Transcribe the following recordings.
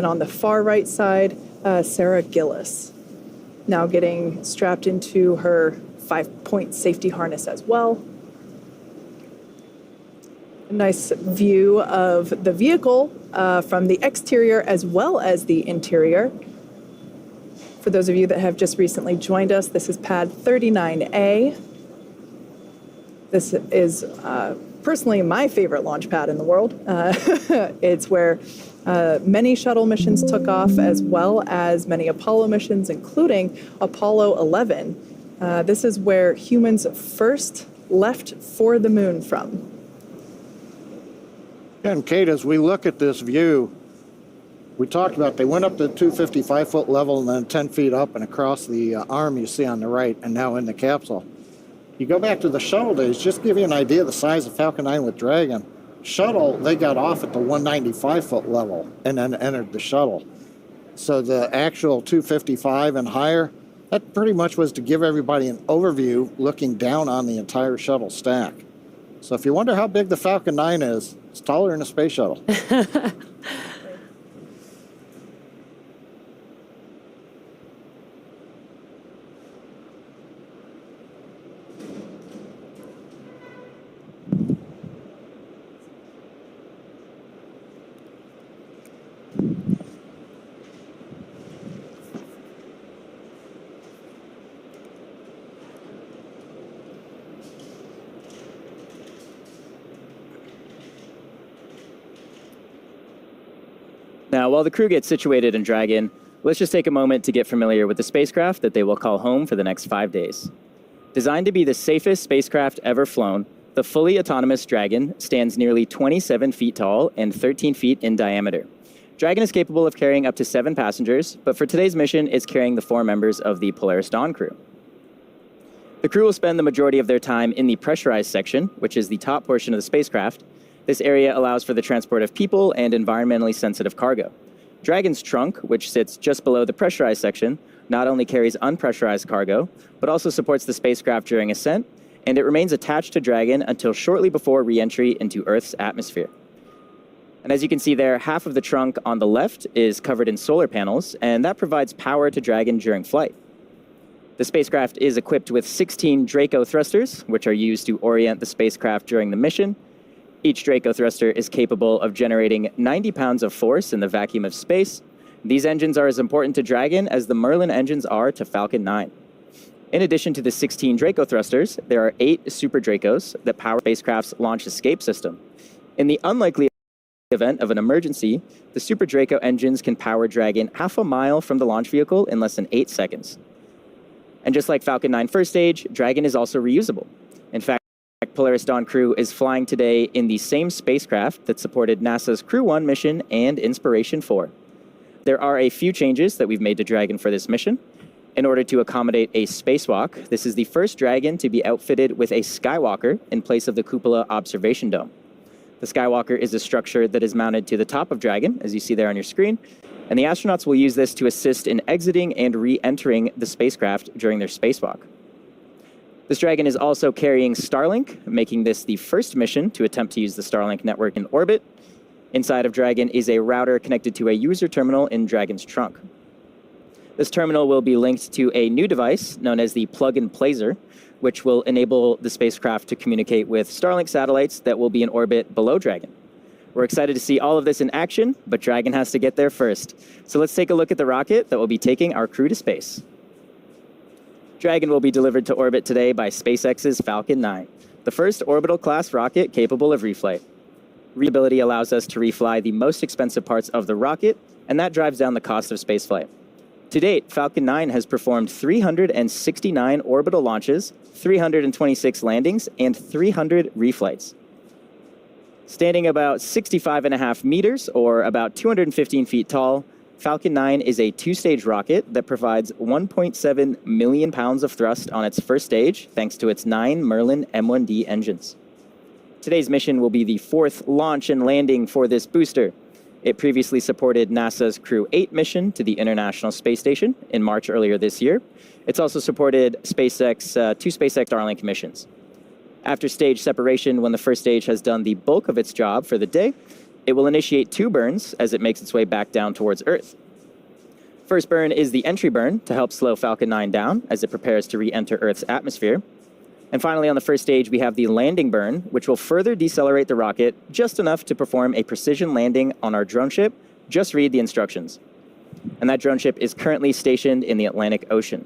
And on the far right side, Sarah Gillis, now getting strapped into her 5-point safety harness as well. A nice view of the vehicle from the exterior as well as the interior. For those of you that have just recently joined us, this is pad 39A. This is personally my favorite launch pad in the world. It's where many shuttle missions took off, as well as many Apollo missions, including Apollo 11. This is where humans first left for the moon from. And Kate, as we look at this view, we talked about they went up to the 255-foot level and then 10 feet up and across the arm you see on the right, and now in the capsule. You go back to the shuttle days, just to give you an idea of the size of Falcon 9 with Dragon. Shuttle, they got off at the 195-foot level and then entered the shuttle. So the actual 255 and higher, that pretty much was to give everybody an overview looking down on the entire shuttle stack. So if you wonder how big the Falcon 9 is, it's taller than a space shuttle. Now, while the crew gets situated in Dragon, let's just take a moment to get familiar with the spacecraft that they will call home for the next 5 days. Designed to be the safest spacecraft ever flown, the fully autonomous Dragon stands nearly 27 feet tall and 13 feet in diameter. Dragon is capable of carrying up to 7 passengers, but for today's mission, it's carrying the 4 members of the Polaris Dawn crew. The crew will spend the majority of their time in the pressurized section, which is the top portion of the spacecraft. This area allows for the transport of people and environmentally sensitive cargo. Dragon's trunk, which sits just below the pressurized section, not only carries unpressurized cargo, but also supports the spacecraft during ascent, and it remains attached to Dragon until shortly before re-entry into Earth's atmosphere. And as you can see there, half of the trunk on the left is covered in solar panels, and that provides power to Dragon during flight. The spacecraft is equipped with 16 Draco thrusters, which are used to orient the spacecraft during the mission. Each Draco thruster is capable of generating 90 pounds of force in the vacuum of space. These engines are as important to Dragon as the Merlin engines are to Falcon 9. In addition to the 16 Draco thrusters, there are 8 Super Dracos that power the spacecraft's launch escape system. In the unlikely event of an emergency, the Super Draco engines can power Dragon half a mile from the launch vehicle in less than 8 seconds. And just like Falcon 9 first stage, Dragon is also reusable. In fact, Polaris Dawn crew is flying today in the same spacecraft that supported NASA's Crew 1 mission and Inspiration 4. There are a few changes that we've made to Dragon for this mission. In order to accommodate a spacewalk, this is the first Dragon to be outfitted with a Skywalker in place of the cupola observation dome. The Skywalker is a structure that is mounted to the top of Dragon, as you see there on your screen, and the astronauts will use this to assist in exiting and re-entering the spacecraft during their spacewalk. This Dragon is also carrying Starlink, making this the first mission to attempt to use the Starlink network in orbit. Inside of Dragon is a router connected to a user terminal in Dragon's trunk. This terminal will be linked to a new device known as the Plug-and-Placer, which will enable the spacecraft to communicate with Starlink satellites that will be in orbit below Dragon. We're excited to see all of this in action, but Dragon has to get there first. So let's take a look at the rocket that will be taking our crew to space. Dragon will be delivered to orbit today by SpaceX's Falcon 9, the first orbital-class rocket capable of reflight. Reusability allows us to refly the most expensive parts of the rocket, and that drives down the cost of spaceflight. To date, Falcon 9 has performed 369 orbital launches, 326 landings, and 300 reflights. Standing about 65.5 meters, or about 215 feet tall, Falcon 9 is a 2-stage rocket that provides 1.7 million pounds of thrust on its first stage, thanks to its 9 Merlin M1D engines. Today's mission will be the 4th launch and landing for this booster. It previously supported NASA's Crew 8 mission to the International Space Station in March earlier this year. It's also supported two SpaceX Starlink missions. After stage separation, when the first stage has done the bulk of its job for the day, it will initiate 2 burns as it makes its way back down towards Earth. First burn is the entry burn to help slow Falcon 9 down as it prepares to re-enter Earth's atmosphere. And finally, on the first stage, we have the landing burn, which will further decelerate the rocket just enough to perform a precision landing on our drone ship. Just read the instructions. And that drone ship is currently stationed in the Atlantic Ocean.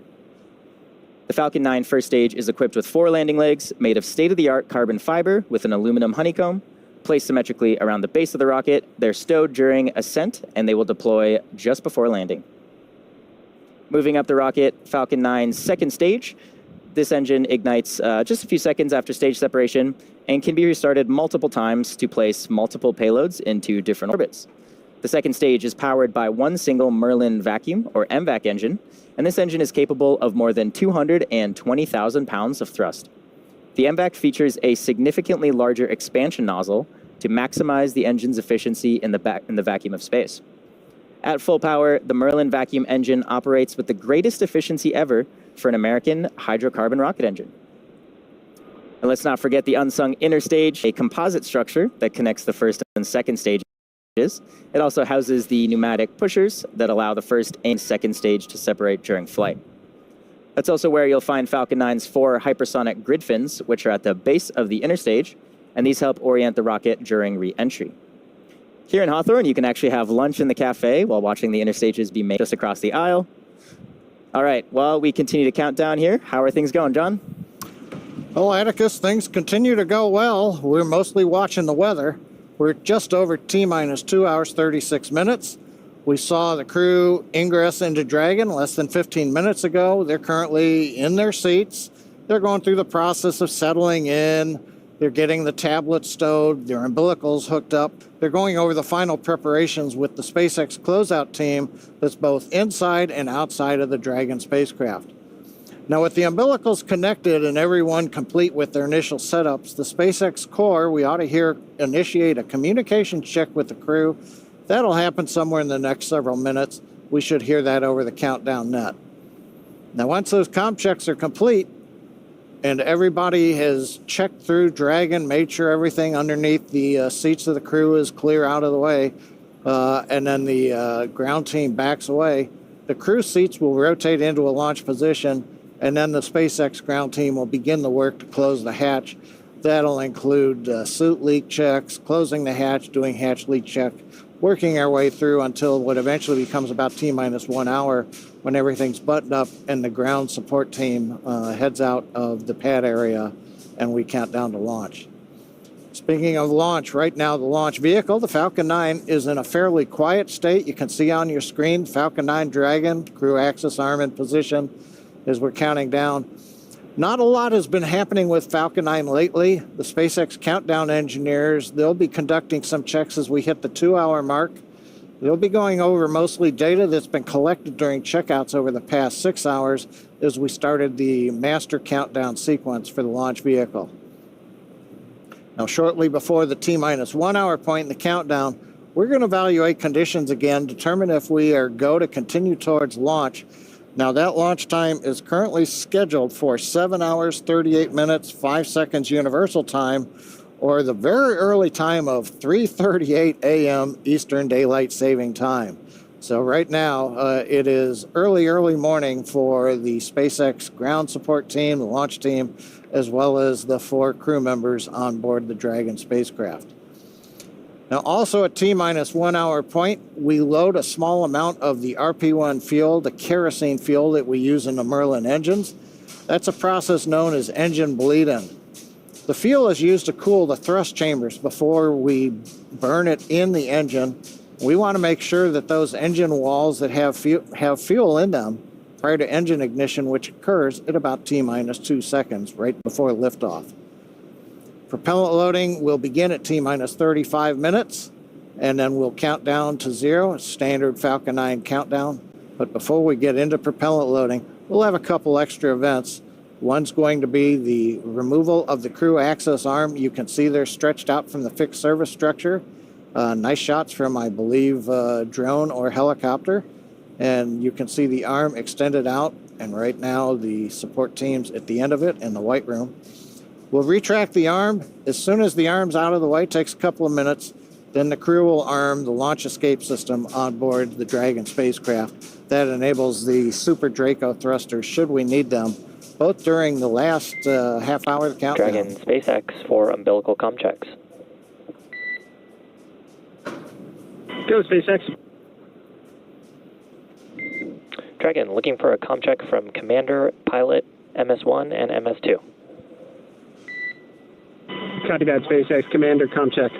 The Falcon 9 first stage is equipped with 4 landing legs made of state-of-the-art carbon fiber with an aluminum honeycomb. Placed symmetrically around the base of the rocket, they're stowed during ascent, and they will deploy just before landing. Moving up the rocket, Falcon 9's second stage. This engine ignites just a few seconds after stage separation and can be restarted multiple times to place multiple payloads into different orbits. The second stage is powered by one single Merlin vacuum, or MVAC engine, and this engine is capable of more than 220,000 pounds of thrust. The MVAC features a significantly larger expansion nozzle to maximize the engine's efficiency in the vacuum of space. At full power, the Merlin vacuum engine operates with the greatest efficiency ever for an American hydrocarbon rocket engine. And let's not forget the unsung inner stage, a composite structure that connects the first and second stages. It also houses the pneumatic pushers that allow the first and second stage to separate during flight. That's also where you'll find Falcon 9's 4 hypersonic grid fins, which are at the base of the inner stage, and these help orient the rocket during re-entry. Here in Hawthorne, you can actually have lunch in the cafe while watching the inner stages be made just across the aisle. All right, well, we continue to count down here. How are things going, John? Well, Atticus, things continue to go well. We're mostly watching the weather. We're just over T-minus 2 hours, 36 minutes. We saw the crew ingress into Dragon less than 15 minutes ago. They're currently in their seats. They're going through the process of settling in. They're getting the tablets stowed, their umbilicals hooked up. They're going over the final preparations with the SpaceX closeout team that's both inside and outside of the Dragon spacecraft. Now, with the umbilicals connected and everyone complete with their initial setups, the SpaceX core, we ought to initiate a communication check with the crew. That'll happen somewhere in the next several minutes. We should hear that over the countdown net. Now, once those comm checks are complete, and everybody has checked through Dragon, made sure everything underneath the seats of the crew is clear out of the way, and then the ground team backs away, the crew seats will rotate into a launch position, and then the SpaceX ground team will begin the work to close the hatch. That'll include suit leak checks, closing the hatch, doing hatch leak check, working our way through until what eventually becomes about T-minus 1 hour when everything's buttoned up and the ground support team heads out of the pad area and we count down to launch. Speaking of launch, right now the launch vehicle, the Falcon 9, is in a fairly quiet state. You can see on your screen Falcon 9 Dragon, crew access arm in position as we're counting down. Not a lot has been happening with Falcon 9 lately. The SpaceX countdown engineers, they'll be conducting some checks as we hit the 2-hour mark. They'll be going over mostly data that's been collected during checkouts over the past 6 hours as we started the master countdown sequence for the launch vehicle. Now, shortly before the T-minus 1 hour point in the countdown, we're going to evaluate conditions again, determine if we are go to continue towards launch. Now, that launch time is currently scheduled for 7 hours, 38 minutes, 5 seconds universal time, or the very early time of 3:38 a.m. Eastern Daylight Saving Time. So right now, it is early morning for the SpaceX ground support team, the launch team, as well as the 4 crew members on board the Dragon spacecraft. Now, also at T-minus 1 hour point, we load a small amount of the RP-1 fuel, the kerosene fuel that we use in the Merlin engines. That's a process known as engine bleed-in. The fuel is used to cool the thrust chambers before we burn it in the engine. We want to make sure that those engine walls that have fuel in them prior to engine ignition, which occurs at about T-minus 2 seconds, right before liftoff. Propellant loading will begin at T-minus 35 minutes, and then we'll count down to 0, standard Falcon 9 countdown. But before we get into propellant loading, we'll have a couple extra events. One's going to be the removal of the crew access arm. You can see they're stretched out from the fixed service structure. Nice shots from, I believe, drone or helicopter. And you can see the arm extended out, and right now the support team's at the end of it in the white room. We'll retract the arm. As soon as the arm's out of the way, it takes a couple of minutes. Then the crew will arm the launch escape system on board the Dragon spacecraft. That enables the Super Draco thrusters, should we need them, both during the last half hour of the countdown. Dragon SpaceX for umbilical comm checks. Go, SpaceX. Dragon, looking for a comm check from Commander, Pilot, MS-1, and MS-2. Copy that, SpaceX. Commander, comm check.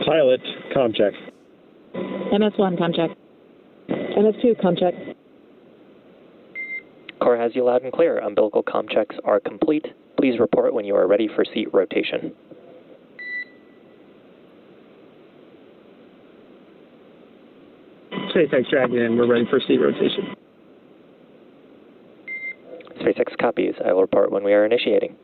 Pilot, comm check. MS-1, comm check. MS-2, comm check. Core has you loud and clear. Umbilical comm checks are complete. Please report when you are ready for seat rotation. SpaceX Dragon, we're ready for seat rotation. SpaceX copies. I will report when we are initiating.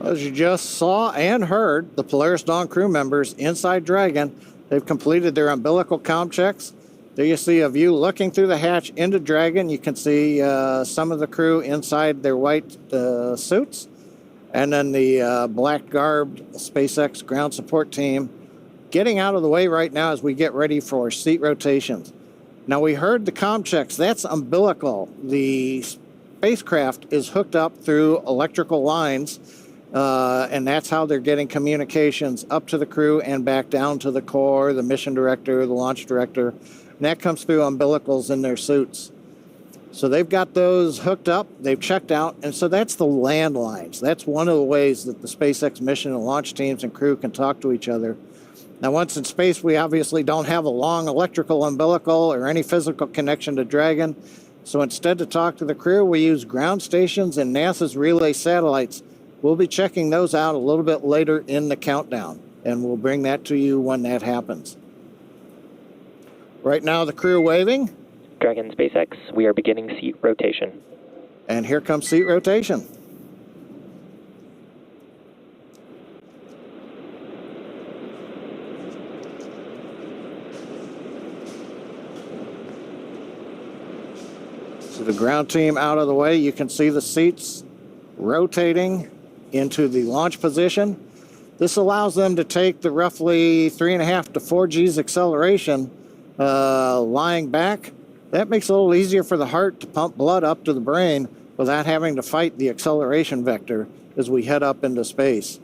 As you just saw and heard, the Polaris Dawn crew members inside Dragon, they've completed their umbilical comm checks. There you see a view looking through the hatch into Dragon. You can see some of the crew inside their white suits, and then the black-garbed SpaceX ground support team getting out of the way right now as we get ready for seat rotations. Now, we heard the comm checks. That's umbilical. The spacecraft is hooked up through electrical lines, and that's how they're getting communications up to the crew and back down to the core, the mission director, the launch director. And that comes through umbilicals in their suits. So they've got those hooked up, they've checked out, and so that's the landlines. That's one of the ways that the SpaceX mission and launch teams and crew can talk to each other. Now, once in space, we obviously don't have a long electrical umbilical or any physical connection to Dragon. So instead, to talk to the crew, we use ground stations and NASA's relay satellites. We'll be checking those out a little bit later in the countdown, and we'll bring that to you when that happens. Right now, the crew waving. Dragon SpaceX, we are beginning seat rotation. And here comes seat rotation. So the ground team out of the way, you can see the seats rotating into the launch position. This allows them to take the roughly 3.5 to 4 G's acceleration lying back. That makes it a little easier for the heart to pump blood up to the brain without having to fight the acceleration vector as we head up into space.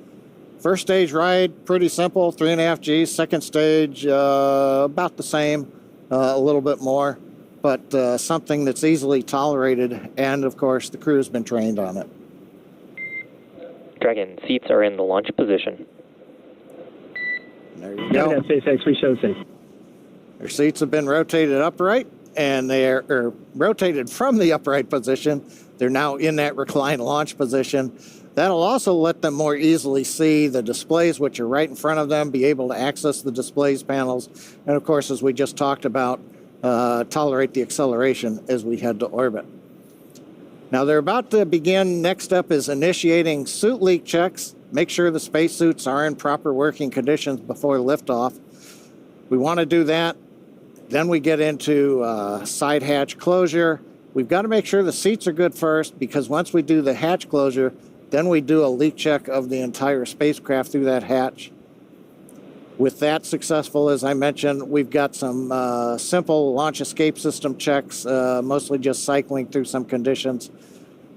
First stage ride, pretty simple, 3.5 G's. Second stage, about the same, a little bit more, but something that's easily tolerated, and of course the crew's been trained on it. Dragon, seats are in the launch position. There you Copy go. that, SpaceX. We show the same. Their seats have been rotated upright, and they're rotated from the upright position. They're now in that reclined launch position. That'll also let them more easily see the displays, which are right in front of them, be able to access the displays panels, and of course, as we just talked about, tolerate the acceleration as we head to orbit. Now they're about to begin. Next step is initiating suit leak checks. Make sure the spacesuits are in proper working conditions before liftoff. We want to do that. Then we get into side hatch closure. We've got to make sure the seats are good first, because once we do the hatch closure, then we do a leak check of the entire spacecraft through that hatch. With that successful, as I mentioned, we've got some simple launch escape system checks, mostly just cycling through some conditions.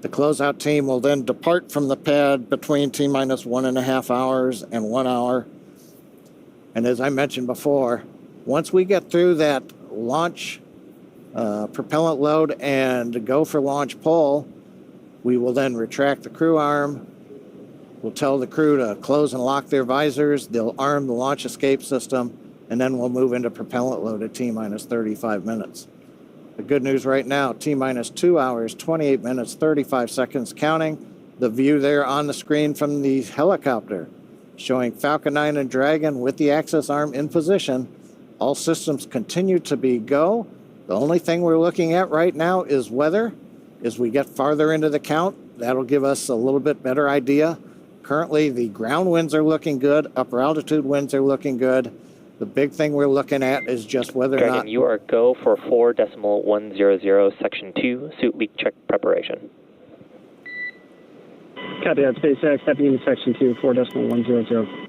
The closeout team will then depart from the pad between T-minus 1.5 hours and 1 hour. And as I mentioned before, once we get through that launch propellant load and go for launch pull, we will then retract the crew arm. We'll tell the crew to close and lock their visors. They'll arm the launch escape system, and then we'll move into propellant load at T-minus 35 minutes. The good news right now, T-minus 2 hours, 28 minutes, 35 seconds counting. The view there on the screen from the helicopter showing Falcon 9 and Dragon with the access arm in position. All systems continue to be go. The only thing we're looking at right now is weather. As we get farther into the count, that'll give us a little bit better idea Currently, the ground winds are looking good. Upper altitude winds are looking good. The big thing we're looking at is just whether or Dragon, not... you are go for 4.100, Section 2, suit leak check preparation. Copy that, SpaceX, stepping into Section 2, 4.100.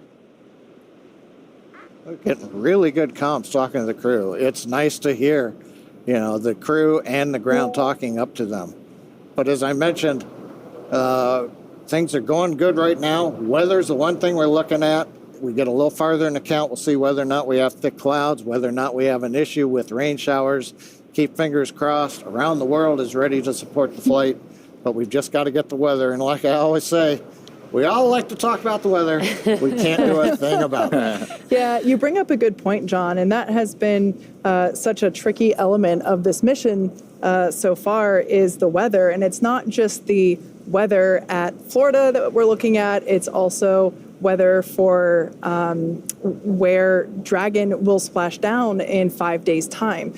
We're getting really good comms talking to the crew. It's nice to hear, the crew and the ground talking up to them. But as I mentioned, things are going good right now. Weather's the one thing we're looking at. We get a little farther in the count, we'll see whether or not we have thick clouds, whether or not we have an issue with rain showers. Keep fingers crossed. Around the world is ready to support the flight, but we've just got to get the weather. And like I always say, we all like to talk about the weather. We can't do a thing about it. Yeah, you bring up a good point, John, and that has been such a tricky element of this mission so far is the weather. And it's not just the weather at Florida that we're looking at, it's also weather for where Dragon will splash down in 5 days' time.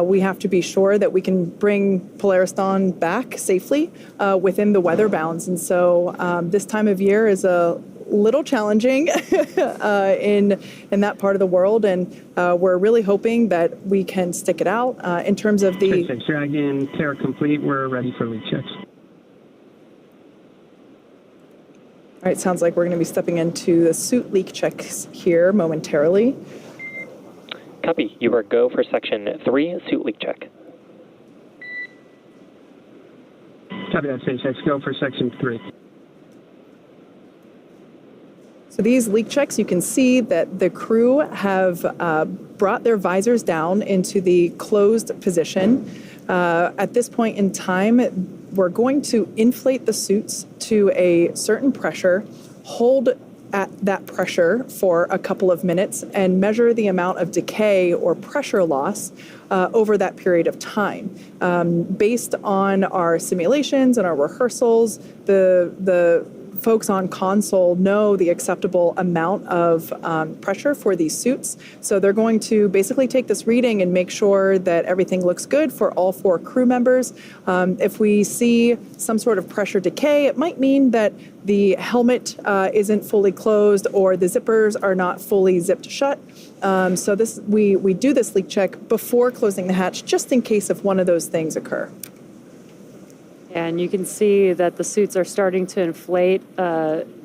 We have to be sure that we can bring Polaris Dawn back safely within the weather bounds. And so this time of year is a little challenging in that part of the world. And we're really hoping that we can stick it out in terms of the... SpaceX Dragon, Terra complete. We're ready for leak checks. All right, sounds like we're going to be stepping into the suit leak checks here momentarily. Copy. You are go for Section 3, suit leak check. Copy that, SpaceX. Go for Section 3. So these leak checks, you can see that the crew have brought their visors down into the closed position. At this point in time, we're going to inflate the suits to a certain pressure, hold at that pressure for a couple of minutes, and measure the amount of decay or pressure loss over that period of time. Based on our simulations and our rehearsals, the folks on console know the acceptable amount of pressure for these suits. So they're going to basically take this reading and make sure that everything looks good for all 4 crew members. If we see some sort of pressure decay, it might mean that the helmet isn't fully closed or the zippers are not fully zipped shut. So we do this leak check before closing the hatch, just in case if one of those things occur. And you can see that the suits are starting to inflate.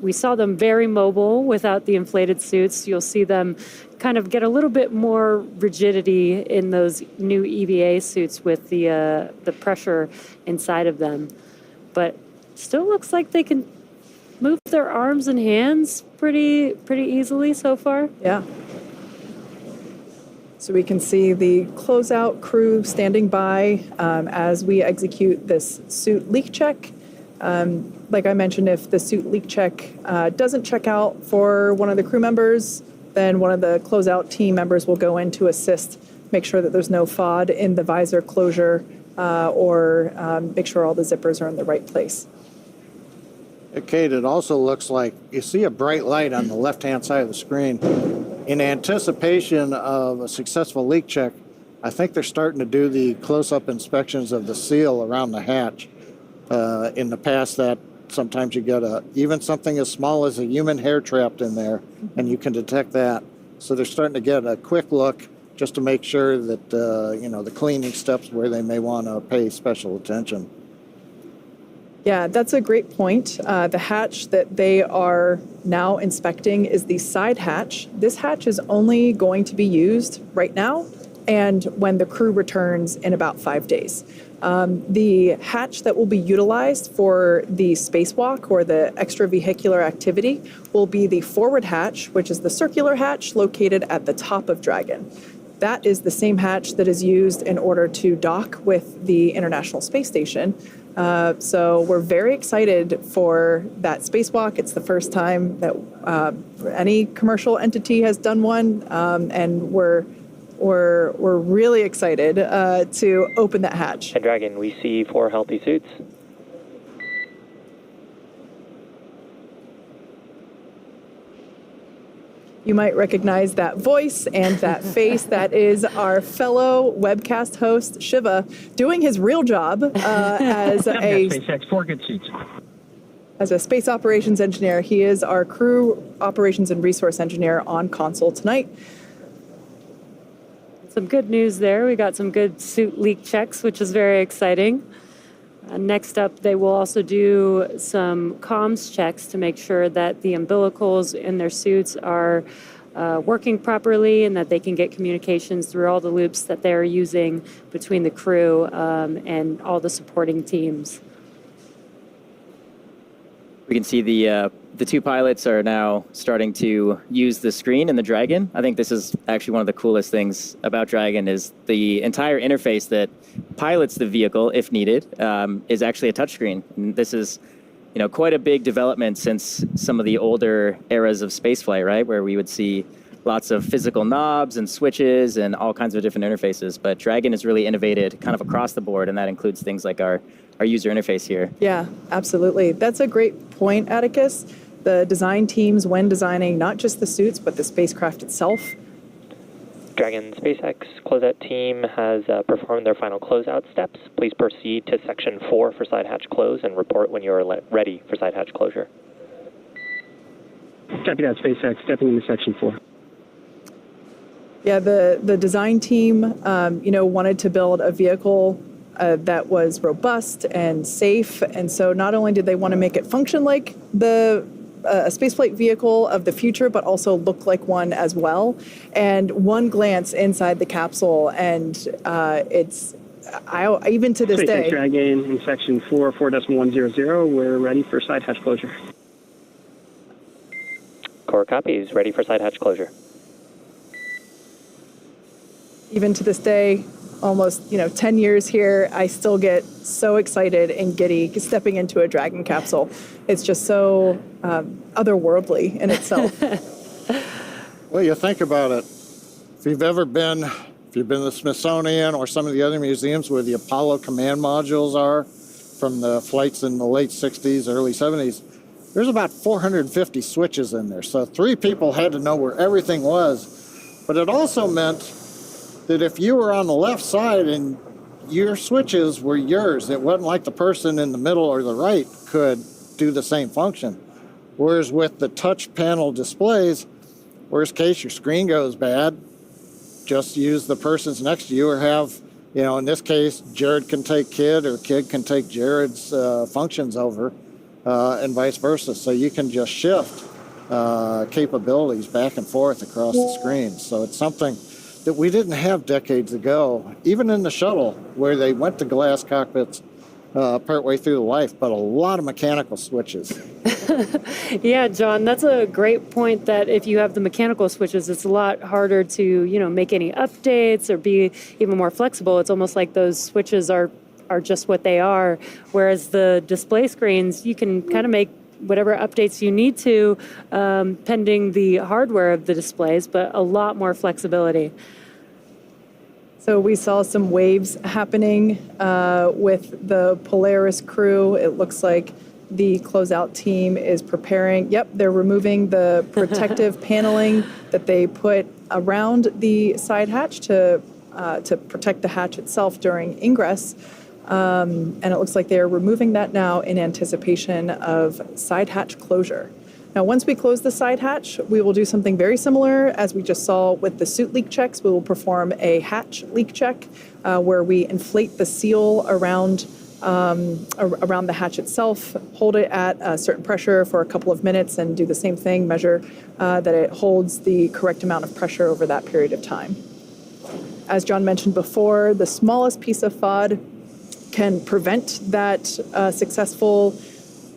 We saw them very mobile without the inflated suits. You'll see them kind of get a little bit more rigidity in those new EVA suits with the pressure inside of them. But still looks like they can move their arms and hands pretty easily so far. Yeah. So we can see the closeout crew standing by as we execute this suit leak check. Like I mentioned, if the suit leak check doesn't check out for one of the crew members, then one of the closeout team members will go in to assist, make sure that there's no FOD in the visor closure or make sure all the zippers are in the right place. Kate, it also looks like you see a bright light on the left-hand side of the screen. In anticipation of a successful leak check, I think they're starting to do the close-up inspections of the seal around the hatch. In the past, that sometimes you get even something as small as a human hair trapped in there, and you can detect that. So they're starting to get a quick look just to make sure that the cleaning steps where they may want to pay special attention. Yeah, that's a great point. The hatch that they are now inspecting is the side hatch. This hatch is only going to be used right now and when the crew returns in about 5 days. The hatch that will be utilized for the spacewalk or the extravehicular activity will be the forward hatch, which is the circular hatch located at the top of Dragon. That is the same hatch that is used in order to dock with the International Space Station. So we're very excited for that spacewalk. It's the first time that any commercial entity has done one, and we're really excited to open that hatch. And Dragon, we see 4 healthy suits. You might recognize that voice and that face. That is our fellow webcast host, Shiva, doing his real job as a... SpaceX, 4 good suits. as a space operations engineer. He is our crew operations and resource engineer on console tonight. Some good news there. We got some good suit leak checks, which is very exciting. Next up, they will also do some comms checks to make sure that the umbilicals in their suits are working properly and that they can get communications through all the loops that they're using between the crew and all the supporting teams. We can see the two pilots are now starting to use the screen in the Dragon. I think this is actually one of the coolest things about Dragon is the entire interface that pilots the vehicle, if needed, is actually a touchscreen. And this is, quite a big development since some of the older eras of spaceflight, right, where we would see lots of physical knobs and switches and all kinds of different interfaces. But Dragon has really innovated kind of across the board, and that includes things like our user interface here. Yeah, absolutely. That's a great point, Atticus. The design teams, when designing not just the suits, but the spacecraft itself. Dragon SpaceX closeout team has performed their final closeout steps. Please proceed to section 4 for side hatch close and report when you are ready for side hatch closure. Copy that, SpaceX, stepping into section 4. Yeah, the design team, wanted to build a vehicle that was robust and safe. And so not only did they want to make it function like a spaceflight vehicle of the future, but also look like one as well. And one glance inside the capsule, and even to this SpaceX day. Dragon in section 4, 4.100, we're ready for side hatch closure. Core copies, ready for side hatch closure. Even to this day, almost 10 years here, I still get so excited and giddy stepping into a Dragon capsule. It's just so otherworldly in itself. Well, you think about it. If you've been to the Smithsonian or some of the other museums where the Apollo command modules are from the flights in the late 60s, early 70s, there's about 450 switches in there. So 3 people had to know where everything was. But it also meant that if you were on the left side and your switches were yours, it wasn't like the person in the middle or the right could do the same function. Whereas with the touch panel displays, worst case, your screen goes bad, just use the person's next to you, or have, in this case, Jared can take Kid or Kid can take Jared's functions over, and vice versa. So you can just shift capabilities back and forth across the screen. So it's something that we didn't have decades ago, even in the shuttle, where they went to glass cockpits partway through the life, but a lot of mechanical switches. Yeah, John, that's a great point, that if you have the mechanical switches, it's a lot harder to, make any updates or be even more flexible. It's almost like those switches are just what they are, whereas the display screens, you can kind of make whatever updates you need to, pending the hardware of the displays, but a lot more flexibility. So we saw some waves happening with the Polaris crew. It looks like the closeout team is preparing. Yep, they're removing the protective paneling that they put around the side hatch to protect the hatch itself during ingress. And it looks like they are removing that now in anticipation of side hatch closure. Now, once we close the side hatch, we will do something very similar as we just saw with the suit leak checks. We will perform a hatch leak check where we inflate the seal around the hatch itself, hold it at a certain pressure for a couple of minutes, and do the same thing, measure that it holds the correct amount of pressure over that period of time. As John mentioned before, the smallest piece of FOD can prevent that successful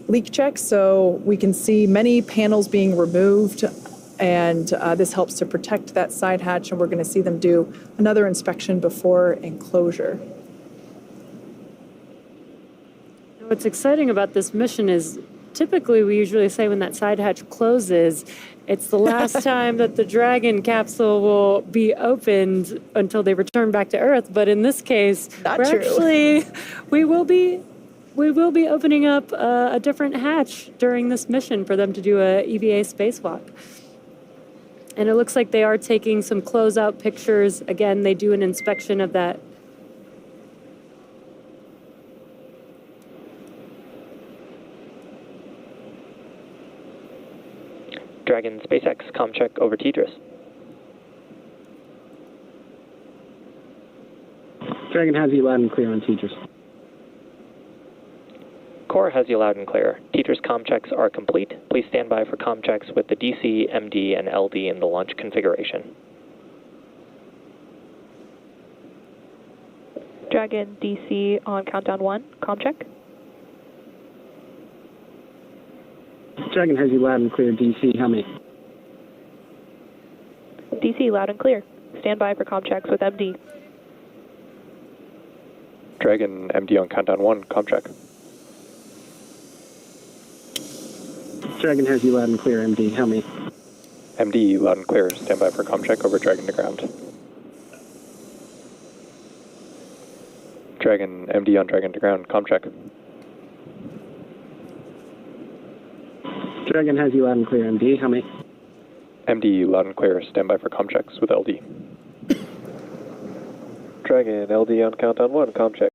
leak check. So we can see many panels being removed, and this helps to protect that side hatch, and we're going to see them do another inspection before enclosure. What's exciting about this mission is typically we usually say when that side hatch closes, it's the last time that the Dragon capsule will be opened until they return back to Earth. But in this case, we will be opening up a different hatch during this mission for them to do a EVA spacewalk. And it looks like they are taking some closeout pictures. Again, they do an inspection of that. Dragon SpaceX, comm check over Tetris. Dragon has you loud and clear on Tetris. Core has you loud and clear. Tetris comm checks are complete. Please stand by for comm checks with the DC, MD, and LD in the launch configuration. Dragon DC on countdown 1, comm check. Dragon has you loud and clear. DC, how many? DC loud and clear. Stand by for comm checks with MD. Dragon MD on countdown 1, comm check. Dragon has you loud and clear. MD, how many? MD loud and clear. Stand by for comm check over Dragon to ground. Dragon MD on Dragon to ground, comm check. Dragon has you loud and clear. MD, how many? MD loud and clear. Stand by for comm checks with LD. Dragon LD on countdown 1, comm check.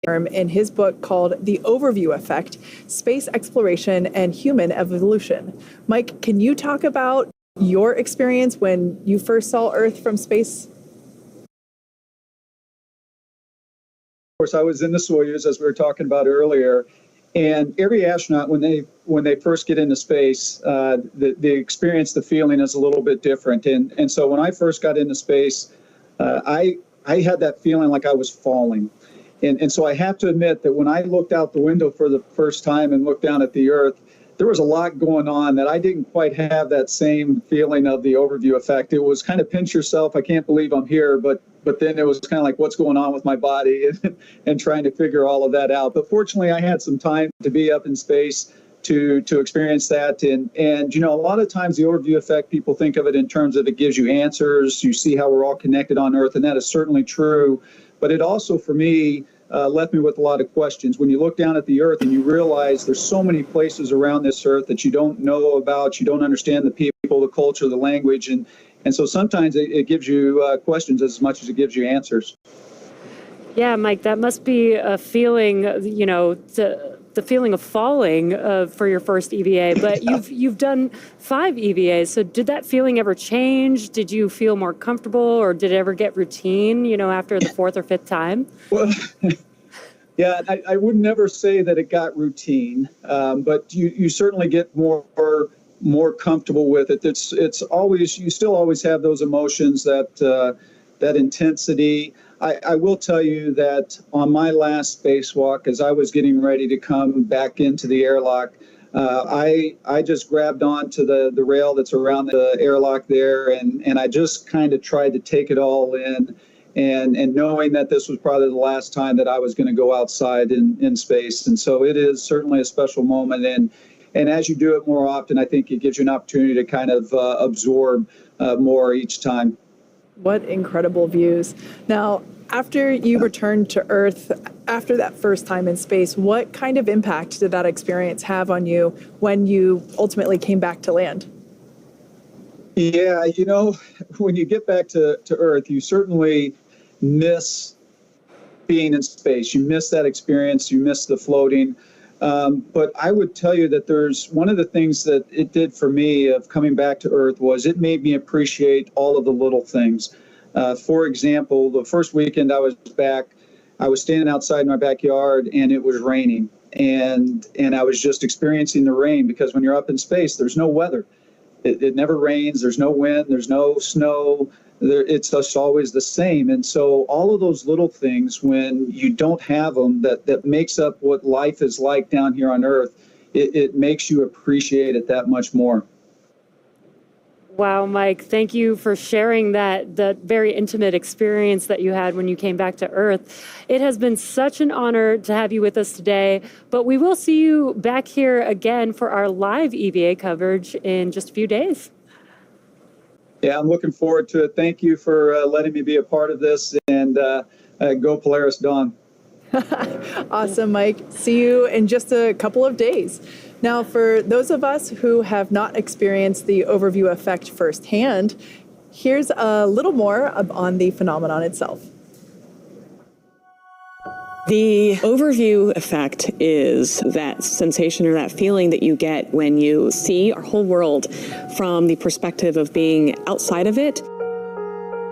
In his book called The Overview Effect, Space Exploration and Human Evolution. Mike, can you talk about your experience when you first saw Earth from space? Of course, I was in the Soyuz, as we were talking about earlier, and every astronaut, when they first get into space, the experience, the feeling is a little bit different. And so when I first got into space, I had that feeling like I was falling. And so I have to admit that when I looked out the window for the first time and looked down at the Earth, there was a lot going on that I didn't quite have that same feeling of the overview effect. It was kind of pinch yourself. I can't believe I'm here. But then it was kind of like, what's going on with my body and trying to figure all of that out. But fortunately, I had some time to be up in space to experience that. And, you know, a lot of times the overview effect, people think of it in terms of it gives you answers. You see how we're all connected on Earth. And that is certainly true. But it also, for me, left me with a lot of questions. When you look down at the Earth and you realize there's so many places around this Earth that you don't know about, you don't understand the people, the culture, the language, and so sometimes it gives you questions as much as it gives you answers. Yeah, Mike, that must be a feeling, you know, the feeling of falling for your first EVA, but you've done 5 EVAs. So did that feeling ever change? Did you feel more comfortable, or did it ever get routine, you know, after the 4th or 5th time? Well, yeah, I would never say that it got routine, but you certainly get more comfortable with it. It's always, you still always have those emotions, that intensity. I will tell you that on my last spacewalk, as I was getting ready to come back into the airlock, I just grabbed onto the rail that's around the airlock there, and I just kind of tried to take it all in, and knowing that this was probably the last time that I was going to go outside in space. And so it is certainly a special moment. And as you do it more often, I think it gives you an opportunity to kind of absorb more each time. What incredible views. Now, after you returned to Earth, after that first time in space, what kind of impact did that experience have on you when you ultimately came back to land? Yeah, you know, when you get back to Earth, you certainly miss being in space. You miss that experience. You miss the floating. But I would tell you that there's one of the things that it did for me of coming back to Earth was it made me appreciate all of the little things. For example, the first weekend I was back, I was standing outside my backyard and it was raining. And I was just experiencing the rain, because when you're up in space, there's no weather. It never rains. There's no wind. There's no snow. it's just always the same. And so all of those little things, when you don't have them, that makes up what life is like down here on Earth, it makes you appreciate it that much more. Wow, Mike, thank you for sharing that very intimate experience that you had when you came back to Earth. It has been such an honor to have you with us today, but we will see you back here again for our live EVA coverage in just a few days. Yeah, I'm looking forward to it. Thank you for letting me be a part of this, and go Polaris Dawn. Awesome, Mike. See you in just a couple of days. Now, for those of us who have not experienced the overview effect firsthand, here's a little more on the phenomenon itself. The overview effect is that sensation or that feeling that you get when you see our whole world from the perspective of being outside of it.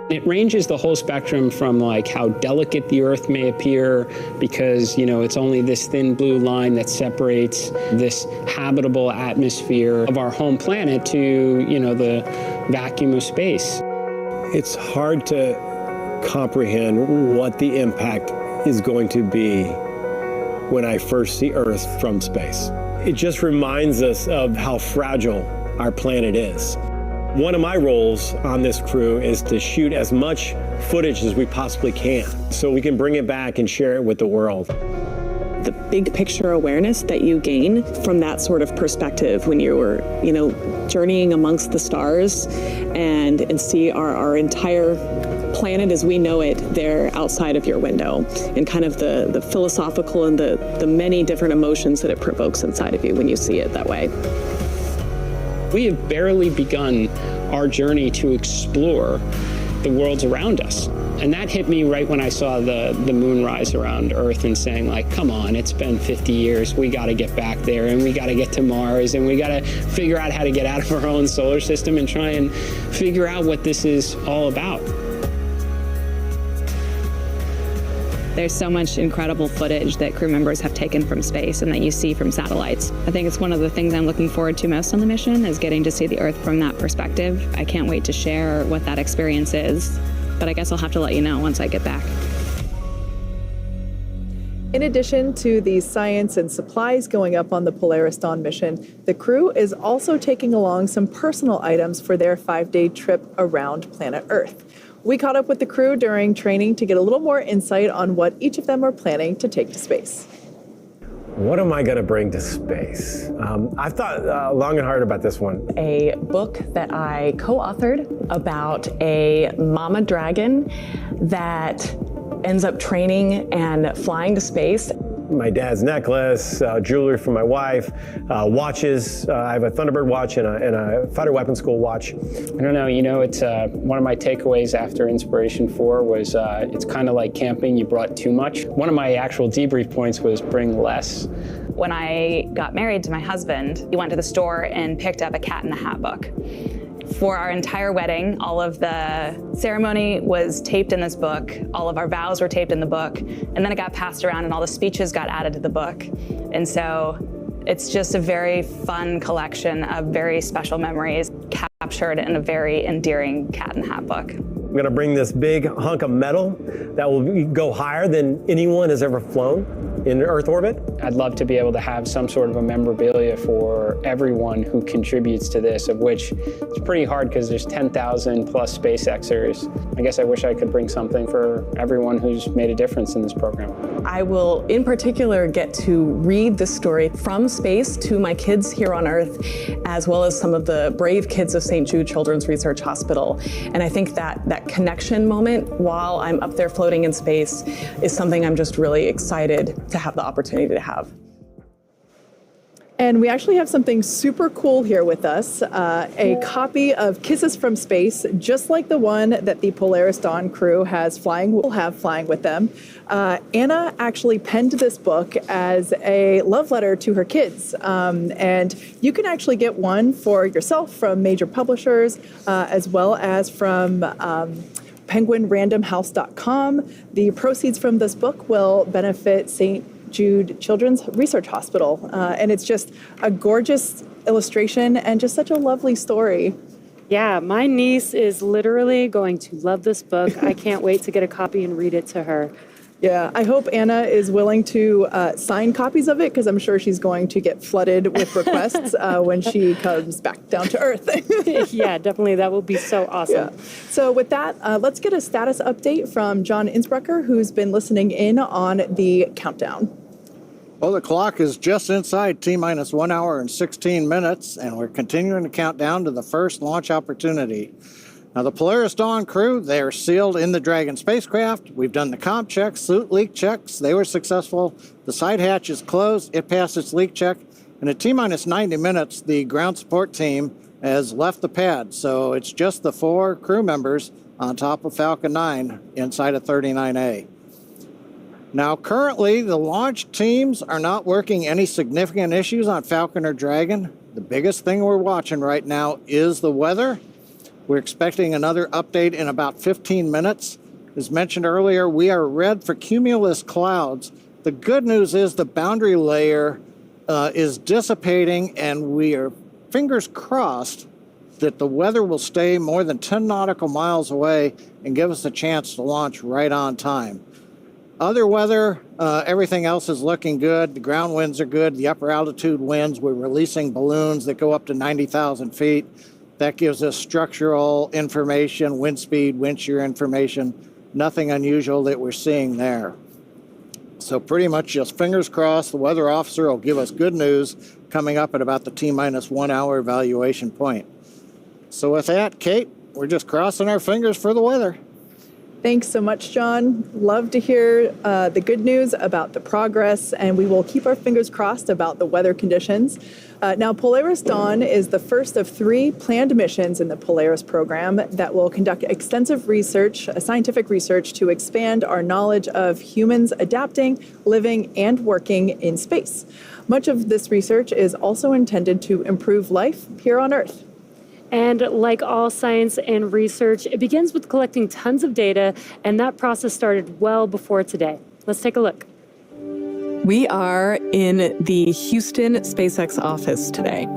It ranges the whole spectrum from like how delicate the Earth may appear because, it's only this thin blue line that separates this habitable atmosphere of our home planet to, the vacuum of space. It's hard to comprehend what the impact is going to be when I first see Earth from space. It just reminds us of how fragile our planet is. One of my roles on this crew is to shoot as much footage as we possibly can so we can bring it back and share it with the world. The big picture awareness that you gain from that sort of perspective when you were, journeying amongst the stars and see our entire planet as we know it there outside of your window, and kind of the philosophical and the many different emotions that it provokes inside of you when you see it that way. We have barely begun our journey to explore the worlds around us. And that hit me right when I saw the moon rise around Earth and saying, like, come on, it's been 50 years. We got to get back there, and we got to get to Mars, and we got to figure out how to get out of our own solar system and try and figure out what this is all about. There's so much incredible footage that crew members have taken from space and that you see from satellites. I think it's one of the things I'm looking forward to most on the mission is getting to see the Earth from that perspective. I can't wait to share what that experience is, but I guess I'll have to let you know once I get back. In addition to the science and supplies going up on the Polaris Dawn mission, the crew is also taking along some personal items for their 5-day trip around planet Earth. We caught up with the crew during training to get a little more insight on what each of them are planning to take to space. What am I going to bring to space? I've thought long and hard about this one. A book that I co-authored about a mama dragon that ends up training and flying to space. My dad's necklace, jewelry for my wife, watches. I have a Thunderbird watch and a fighter weapons school watch. I don't know, it's one of my takeaways after Inspiration 4 was it's kind of like camping, you brought too much. One of my actual debrief points was bring less. When I got married to my husband, he went to the store and picked up a Cat in the Hat book. For our entire wedding, all of the ceremony was taped in this book, all of our vows were taped in the book, and then it got passed around and all the speeches got added to the book. And so it's just a very fun collection of very special memories captured in a very endearing Cat in the Hat book. I'm going to bring this big hunk of metal that will go higher than anyone has ever flown in Earth orbit. I'd love to be able to have some sort of a memorabilia for everyone who contributes to this, of which it's pretty hard because there's 10,000 plus SpaceXers. I guess I wish I could bring something for everyone who's made a difference in this program. I will, in particular, get to read the story from space to my kids here on Earth, as well as some of the brave kids of St. Jude Children's Research Hospital. And I think that connection moment while I'm up there floating in space is something I'm just really excited to have the opportunity to have. And we actually have something super cool here with us, a copy of Kisses from Space, just like the one that the Polaris Dawn crew will have flying with them. Anna actually penned this book as a love letter to her kids. And you can actually get one for yourself from major publishers, as well as from penguinrandomhouse.com. The proceeds from this book will benefit St. Jude Children's Research Hospital. And it's just a gorgeous illustration and just such a lovely story. Yeah, my niece is literally going to love this book. I can't wait to get a copy and read it to her. Yeah, I hope Anna is willing to sign copies of it, because I'm sure she's going to get flooded with requests when she comes back down to Earth. Yeah, definitely. That will be so awesome. Yeah. So with that, let's get a status update from John Innsbrucker, who's been listening in on the countdown. Well, the clock is just inside T-minus 1 hour and 16 minutes, and we're continuing to count down to the first launch opportunity. Now, the Polaris Dawn crew, they are sealed in the Dragon spacecraft. We've done the comp checks, suit leak checks. They were successful. The side hatch is closed. It passed its leak check. And at T-minus 90 minutes, the ground support team has left the pad. So it's just the 4 crew members on top of Falcon 9 inside of 39A. Now, currently, the launch teams are not working any significant issues on Falcon or Dragon. The biggest thing we're watching right now is the weather. We're expecting another update in about 15 minutes. As mentioned earlier, we are red for cumulus clouds. The good news is the boundary layer is dissipating, and we are fingers crossed that the weather will stay more than 10 nautical miles away and give us a chance to launch right on time. Other weather, everything else is looking good. The ground winds are good. The upper altitude winds, we're releasing balloons that go up to 90,000 feet. That gives us structural information, wind speed, wind shear information, nothing unusual that we're seeing there. So pretty much just fingers crossed, the weather officer will give us good news coming up at about the T-minus 1 hour evaluation point. So with that, Kate, we're just crossing our fingers for the weather. Thanks so much, John. Love to hear the good news about the progress, and we will keep our fingers crossed about the weather conditions. Now, Polaris Dawn is the first of 3 planned missions in the Polaris program that will conduct extensive research, scientific research, to expand our knowledge of humans adapting, living, and working in space. Much of this research is also intended to improve life here on Earth. And like all science and research, it begins with collecting tons of data, and that process started well before today. Let's take a look. We are in the Houston SpaceX office today.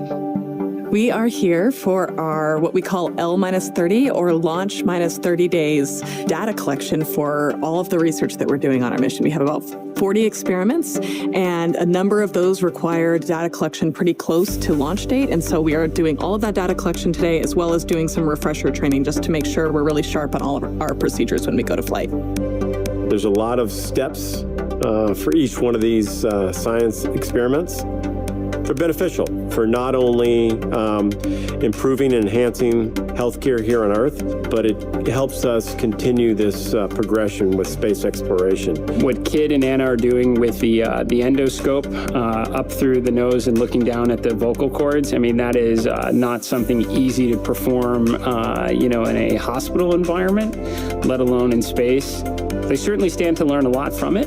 We are here for our what we call L-30 or launch minus 30 days data collection for all of the research that we're doing on our mission. We have about 40 experiments, and a number of those require data collection pretty close to launch date. And so we are doing all of that data collection today, as well as doing some refresher training just to make sure we're really sharp on all of our procedures when we go to flight. There's a lot of steps for each one of these science experiments. They're beneficial for not only improving and enhancing healthcare here on Earth, but it helps us continue this progression with space exploration. What Kid and Anna are doing with the endoscope up through the nose and looking down at the vocal cords, I mean, that is not something easy to perform, in a hospital environment, let alone in space. They certainly stand to learn a lot from it.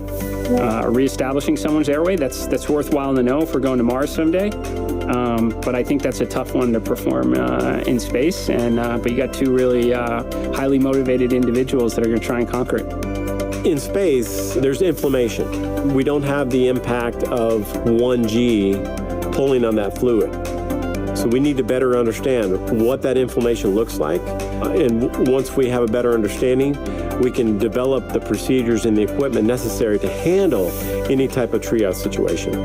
Reestablishing someone's airway, that's worthwhile to know if we're going to Mars someday. But I think that's a tough one to perform in space. But you got 2 really highly motivated individuals that are going to try and conquer it. In space, there's inflammation. We don't have the impact of 1G pulling on that fluid. So we need to better understand what that inflammation looks like. And once we have a better understanding, we can develop the procedures and the equipment necessary to handle any type of triage situation.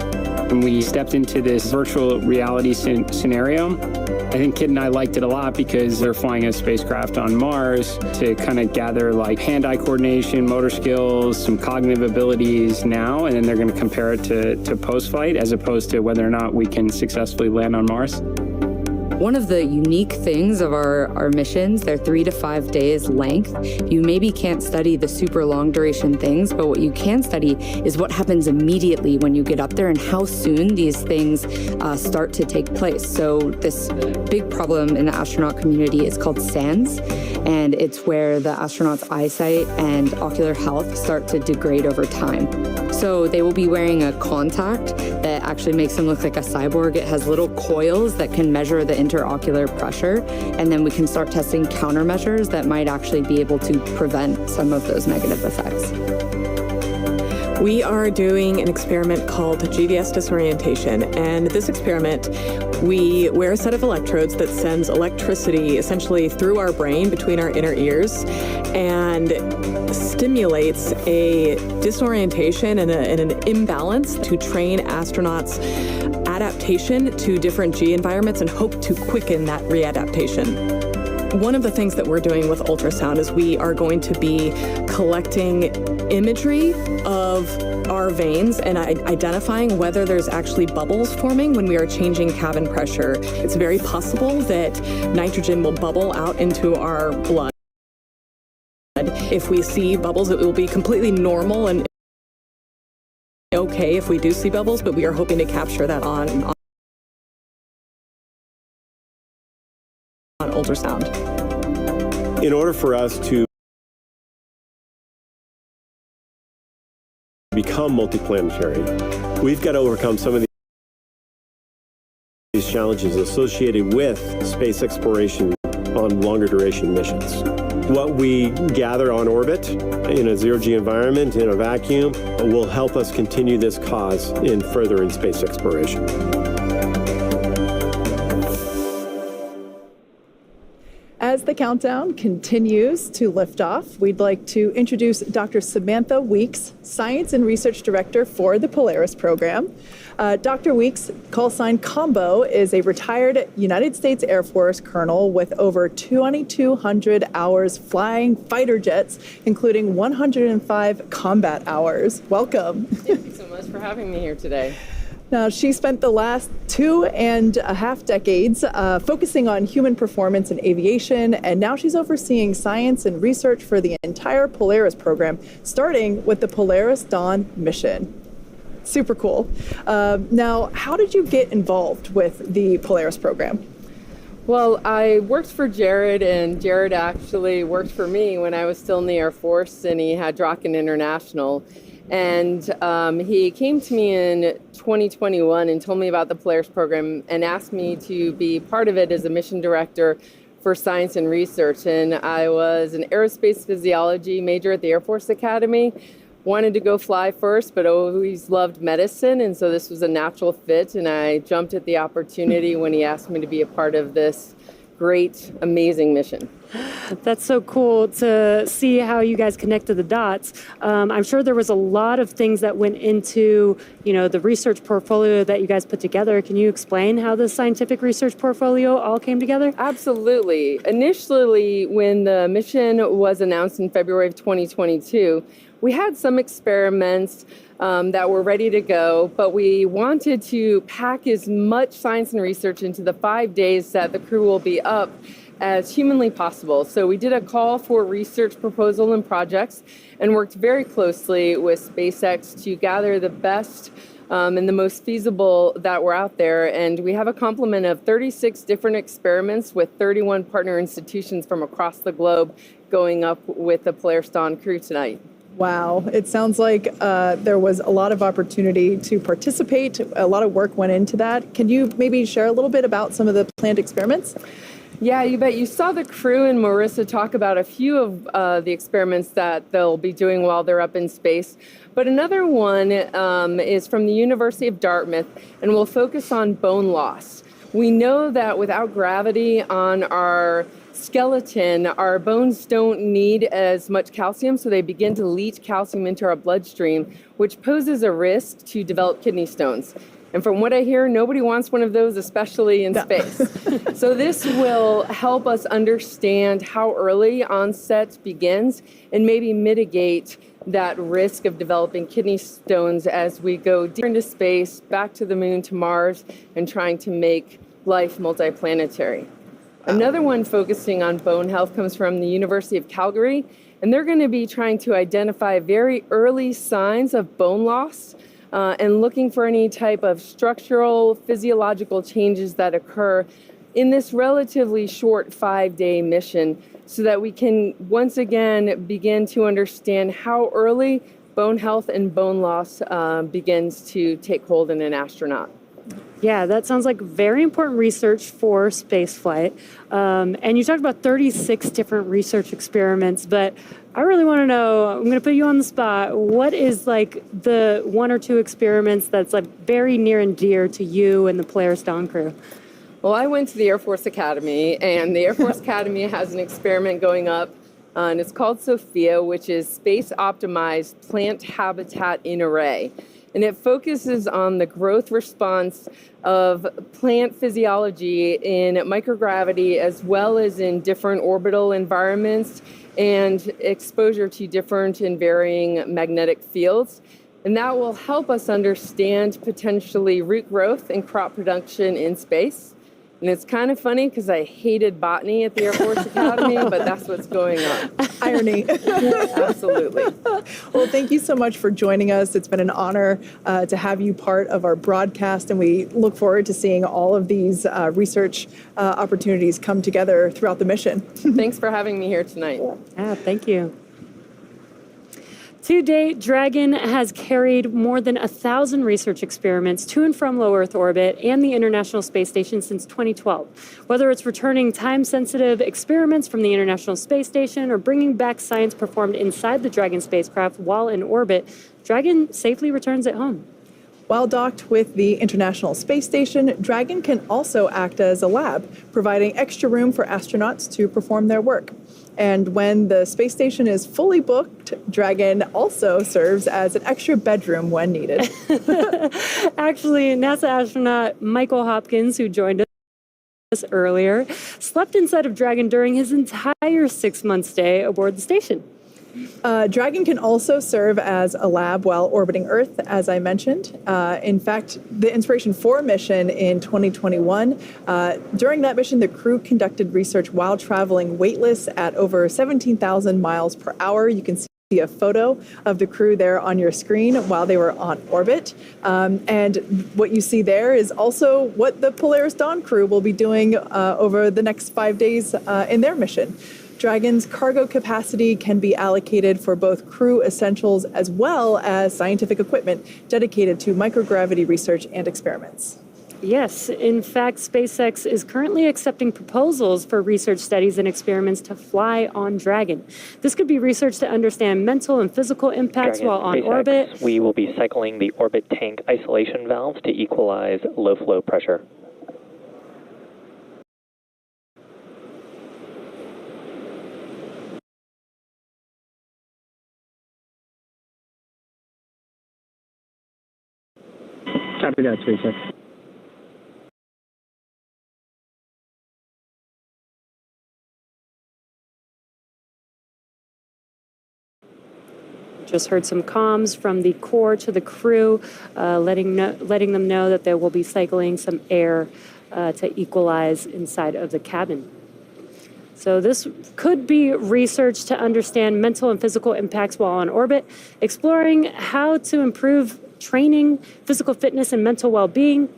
When we stepped into this virtual reality scenario, I think Kid and I liked it a lot because they're flying a spacecraft on Mars to kind of gather like hand-eye coordination, motor skills, some cognitive abilities now, and then they're going to compare it to post-flight as opposed to whether or not we can successfully land on Mars. One of the unique things of our missions, they're 3 to 5 days length. You maybe can't study the super long duration things, but what you can study is what happens immediately when you get up there and how soon these things start to take place. So this big problem in the astronaut community is called SANS, and it's where the astronaut's eyesight and ocular health start to degrade over time. So they will be wearing a contact that actually makes them look like a cyborg. It has little coils that can measure the interocular pressure, and then we can start testing countermeasures that might actually be able to prevent some of those negative effects. We are doing an experiment called GDS disorientation, and this experiment, we wear a set of electrodes that sends electricity essentially through our brain between our inner ears and stimulates a disorientation and an imbalance to train astronauts' adaptation to different G environments and hope to quicken that readaptation. One of the things that we're doing with ultrasound is we are going to be collecting imagery of our veins and identifying whether there's actually bubbles forming when we are changing cabin pressure. It's very possible that nitrogen will bubble out into our blood. If we see bubbles, it will be completely normal and okay if we do see bubbles, but we are hoping to capture that on ultrasound. In order for us to become multiplanetary, we've got to overcome some of these challenges associated with space exploration on longer duration missions. What we gather on orbit in a zero-G environment, in a vacuum, will help us continue this cause in further in space exploration. As the countdown continues to lift off, we'd like to introduce Dr. Samantha Weeks, Science and Research Director for the Polaris program. Dr. Weeks, call sign Combo, is a retired United States Air Force colonel with over 2,200 hours flying fighter jets, including 105 combat hours. Welcome. Thank you so much for having me here today. Now, she spent the last 2.5 decades focusing on human performance in aviation, and now she's overseeing science and research for the entire Polaris program, starting with the Polaris Dawn mission. Super cool. Now, how did you get involved with the Polaris program? Well, I worked for Jared, and Jared actually worked for me when I was still in the Air Force, and he had Draken International. And he came to me in 2021 and told me about the Polaris program and asked me to be part of it as a mission director for science and research. And I was an aerospace physiology major at the Air Force Academy. Wanted to go fly first, but always loved medicine. And so this was a natural fit. And I jumped at the opportunity when he asked me to be a part of this great, amazing mission. That's so cool to see how you guys connected the dots. I'm sure there was a lot of things that went into, the research portfolio that you guys put together. Can you explain how the scientific research portfolio all came together? Absolutely. Initially, when the mission was announced in February of 2022, we had some experiments that were ready to go, but we wanted to pack as much science and research into the 5 days that the crew will be up as humanly possible. So we did a call for research proposal and projects and worked very closely with SpaceX to gather the best and the most feasible that were out there. And we have a complement of 36 different experiments with 31 partner institutions from across the globe going up with the Polaris Dawn crew tonight. Wow, it sounds like there was a lot of opportunity to participate. A lot of work went into that. Can you maybe share a little bit about some of the planned experiments? Yeah, you bet. You saw the crew and Marissa talk about a few of the experiments that they'll be doing while they're up in space. But another one is from the University of Dartmouth, and will focus on bone loss. We know that without gravity on our skeleton, our bones don't need as much calcium, so they begin to leach calcium into our bloodstream, which poses a risk to develop kidney stones. And from what I hear, nobody wants one of those, especially in space. So this will help us understand how early onset begins and maybe mitigate that risk of developing kidney stones as we go deeper into space, back to the moon, to Mars, and trying to make life multiplanetary. Another one focusing on bone health comes from the University of Calgary, and they're going to be trying to identify very early signs of bone loss and looking for any type of structural, physiological changes that occur in this relatively short 5-day mission so that we can once again begin to understand how early bone health and bone loss begins to take hold in an astronaut. Yeah, that sounds like very important research for spaceflight. And you talked about 36 different research experiments, but I really want to know, I'm going to put you on the spot. What is like the one or two experiments that's like very near and dear to you and the Polaris Dawn crew? Well, I went to the Air Force Academy, and the Air Force Academy has an experiment going up, and it's called SOFIA, which is Space-Optimized Plant Habitat in Array. And it focuses on the growth response of plant physiology in microgravity as well as in different orbital environments and exposure to different and varying magnetic fields. And that will help us understand potentially root growth and crop production in space. And it's kind of funny because I hated botany at the Air Force Academy, but that's what's going on. Irony. Absolutely. Well, thank you so much for joining us. It's been an honor to have you part of our broadcast, and we look forward to seeing all of these research opportunities come together throughout the mission. Thanks for having me here tonight. Yeah, thank you. To date, Dragon has carried more than 1,000 research experiments to and from low Earth orbit and the International Space Station since 2012. Whether it's returning time-sensitive experiments from the International Space Station or bringing back science performed inside the Dragon spacecraft while in orbit, Dragon safely returns at home. While docked with the International Space Station, Dragon can also act as a lab, providing extra room for astronauts to perform their work. And when the space station is fully booked, Dragon also serves as an extra bedroom when needed. Actually, NASA astronaut Michael Hopkins, who joined us earlier, slept inside of Dragon during his entire 6-month stay aboard the station. Dragon can also serve as a lab while orbiting Earth, as I mentioned. In fact, the Inspiration 4 mission in 2021, during that mission, the crew conducted research while traveling weightless at over 17,000 miles per hour. You can see a photo of the crew there on your screen while they were on orbit. And what you see there is also what the Polaris Dawn crew will be doing over the next 5 days in their mission. Dragon's cargo capacity can be allocated for both crew essentials as well as scientific equipment dedicated to microgravity research and experiments. Yes, in fact, SpaceX is currently accepting proposals for research studies and experiments to fly on Dragon. This could be research to understand mental and physical impacts Dragon, while on SpaceX, orbit. We will be cycling the orbit tank isolation valves to equalize low flow pressure. Copy that, SpaceX. Just heard some comms from the core to the crew, letting them know that they will be cycling some air to equalize inside of the cabin. So this could be research to understand mental and physical impacts while on orbit, exploring how to improve training, physical fitness, and mental well-being,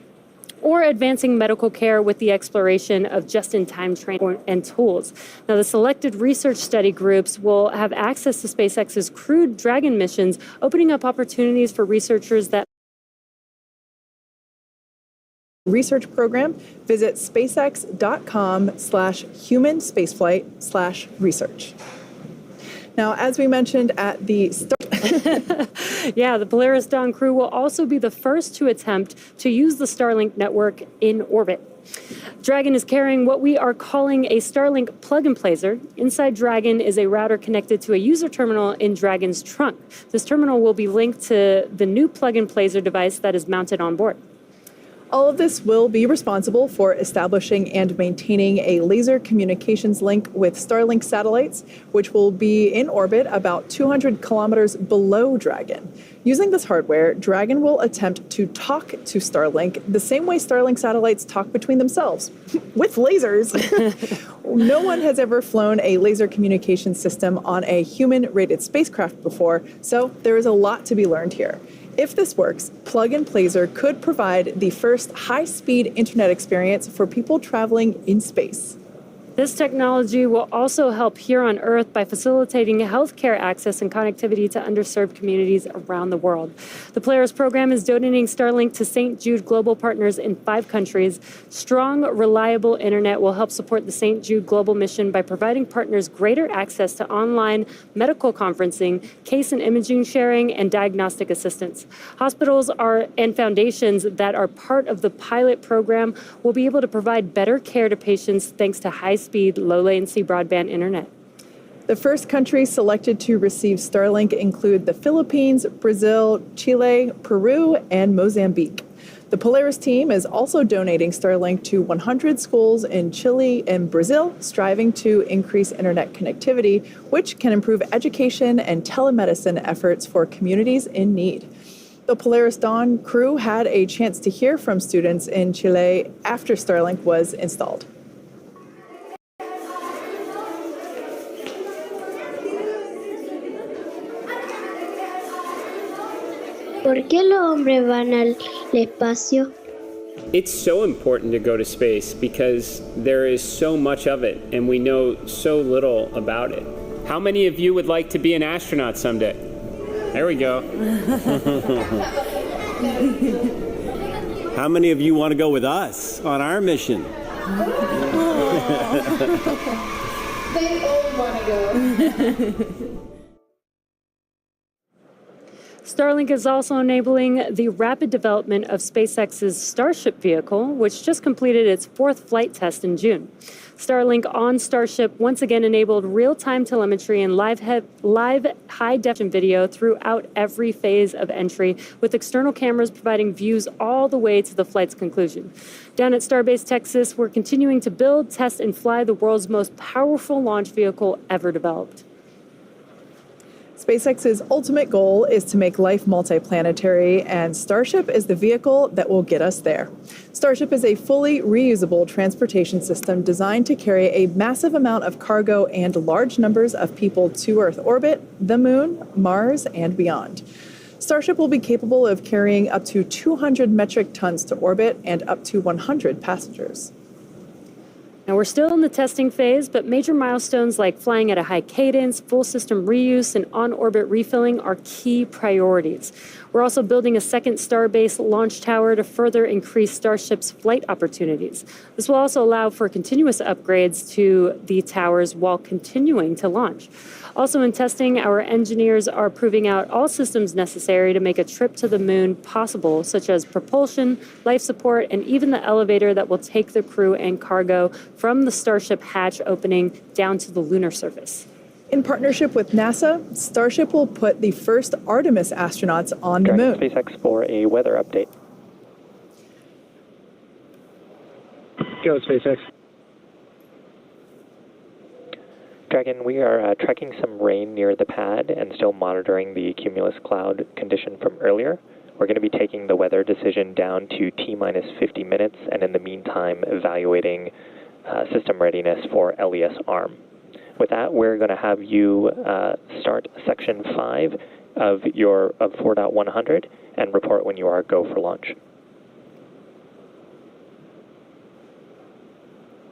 or advancing medical care with the exploration of just-in-time training and tools. Now, the selected research study groups will have access to SpaceX's crewed Dragon missions, opening up opportunities for researchers that research program, visit spacex.com/human spaceflight/research. Now, as we mentioned at the start, yeah, the Polaris Dawn crew will also be the first to attempt to use the Starlink network in orbit. Dragon is carrying what we are calling a Starlink plug-and-placer. Inside Dragon is a router connected to a user terminal in Dragon's trunk. This terminal will be linked to the new plug-and-placer device that is mounted on board. All of this will be responsible for establishing and maintaining a laser communications link with Starlink satellites, which will be in orbit about 200 kilometers below Dragon. Using this hardware, Dragon will attempt to talk to Starlink the same way Starlink satellites talk between themselves, with lasers. No one has ever flown a laser communication system on a human-rated spacecraft before, so there is a lot to be learned here. If this works, plug-and-placer could provide the first high-speed internet experience for people traveling in space. This technology will also help here on Earth by facilitating healthcare access and connectivity to underserved communities around the world. The Polaris program is donating Starlink to St. Jude Global partners in 5 countries. Strong, reliable internet will help support the St. Jude Global mission by providing partners greater access to online medical conferencing, case and imaging sharing, and diagnostic assistance. Hospitals and foundations that are part of the pilot program will be able to provide better care to patients thanks to high-speed, low-latency broadband internet. The first countries selected to receive Starlink include the Philippines, Brazil, Chile, Peru, and Mozambique. The Polaris team is also donating Starlink to 100 schools in Chile and Brazil, striving to increase internet connectivity, which can improve education and telemedicine efforts for communities in need. The Polaris Dawn crew had a chance to hear from students in Chile after Starlink was installed. ¿Por qué los hombres van al espacio? It's so important to go to space because there is so much of it and we know so little about it. How many of you would like to be an astronaut someday? There we go. How many of you want to go with us on our mission? They all want to go. Starlink is also enabling the rapid development of SpaceX's Starship vehicle, which just completed its 4th flight test in June. Starlink on Starship once again enabled real-time telemetry and live high-definition video throughout every phase of entry, with external cameras providing views all the way to the flight's conclusion. Down at Starbase, Texas, we're continuing to build, test, and fly the world's most powerful launch vehicle ever developed. SpaceX's ultimate goal is to make life multiplanetary, and Starship is the vehicle that will get us there. Starship is a fully reusable transportation system designed to carry a massive amount of cargo and large numbers of people to Earth orbit, the Moon, Mars, and beyond. Starship will be capable of carrying up to 200 metric tons to orbit and up to 100 passengers. Now, we're still in the testing phase, but major milestones like flying at a high cadence, full system reuse, and on-orbit refilling are key priorities. We're also building a second Starbase launch tower to further increase Starship's flight opportunities. This will also allow for continuous upgrades to the towers while continuing to launch. Also in testing, our engineers are proving out all systems necessary to make a trip to the Moon possible, such as propulsion, life support, and even the elevator that will take the crew and cargo from the Starship hatch opening down to the lunar surface. In partnership with NASA, Starship will put the first Artemis astronauts on the Moon. SpaceX for a weather update. Go, SpaceX. Dragon, we are tracking some rain near the pad and still monitoring the cumulus cloud condition from earlier. We're going to be taking the weather decision down to T-minus 50 minutes, and in the meantime, evaluating system readiness for LES arm. With that, we're going to have you start section 5 of 4.100 and report when you are go for launch.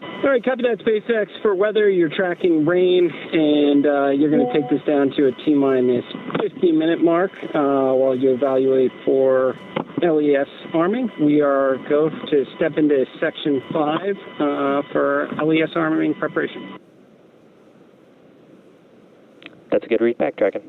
All right, copy that, SpaceX. For weather, you're tracking rain, and you're going to take this down to a T-minus 50-minute mark while you evaluate for LES arming. We are go to step into section 5 for LES arming preparation. That's a good read back, Dragon.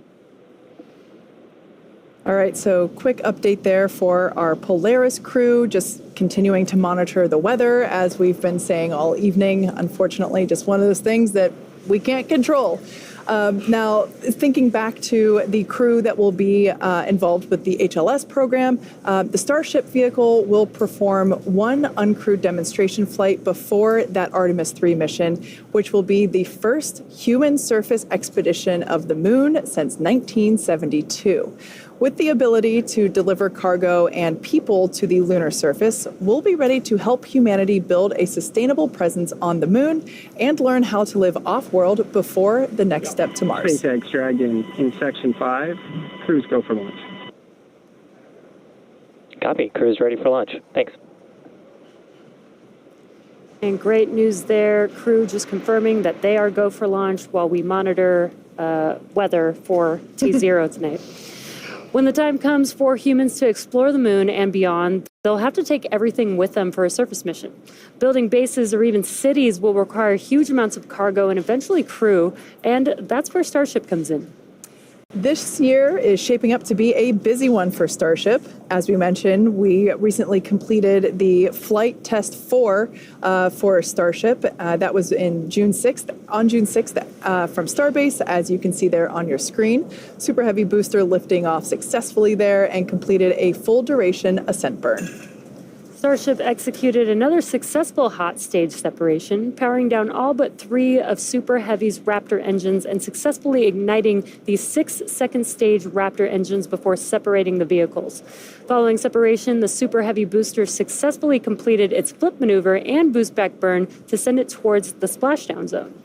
All right, so quick update there for our Polaris crew, just continuing to monitor the weather, as we've been saying all evening. Unfortunately, just one of those things that we can't control. Now, thinking back to the crew that will be involved with the HLS program, the Starship vehicle will perform one uncrewed demonstration flight before that Artemis 3 mission, which will be the first human surface expedition of the Moon since 1972. With the ability to deliver cargo and people to the lunar surface, we'll be ready to help humanity build a sustainable presence on the Moon and learn how to live off-world before the next step to Mars. SpaceX Dragon in section 5. Crews go for launch. Copy. Crew is ready for launch. Thanks. And great news there. Crew just confirming that they are go for launch while we monitor weather for T0 tonight. When the time comes for humans to explore the moon and beyond, they'll have to take everything with them for a surface mission. Building bases or even cities will require huge amounts of cargo and eventually crew, and that's where Starship comes in. This year is shaping up to be a busy one for Starship. As we mentioned, we recently completed the flight test 4 for Starship. That was on June 6th from Starbase, as you can see there on your screen. Super Heavy booster lifting off successfully there and completed a full duration ascent burn. Starship executed another successful hot stage separation, powering down all but 3 of Super Heavy's Raptor engines and successfully igniting the 6-second stage Raptor engines before separating the vehicles. Following separation, the Super Heavy booster successfully completed its flip maneuver and boost back burn to send it towards the splashdown zone.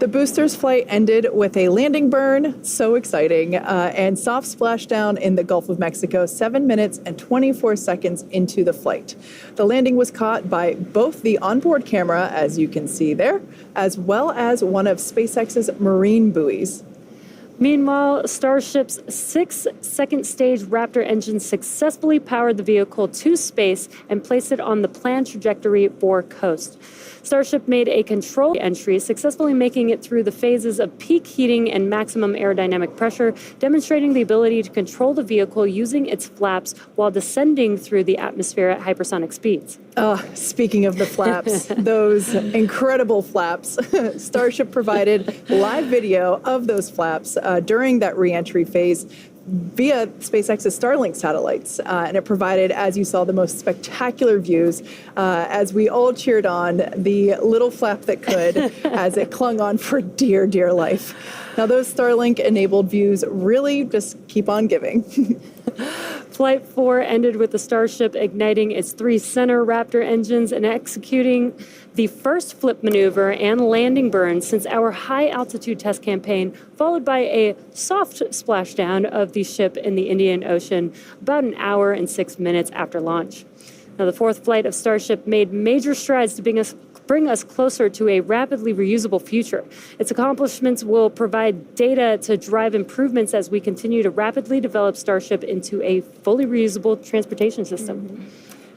The booster's flight ended with a landing burn, so exciting, and soft splashdown in the Gulf of Mexico 7 minutes and 24 seconds into the flight. The landing was caught by both the onboard camera, as you can see there, as well as one of SpaceX's marine buoys. Meanwhile, Starship's 6-second stage Raptor engine successfully powered the vehicle to space and placed it on the planned trajectory for coast. Starship made a control entry, successfully making it through the phases of peak heating and maximum aerodynamic pressure, demonstrating the ability to control the vehicle using its flaps while descending through the atmosphere at hypersonic speeds. Speaking of the flaps, those incredible flaps, Starship provided live video of those flaps during that re-entry phase via SpaceX's Starlink satellites. And it provided, as you saw, the most spectacular views as we all cheered on the little flap that could as it clung on for dear, dear life. Now, those Starlink-enabled views really just keep on giving. Flight 4 ended with the Starship igniting its 3 center Raptor engines and executing the first flip maneuver and landing burn since our high-altitude test campaign, followed by a soft splashdown of the ship in the Indian Ocean about an hour and 6 minutes after launch. Now, the 4th flight of Starship made major strides to bring us closer to a rapidly reusable future. Its accomplishments will provide data to drive improvements as we continue to rapidly develop Starship into a fully reusable transportation system.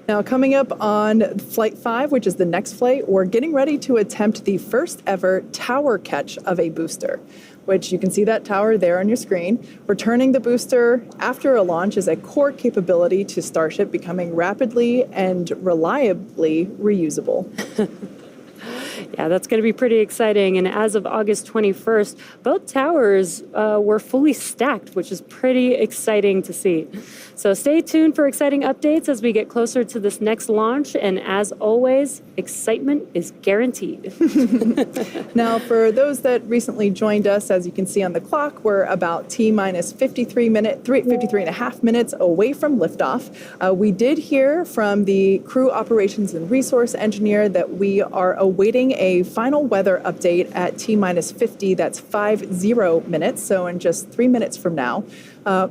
Now, coming up on Flight 5, which is the next flight, we're getting ready to attempt the first ever tower catch of a booster, which you can see that tower there on your screen. Returning the booster after a launch is a core capability to Starship becoming rapidly and reliably reusable. Yeah, that's going to be pretty exciting. And as of August 21st, both towers were fully stacked, which is pretty exciting to see. So stay tuned for exciting updates as we get closer to this next launch. And as always, excitement is guaranteed. Now, for those that recently joined us, as you can see on the clock, we're about T-minus 53 and a half minutes away from liftoff. We did hear from the crew operations and resource engineer that we are awaiting a final weather update at T-minus 50. That's 50 minutes, so in just 3 minutes from now.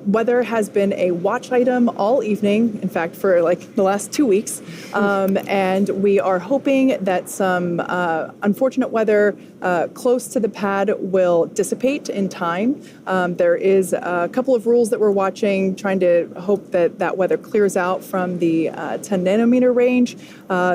Weather has been a watch item all evening, in fact, for like the last 2 weeks. And we are hoping that some unfortunate weather close to the pad will dissipate in time. There is a couple of rules that we're watching, trying to hope that that weather clears out from the 10 nanometer range.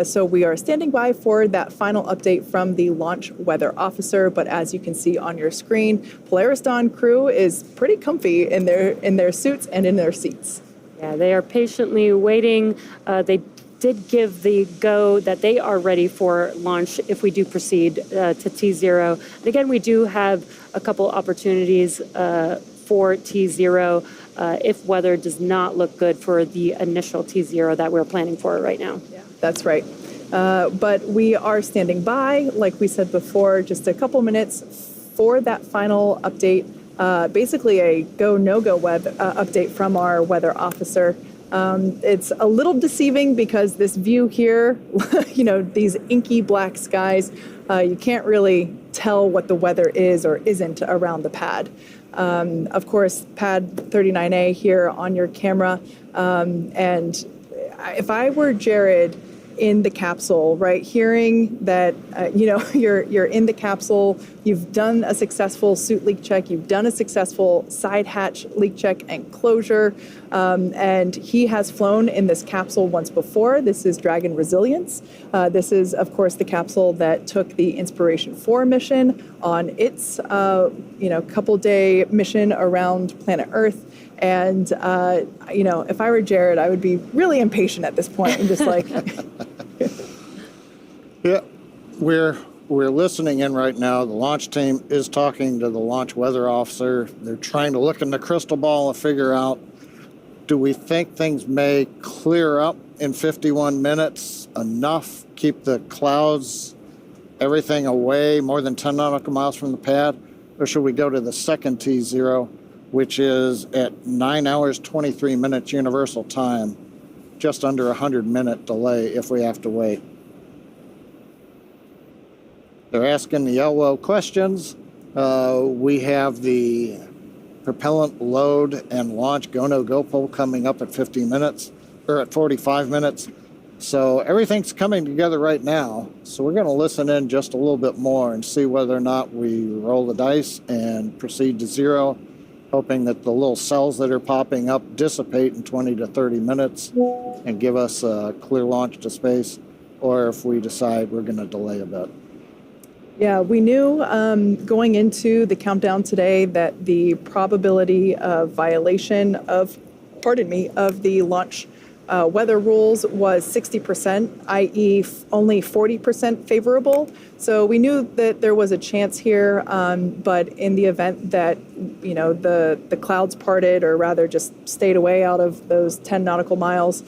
So we are standing by for that final update from the launch weather officer. But as you can see on your screen, Polaris Dawn crew is pretty comfy in their suits and in their seats. Yeah, they are patiently waiting. They did give the go that they are ready for launch if we do proceed to T0. And again, we do have a couple opportunities for T0 if weather does not look good for the initial T0 that we're planning for right now. Yeah, that's right. But we are standing by, like we said before, just a couple minutes for that final update. Basically a go, no-go update from our weather officer. It's a little deceiving because this view here, these inky black skies, you can't really tell what the weather is or isn't around the pad. Of course, pad 39A here on your camera. And if I were Jared, in the capsule, right? Hearing that, you're in the capsule, you've done a successful suit leak check, you've done a successful side hatch leak check and closure, and he has flown in this capsule once before. This is Dragon Resilience. This is, of course, the capsule that took the Inspiration 4 mission on its, couple-day mission around planet Earth. And, if I were Jared, I would be really impatient at this point and just like... Yeah, we're listening in right now. The launch team is talking to the launch weather officer. They're trying to look in the crystal ball and figure out, do we think things may clear up in 51 minutes enough, keep the clouds, everything away more than 10 nautical miles from the pad? Or should we go to the second T0, which is at 9 hours, 23 minutes universal time, just under 100-minute delay if we have to wait? They're asking the LO questions. We have the propellant load and launch go-no-go poll coming up at 50 minutes, or at 45 minutes. So everything's coming together right now. So we're going to listen in just a little bit more and see whether or not we roll the dice and proceed to zero, hoping that the little cells that are popping up dissipate in 20 to 30 minutes and give us a clear launch to space, or if we decide we're going to delay a bit. Yeah, we knew going into the countdown today that the probability of violation of the launch weather rules was 60%, i.e. only 40% favorable. So we knew that there was a chance here, but in the event that, the clouds parted, or rather just stayed away out of those 10 nautical miles,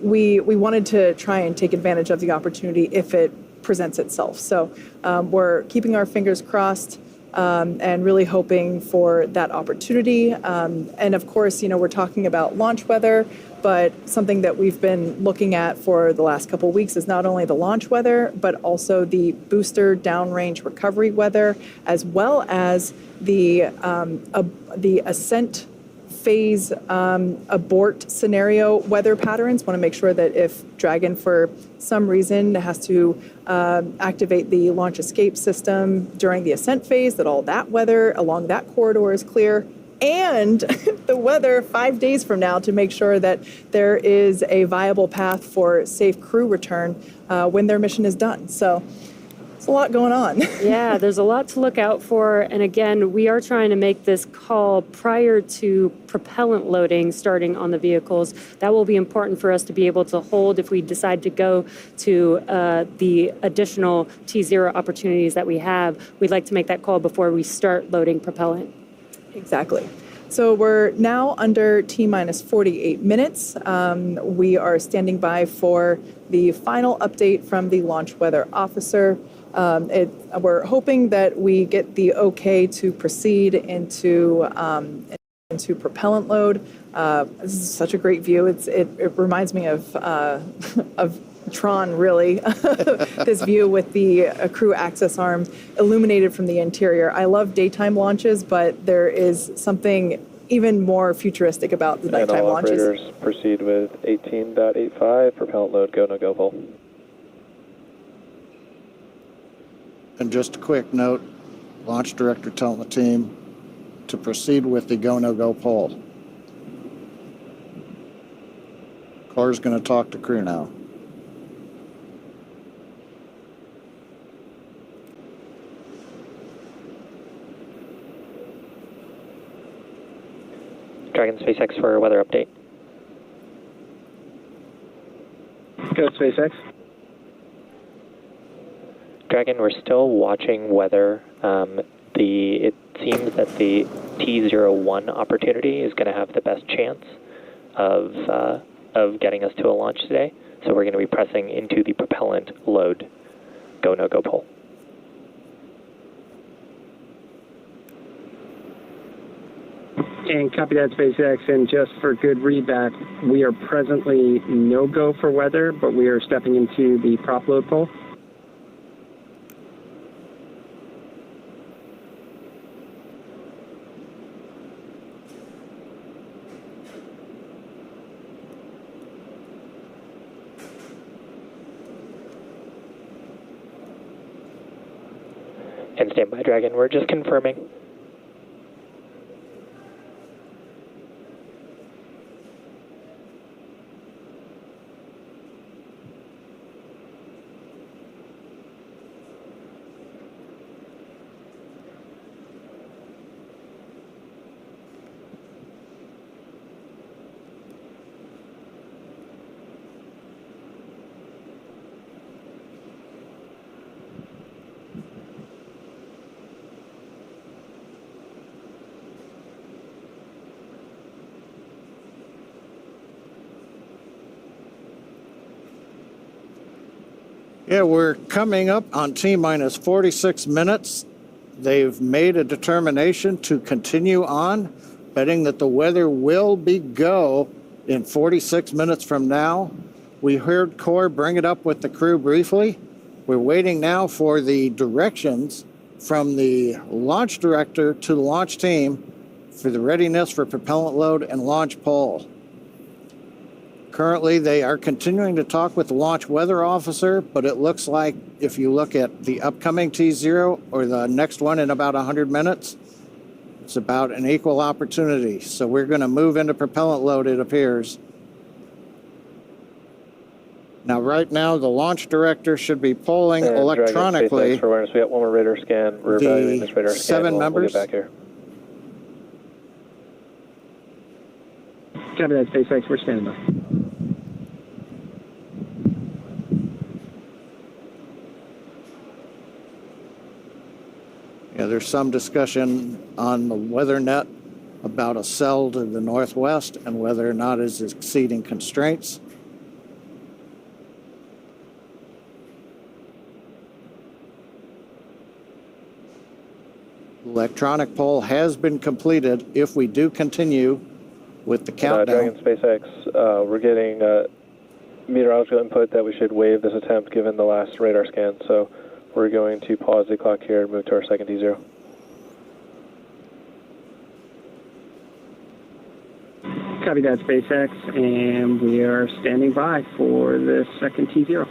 we wanted to try and take advantage of the opportunity if it presents itself. So we're keeping our fingers crossed and really hoping for that opportunity. And of course, we're talking about launch weather, but something that we've been looking at for the last couple of weeks is not only the launch weather, but also the booster downrange recovery weather, as well as the ascent phase abort scenario weather patterns. Want to make sure that if Dragon for some reason has to activate the launch escape system during the ascent phase, that all that weather along that corridor is clear, and the weather 5 days from now to make sure that there is a viable path for safe crew return when their mission is done. So a lot going on. Yeah, there's a lot to look out for. And again, we are trying to make this call prior to propellant loading starting on the vehicles. That will be important for us to be able to hold if we decide to go to the additional T0 opportunities that we have. We'd like to make that call before we start loading propellant. Exactly. So we're now under T-minus 48 minutes. We are standing by for the final update from the launch weather officer. We're hoping that we get the okay to proceed into propellant load. This is such a great view. It reminds me of Tron, really. This view with the crew access arm illuminated from the interior. I love daytime launches, but there is something even more futuristic about the nighttime launches. Operators proceed with 18.85 propellant load go no go pull. And just a quick note, launch director telling the team to proceed with the go-no-go poll. Claire's going to talk to crew now. Dragon SpaceX for weather update. Go SpaceX. Dragon, we're still watching weather. It seems that the T01 opportunity is going to have the best chance of getting us to a launch today. So we're going to be pressing into the propellant load go no go pull. And copy that, SpaceX. And just for good readback, we are presently no go for weather, but we are stepping into the prop load poll. And stand by, Dragon. We're just confirming. Yeah, we're coming up on T-minus 46 minutes. They've made a determination to continue on, betting that the weather will be go in 46 minutes from now. We heard Core bring it up with the crew briefly. We're waiting now for the directions from the launch director to the launch team for the readiness for propellant load and launch pole. Currently, they are continuing to talk with the launch weather officer, but it looks like if you look at the upcoming T0 or the next one in about 100 minutes, it's about an equal opportunity. So we're going to move into propellant load, it appears. Now, right now, the launch director should be polling electronically. Dragon, SpaceX for awareness. We got one more radar scan. We're evaluating this radar scan. 7 members. We'll get back here. Copy that, SpaceX. We're standing by. Yeah, there's some discussion on the weather net about a cell to the northwest and whether or not it's exceeding constraints. Electronic poll has been completed. If we do continue with the countdown. Dragon, SpaceX, we're getting meteorological input that we should waive this attempt given the last radar scan. So we're going to pause the clock here and move to our second T0. Copy that, SpaceX, and we are standing by for the second T0.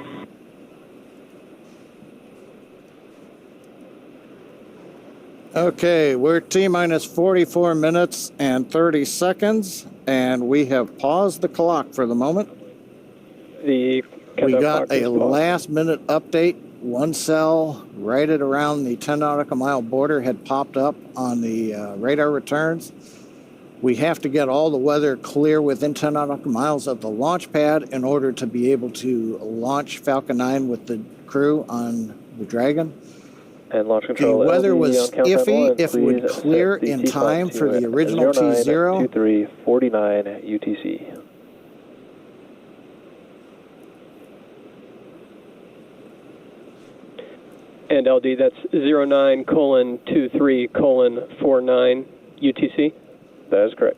Okay, we're T-minus 44 minutes and 30 seconds, and we have paused the clock for the moment. We got a last-minute update. One cell right at around the 10 nautical mile border had popped up on the radar returns. We have to get all the weather clear within 10 nautical miles of the launch pad in order to be able to launch Falcon 9 with the crew on the Dragon. And launch control. The weather was iffy. If it would clear in time for the original T0. 2349 UTC. And LD, that's 09:23:49 UTC. That is correct.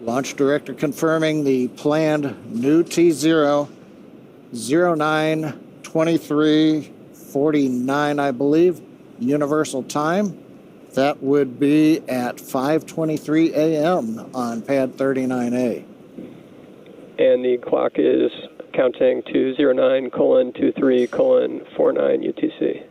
Launch director confirming the planned new T0, 09:23:49, I believe, universal time. That would be at 5:23 a.m. on pad 39A. And the clock is counting to 09:23:49 UTC.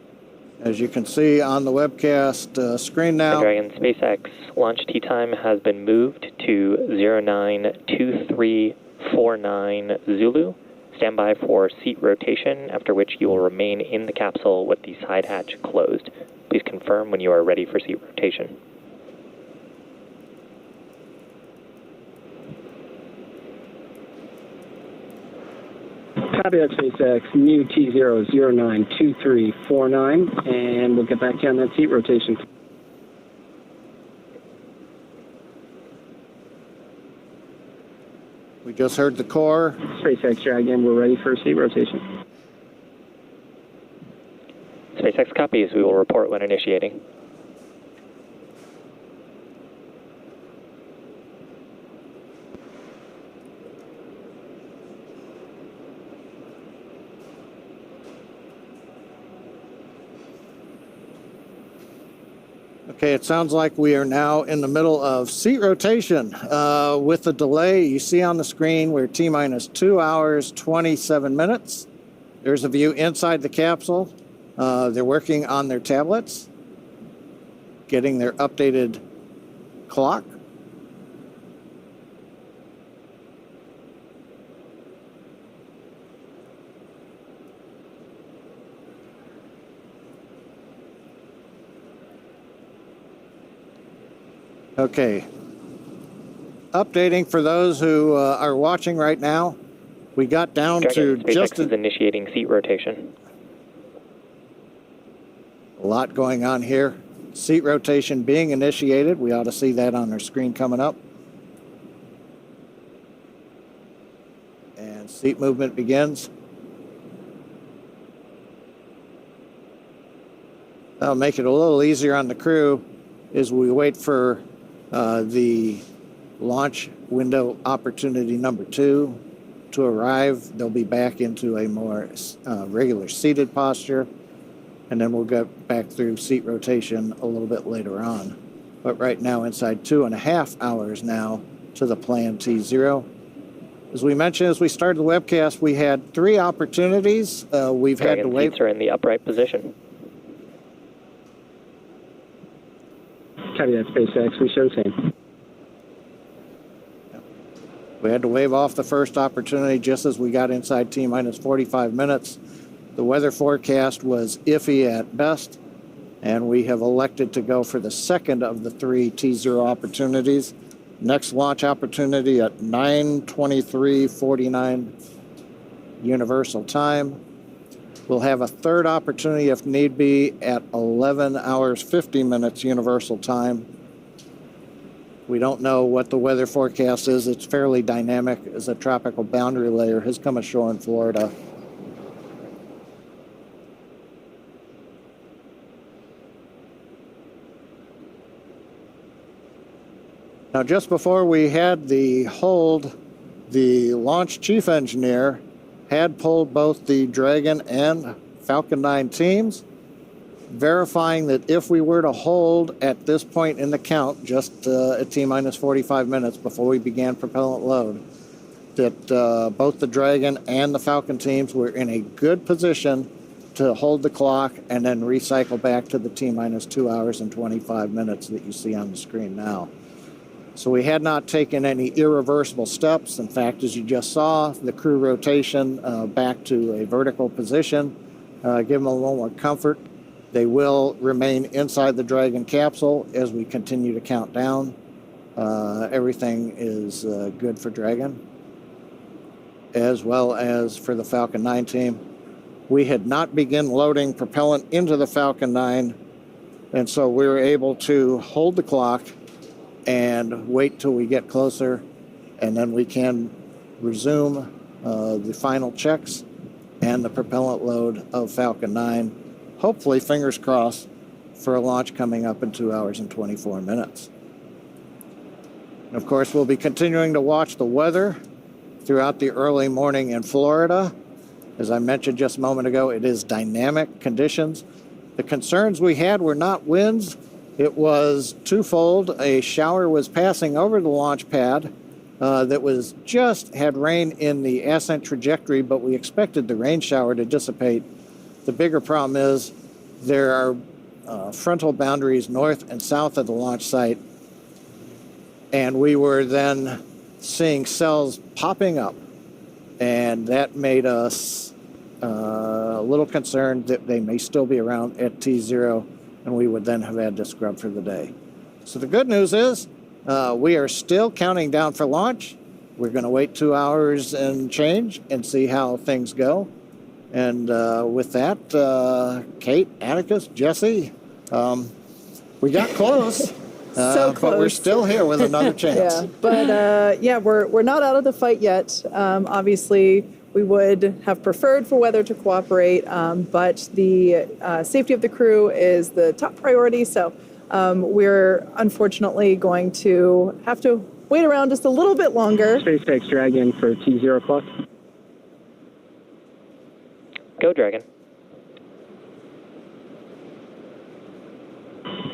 As you can see on the webcast screen now. Dragon, SpaceX launch T time has been moved to 09:23:49 Zulu. Stand by for seat rotation, after which you will remain in the capsule with the side hatch closed. Please confirm when you are ready for seat rotation. Copy that, SpaceX, new T0 09:23:49, and we'll get back to you on that seat rotation. We just heard the core. SpaceX Dragon, we're ready for seat rotation. SpaceX copies. We will report when initiating. Okay, it sounds like we are now in the middle of seat rotation. With the delay you see on the screen, we're T-minus 2 hours, 27 minutes. There's a view inside the capsule. They're working on their tablets, getting their updated clock. Okay. Updating for those who are watching right now. We got down to SpaceX just is initiating seat rotation. a lot going on here. Seat rotation being initiated. We ought to see that on our screen coming up. And seat movement begins. That'll make it a little easier on the crew as we wait for the launch window opportunity number 2 to arrive. They'll be back into a more regular seated posture, and then we'll get back through seat rotation a little bit later on. But right now, inside 2.5 hours now to the planned T0. As we mentioned, as we started the webcast, we had 3 opportunities. We've had to wait. Seats are in the upright position. Copy that, SpaceX. We show same. We had to wave off the first opportunity just as we got inside T-minus 45 minutes. The weather forecast was iffy at best, and we have elected to go for the second of the 3 T0 opportunities. Next launch opportunity at 9:23:49 Universal Time. We'll have a third opportunity if need be at 11 hours 50 minutes Universal Time. We don't know what the weather forecast is. It's fairly dynamic as a tropical boundary layer has come ashore in Florida. Now, just before we had the hold, the launch chief engineer had pulled both the Dragon and Falcon 9 teams, verifying that if we were to hold at this point in the count, just at T-minus 45 minutes before we began propellant load, that both the Dragon and the Falcon teams were in a good position to hold the clock and then recycle back to the T-minus 2 hours and 25 minutes that you see on the screen now. So we had not taken any irreversible steps. In fact, as you just saw, the crew rotation back to a vertical position, give them a little more comfort. They will remain inside the Dragon capsule as we continue to count down. Everything is good for Dragon, as well as for the Falcon 9 team. We had not begun loading propellant into the Falcon 9, and so we were able to hold the clock and wait till we get closer, and then we can resume the final checks and the propellant load of Falcon 9. Hopefully, fingers crossed, for a launch coming up in 2 hours and 24 minutes. And of course, we'll be continuing to watch the weather throughout the early morning in Florida. As I mentioned just a moment ago, it is dynamic conditions. The concerns we had were not winds. It was twofold. A shower was passing over the launch pad that was just had rain in the ascent trajectory, but we expected the rain shower to dissipate. The bigger problem is there are frontal boundaries north and south of the launch site, and we were then seeing cells popping up, and that made us a little concerned that they may still be around at T0, and we would then have had to scrub for the day. So the good news is we are still counting down for launch. We're going to wait 2 hours and change and see how things go. And with that, Kate, Atticus, Jesse, we got close. So close. But we're still here with another chance. Yeah, but we're not out of the fight yet. Obviously, we would have preferred for weather to cooperate, but the safety of the crew is the top priority. So we're unfortunately going to have to wait around just a little bit longer. SpaceX Dragon for T0 clock. Go, Dragon.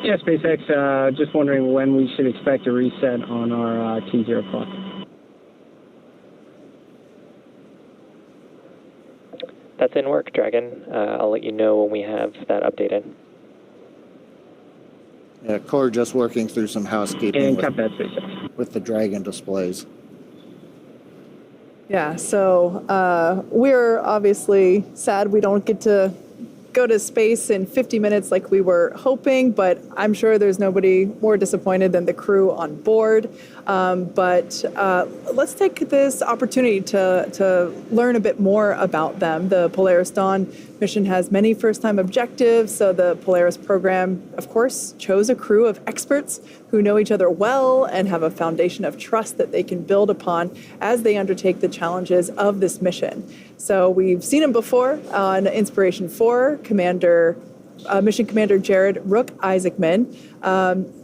Yeah, SpaceX, just wondering when we should expect a reset on our T0 clock. That's in work, Dragon. I'll let you know when we have that updated. Yeah, Core just working through some housekeeping And cut that SpaceX. with the Dragon displays. Yeah, so we're obviously sad we don't get to go to space in 50 minutes like we were hoping, but I'm sure there's nobody more disappointed than the crew on board. But let's take this opportunity to learn a bit more about them. The Polaris Dawn mission has many first-time objectives, so the Polaris program, of course, chose a crew of experts who know each other well and have a foundation of trust that they can build upon as they undertake the challenges of this mission. So we've seen him before on Inspiration 4, Mission Commander Jared Rook Isaacman.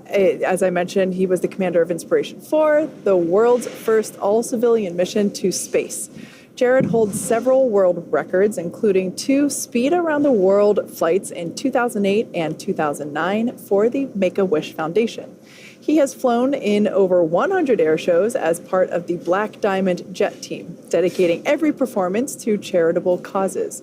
As I mentioned, he was the commander of Inspiration 4, the world's first all-civilian mission to space. Jared holds several world records, including 2 speed-around-the-world flights in 2008 and 2009 for the Make-A-Wish Foundation. He has flown in over 100 air shows as part of the Black Diamond Jet Team, dedicating every performance to charitable causes.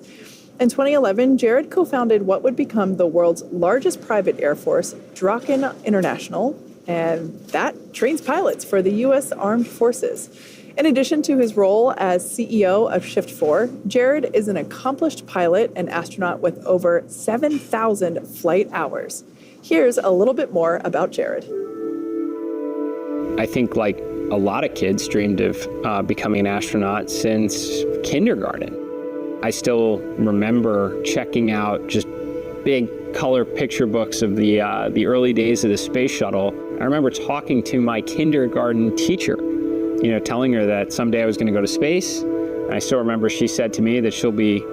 In 2011, Jared co-founded what would become the world's largest private air force, Draken International, and that trains pilots for the U.S. Armed Forces. In addition to his role as CEO of Shift 4, Jared is an accomplished pilot and astronaut with over 7,000 flight hours. Here's a little bit more about Jared. I think like a lot of kids dreamed of becoming an astronaut since kindergarten. I still remember checking out just big color picture books of the early days of the space shuttle. I remember talking to my kindergarten teacher, telling her that someday I was going to go to space. And I still remember she said to me that she'll be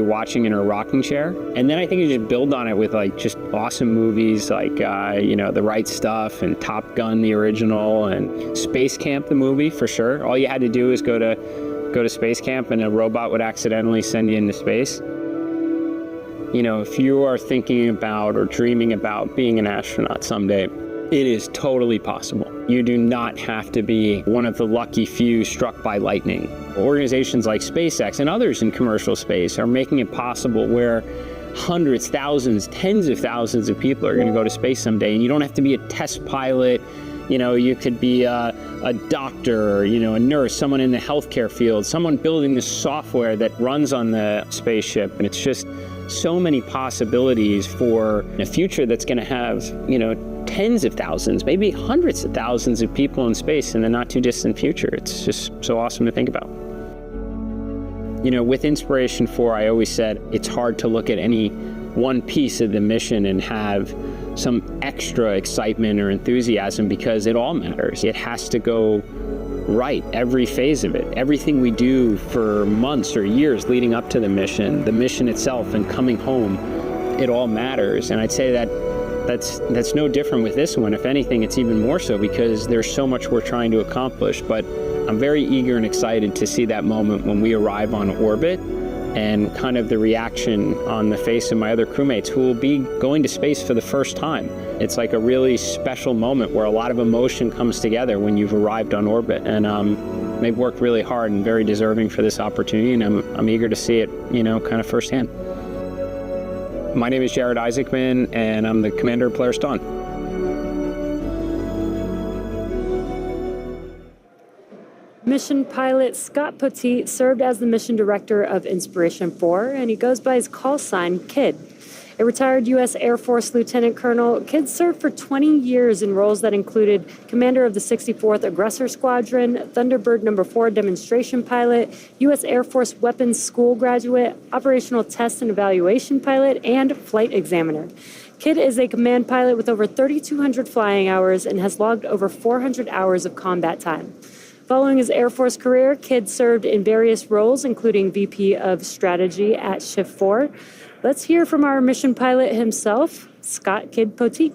watching in her rocking chair. And then I think you just build on it with like just awesome movies like, The Right Stuff and Top Gun, the original, and Space Camp, the movie, for sure. All you had to do is go to space camp and a robot would accidentally send you into space. If you are thinking about or dreaming about being an astronaut someday, it is totally possible. You do not have to be one of the lucky few struck by lightning. Organizations like SpaceX and others in commercial space are making it possible where hundreds, thousands, tens of thousands of people are going to go to space someday, and you don't have to be a test pilot. You could be a doctor, a nurse, someone in the healthcare field, someone building the software that runs on the spaceship. And it's just so many possibilities for a future that's going to have, tens of thousands, maybe hundreds of thousands of people in space in the not too distant future. It's just so awesome to think about. With Inspiration 4, I always said it's hard to look at any one piece of the mission and have some extra excitement or enthusiasm because it all matters. It has to go right, every phase of it. Everything we do for months or years leading up to the mission itself and coming home, it all matters. And I'd say that's no different with this one. If anything, it's even more so because there's so much we're trying to accomplish. But I'm very eager and excited to see that moment when we arrive on orbit and kind of the reaction on the face of my other crewmates who will be going to space for the first time. It's like a really special moment where a lot of emotion comes together when you've arrived on orbit. And they've worked really hard and very deserving for this opportunity, and I'm eager to see it, kind of firsthand. My name is Jared Isaacman, and I'm the commander of Polaris Dawn. Mission pilot Scott Poteet served as the mission director of Inspiration 4, and he goes by his call sign, Kid. A retired U.S. Air Force Lieutenant Colonel, Kid served for 20 years in roles that included commander of the 64th Aggressor Squadron, Thunderbird No. 4 demonstration pilot, U.S. Air Force Weapons School graduate, operational test and evaluation pilot, and flight examiner. Kid is a command pilot with over 3,200 flying hours and has logged over 400 hours of combat time. Following his Air Force career, Kid served in various roles, including VP of Strategy at Shift 4. Let's hear from our mission pilot himself, Scott Kid Poteet.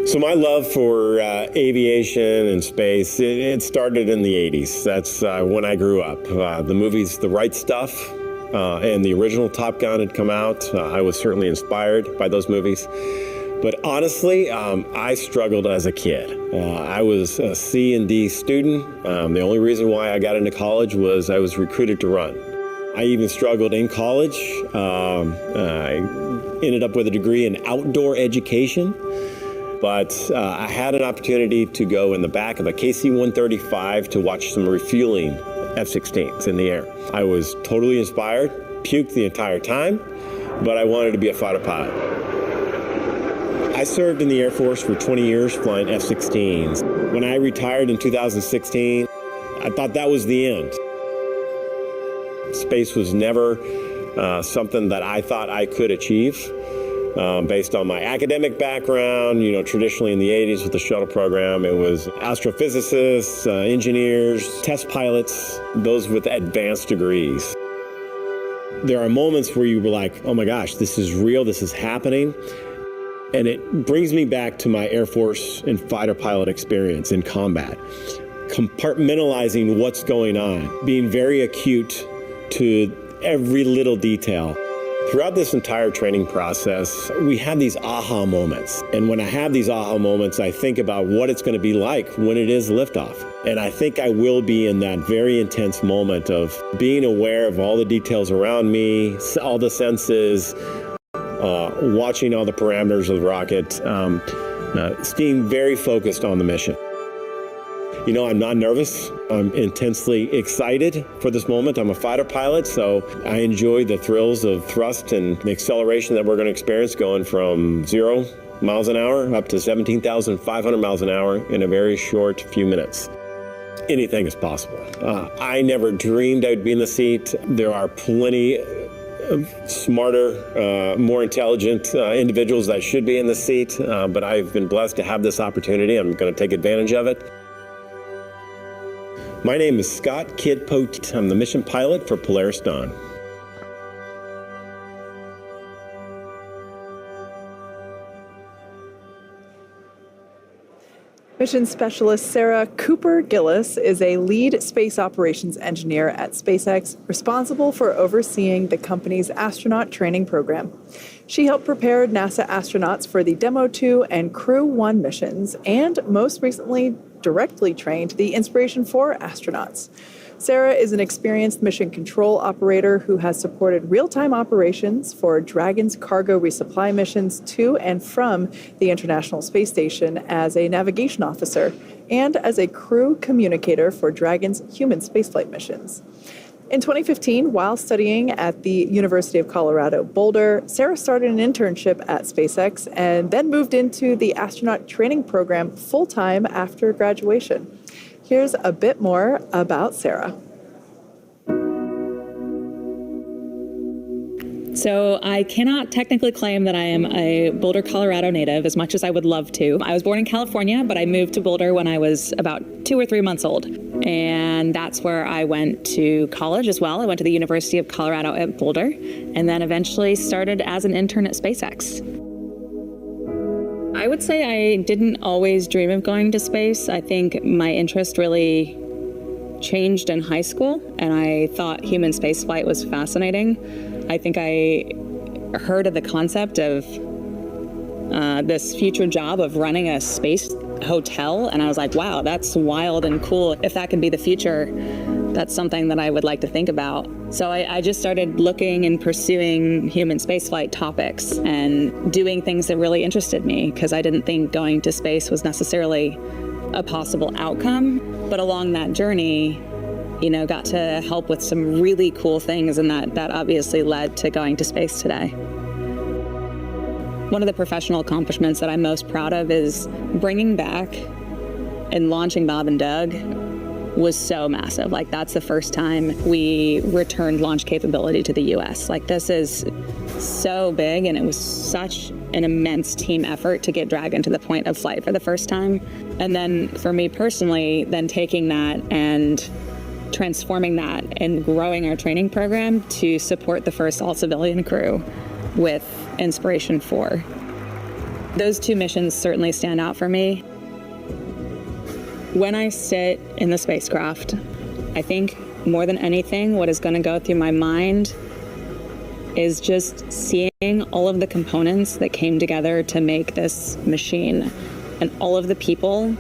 So my love for aviation and space, it started in the 80s. That's when I grew up. The movies The Right Stuff and the original Top Gun had come out. I was certainly inspired by those movies. But honestly, I struggled as a kid. I was a C and D student. The only reason why I got into college was I was recruited to run. I even struggled in college. I ended up with a degree in outdoor education. But I had an opportunity to go in the back of a KC-135 to watch some refueling F-16s in the air. I was totally inspired, puked the entire time, but I wanted to be a fighter pilot. I served in the Air Force for 20 years flying F-16s. When I retired in 2016, I thought that was the end. Space was never something that I thought I could achieve. Based on my academic background, traditionally in the 80s with the shuttle program, it was astrophysicists, engineers, test pilots, those with advanced degrees. There are moments where you were like, oh my gosh, this is real, this is happening. And it brings me back to my Air Force and fighter pilot experience in combat. Compartmentalizing what's going on, being very acute to every little detail. Throughout this entire training process, we have these aha moments. And when I have these aha moments, I think about what it's going to be like when it is liftoff. And I think I will be in that very intense moment of being aware of all the details around me, all the senses, watching all the parameters of the rocket, staying very focused on the mission. I'm not nervous. I'm intensely excited for this moment. I'm a fighter pilot, so I enjoy the thrills of thrust and the acceleration that we're going to experience going from 0 miles an hour up to 17,500 miles an hour in a very short few minutes. Anything is possible. I never dreamed I'd be in the seat. There are plenty of smarter, more intelligent individuals that should be in the seat, but I've been blessed to have this opportunity. I'm going to take advantage of it. My name is Scott Kid Poteet. I'm the mission pilot for Polaris Dawn. Mission Specialist Sarah Cooper Gillis is a lead space operations engineer at SpaceX, responsible for overseeing the company's astronaut training program. She helped prepare NASA astronauts for the Demo 2 and Crew 1 missions, and most recently directly trained the Inspiration 4 astronauts. Sarah is an experienced mission control operator who has supported real-time operations for Dragon's cargo resupply missions to and from the International Space Station as a navigation officer and as a crew communicator for Dragon's human spaceflight missions. In 2015, while studying at the University of Colorado Boulder, Sarah started an internship at SpaceX and then moved into the astronaut training program full-time after graduation. Here's a bit more about Sarah. So I cannot technically claim that I am a Boulder, Colorado native as much as I would love to. I was born in California, but I moved to Boulder when I was about 2 or 3 months old. And that's where I went to college as well. I went to the University of Colorado at Boulder, and then eventually started as an intern at SpaceX. I would say I didn't always dream of going to space. I think my interest really changed in high school, and I thought human spaceflight was fascinating. I think I heard of the concept of this future job of running a space hotel, and I was like, wow, that's wild and cool. If that can be the future, that's something that I would like to think about. So I just started looking and pursuing human spaceflight topics and doing things that really interested me, because I didn't think going to space was necessarily a possible outcome. But along that journey, got to help with some really cool things, and that obviously led to going to space today. One of the professional accomplishments that I'm most proud of is bringing back and launching Bob and Doug was so massive. That's the first time we returned launch capability to the US. This is so big, and it was such an immense team effort to get Dragon to the point of flight for the first time. And then for me personally, then taking that and transforming that and growing our training program to support the first all-civilian crew with Inspiration 4. Those 2 missions certainly stand out for me. When I sit in the spacecraft, I think more than anything, what is going to go through my mind is just seeing all of the components that came together to make this machine and all of the people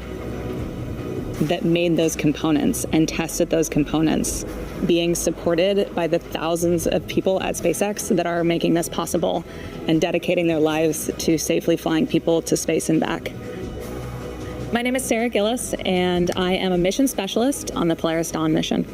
that made those components and tested those components, being supported by the thousands of people at SpaceX that are making this possible and dedicating their lives to safely flying people to space and back. My name is Sarah Gillis, and I am a mission specialist on the Polaris Dawn mission.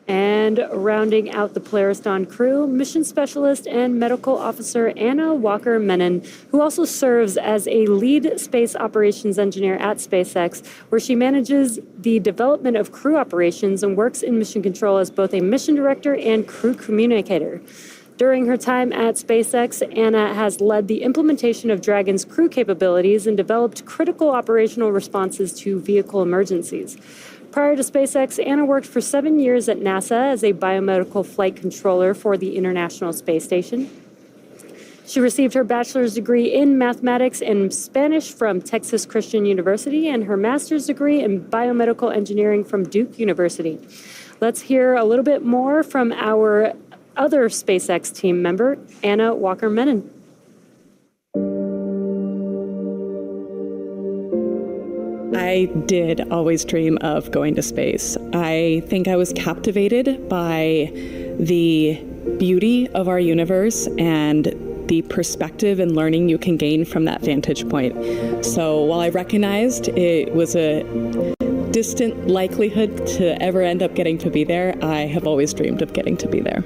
And rounding out the Polaris Dawn crew, mission specialist and medical officer Anna Walker-Menon, who also serves as a lead space operations engineer at SpaceX, where she manages the development of crew operations and works in mission control as both a mission director and crew communicator. During her time at SpaceX, Anna has led the implementation of Dragon's crew capabilities and developed critical operational responses to vehicle emergencies. Prior to SpaceX, Anna worked for 7 years at NASA as a biomedical flight controller for the International Space Station. She received her bachelor's degree in mathematics and Spanish from Texas Christian University and her master's degree in biomedical engineering from Duke University. Let's hear a little bit more from our other SpaceX team member, Anna Walker-Menon. I did always dream of going to space. I think I was captivated by the beauty of our universe and the perspective and learning you can gain from that vantage point. So while I recognized it was a distant likelihood to ever end up getting to be there, I have always dreamed of getting to be there.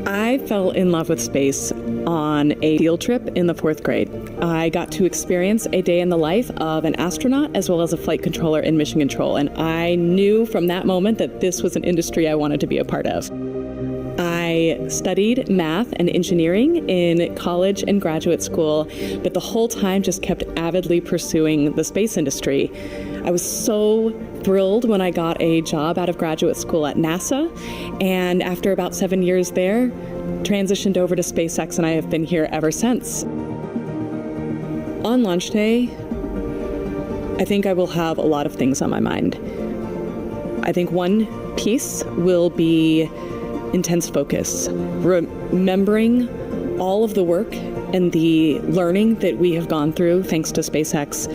I fell in love with space on a field trip in the 4th grade. I got to experience a day in the life of an astronaut as well as a flight controller in mission control, and I knew from that moment that this was an industry I wanted to be a part of. I studied math and engineering in college and graduate school, but the whole time just kept avidly pursuing the space industry. I was so thrilled when I got a job out of graduate school at NASA, and after about 7 years there, transitioned over to SpaceX, and I have been here ever since. On launch day, I think I will have a lot of things on my mind. I think one piece will be intense focus, remembering all of the work and the learning that we have gone through thanks to SpaceX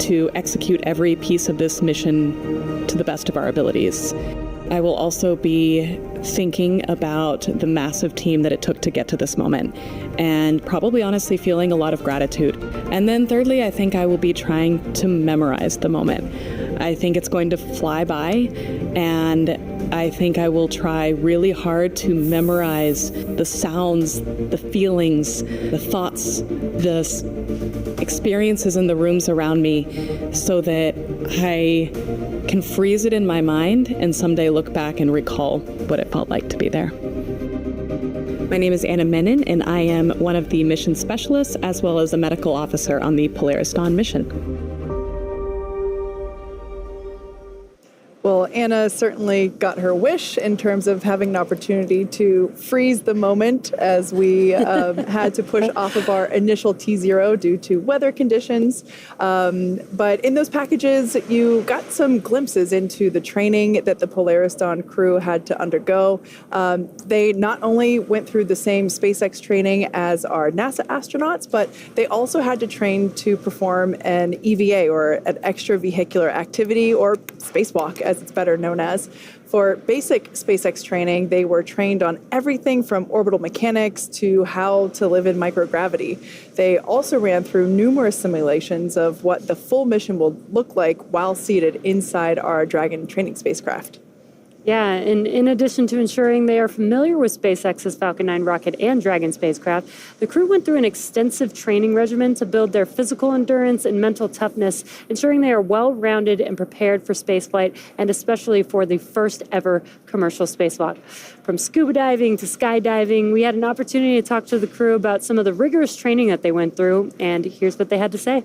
to execute every piece of this mission to the best of our abilities. I will also be thinking about the massive team that it took to get to this moment and probably honestly feeling a lot of gratitude. And then thirdly, I think I will be trying to memorize the moment. I think it's going to fly by, and I think I will try really hard to memorize the sounds, the feelings, the thoughts, the experiences in the rooms around me so that I can freeze it in my mind and someday look back and recall what it felt like to be there. My name is Anna Menon, and I am one of the mission specialists as well as a medical officer on the Polaris Dawn mission. Well, Anna certainly got her wish in terms of having an opportunity to freeze the moment as we had to push off of our initial T0 due to weather conditions. But in those packages, you got some glimpses into the training that the Polaris Dawn crew had to undergo. They not only went through the same SpaceX training as our NASA astronauts, but they also had to train to perform an EVA, or an extravehicular activity, or spacewalk, as it's better known as. For basic SpaceX training, they were trained on everything from orbital mechanics to how to live in microgravity. They also ran through numerous simulations of what the full mission will look like while seated inside our Dragon training spacecraft. Yeah, and in addition to ensuring they are familiar with SpaceX's Falcon 9 rocket and Dragon spacecraft, the crew went through an extensive training regimen to build their physical endurance and mental toughness, ensuring they are well-rounded and prepared for spaceflight, and especially for the first ever commercial spacewalk. From scuba diving to skydiving, we had an opportunity to talk to the crew about some of the rigorous training that they went through, and here's what they had to say.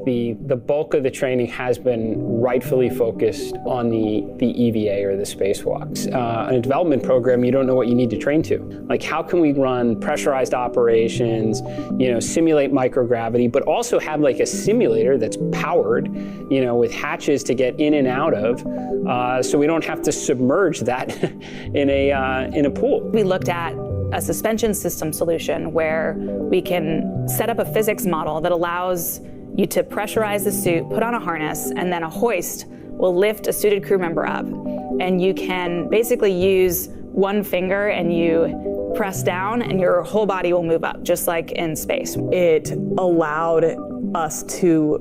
the bulk of the training has been rightfully focused on the EVA or the spacewalks. In a development program, you don't know what you need to train to. Like, how can we run pressurized operations, simulate microgravity, but also have like a simulator that's powered, with hatches to get in and out of, so we don't have to submerge that in a pool. We looked at a suspension system solution where we can set up a physics model that allows you to pressurize the suit, put on a harness, and then a hoist will lift a suited crew member up. And you can basically use one finger and you press down and your whole body will move up, just like in space. It allowed us to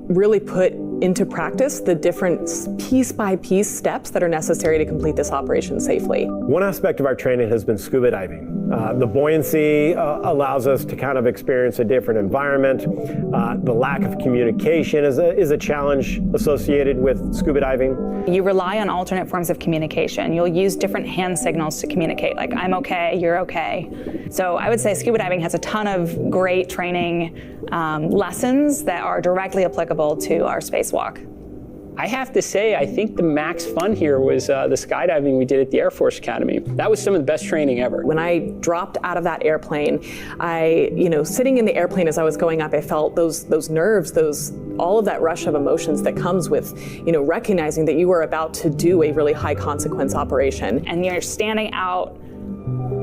really put into practice the different piece-by-piece steps that are necessary to complete this operation safely. One aspect of our training has been scuba diving. The buoyancy allows us to kind of experience a different environment. The lack of communication is a challenge associated with scuba diving. You rely on alternate forms of communication. You'll use different hand signals to communicate, like I'm okay, you're okay. So I would say scuba diving has a ton of great training lessons that are directly applicable to our spacewalk. I have to say, I think the max fun here was the skydiving we did at the Air Force Academy. That was some of the best training ever. When I dropped out of that airplane, sitting in the airplane as I was going up, I felt those nerves, all of that rush of emotions that comes with, recognizing that you are about to do a really high consequence operation. And you're standing out,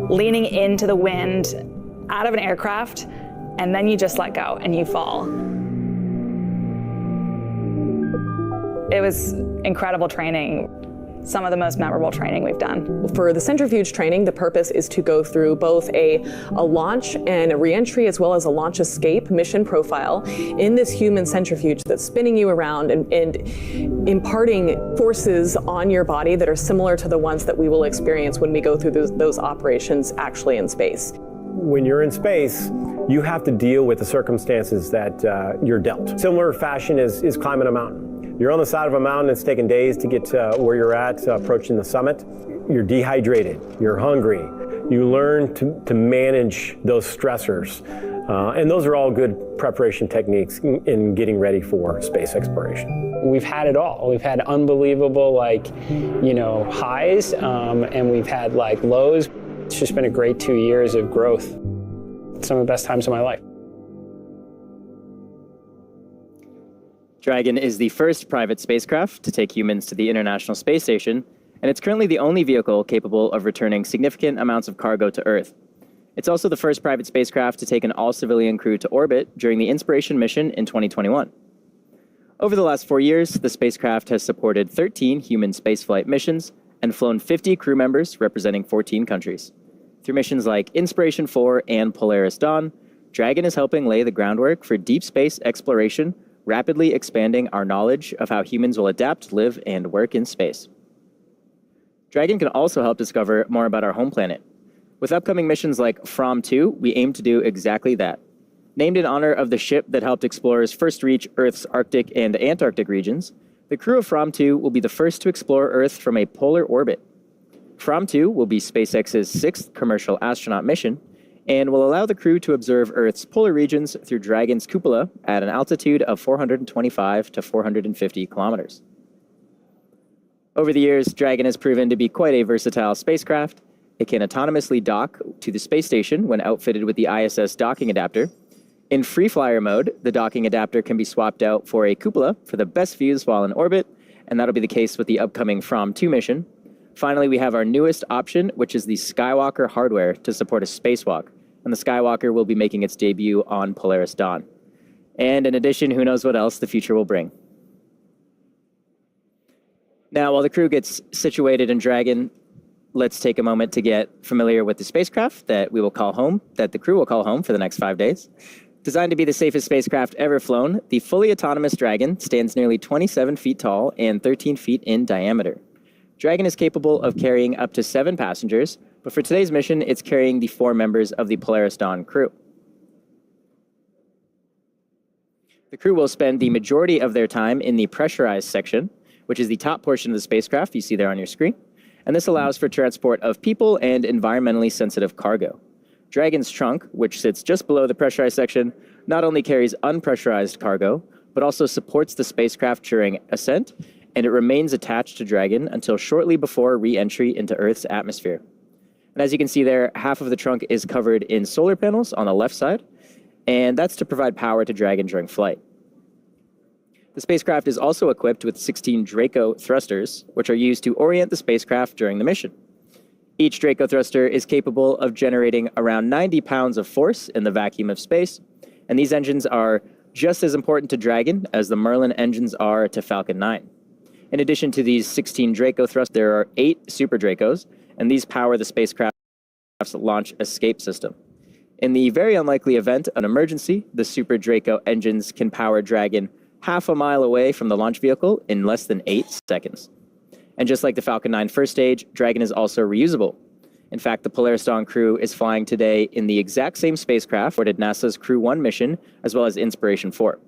leaning into the wind, out of an aircraft, and then you just let go and you fall. It was incredible training, some of the most memorable training we've done. For the centrifuge training, the purpose is to go through both a launch and a reentry as well as a launch escape mission profile in this human centrifuge that's spinning you around and imparting forces on your body that are similar to the ones that we will experience when we go through those operations actually in space. When you're in space, you have to deal with the circumstances that you're dealt. Similar fashion is climbing a mountain. You're on the side of a mountain, it's taken days to get to where you're at, approaching the summit. You're dehydrated, you're hungry. You learn to manage those stressors. And those are all good preparation techniques in getting ready for space exploration. We've had it all. We've had unbelievable highs, and we've had lows. It's just been a great 2 years of growth. Some of the best times of my life. Dragon is the first private spacecraft to take humans to the International Space Station, and it's currently the only vehicle capable of returning significant amounts of cargo to Earth. It's also the first private spacecraft to take an all-civilian crew to orbit during the Inspiration mission in 2021. Over the last 4 years, the spacecraft has supported 13 human spaceflight missions and flown 50 crew members representing 14 countries. Through missions like Inspiration 4 and Polaris Dawn, Dragon is helping lay the groundwork for deep space exploration, rapidly expanding our knowledge of how humans will adapt, live, and work in space. Dragon can also help discover more about our home planet. With upcoming missions like From 2, we aim to do exactly that. Named in honor of the ship that helped explorers first reach Earth's Arctic and Antarctic regions, the crew of From 2 will be the first to explore Earth from a polar orbit. From 2 will be SpaceX's 6th commercial astronaut mission, and will allow the crew to observe Earth's polar regions through Dragon's cupola at an altitude of 425 to 450 kilometers. Over the years, Dragon has proven to be quite a versatile spacecraft. It can autonomously dock to the space station when outfitted with the ISS docking adapter. In free flyer mode, the docking adapter can be swapped out for a cupola for the best views while in orbit, and that'll be the case with the upcoming From 2 mission. Finally, we have our newest option, which is the Skywalker hardware to support a spacewalk, and the Skywalker will be making its debut on Polaris Dawn. And in addition, who knows what else the future will bring. Now, while the crew gets situated in Dragon, let's take a moment to get familiar with the spacecraft that we will call home, that the crew will call home for the next 5 days. Designed to be the safest spacecraft ever flown, the fully autonomous Dragon stands nearly 27 feet tall and 13 feet in diameter. Dragon is capable of carrying up to 7 passengers, but for today's mission, it's carrying the 4 members of the Polaris Dawn crew. The crew will spend the majority of their time in the pressurized section, which is the top portion of the spacecraft you see there on your screen, and this allows for transport of people and environmentally sensitive cargo. Dragon's trunk, which sits just below the pressurized section, not only carries unpressurized cargo, but also supports the spacecraft during ascent, and it remains attached to Dragon until shortly before re-entry into Earth's atmosphere. And as you can see there, half of the trunk is covered in solar panels on the left side, and that's to provide power to Dragon during flight. The spacecraft is also equipped with 16 Draco thrusters, which are used to orient the spacecraft during the mission. Each Draco thruster is capable of generating around 90 pounds of force in the vacuum of space, and these engines are just as important to Dragon as the Merlin engines are to Falcon 9. In addition to these 16 Draco thrusters, there are 8 Super Dracos, and these power the spacecraft's launch escape system. In the very unlikely event of an emergency, the Super Draco engines can power Dragon half a mile away from the launch vehicle in less than 8 seconds. And just like the Falcon 9 first stage, Dragon is also reusable. In fact, the Polaris Dawn crew is flying today in the exact same spacecraft for NASA's Crew 1 mission, as well as Inspiration 4.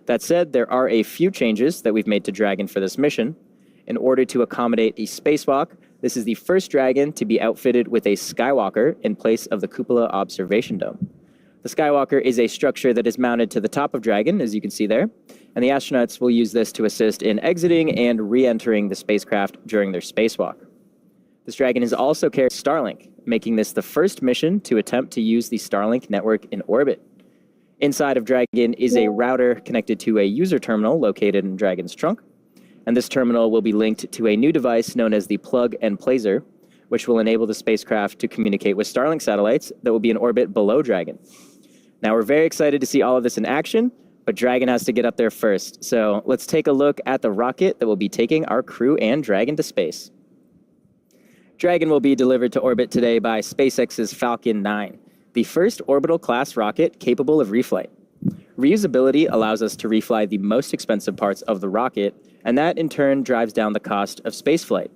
That said, there are a few changes that we've made to Dragon for this mission. In order to accommodate a spacewalk, this is the first Dragon to be outfitted with a Skywalker in place of the Cupola Observation Dome. The Skywalker is a structure that is mounted to the top of Dragon, as you can see there, and the astronauts will use this to assist in exiting and re-entering the spacecraft during their spacewalk. This Dragon is also carrying Starlink, making this the first mission to attempt to use the Starlink network in orbit. Inside of Dragon is a router connected to a user terminal located in Dragon's trunk, and this terminal will be linked to a new device known as the Plug and Placer, which will enable the spacecraft to communicate with Starlink satellites that will be in orbit below Dragon. Now, we're very excited to see all of this in action, but Dragon has to get up there first. So let's take a look at the rocket that will be taking our crew and Dragon to space. Dragon will be delivered to orbit today by SpaceX's Falcon 9, the first orbital class rocket capable of reflight. Reusability allows us to refly the most expensive parts of the rocket, and that in turn drives down the cost of spaceflight.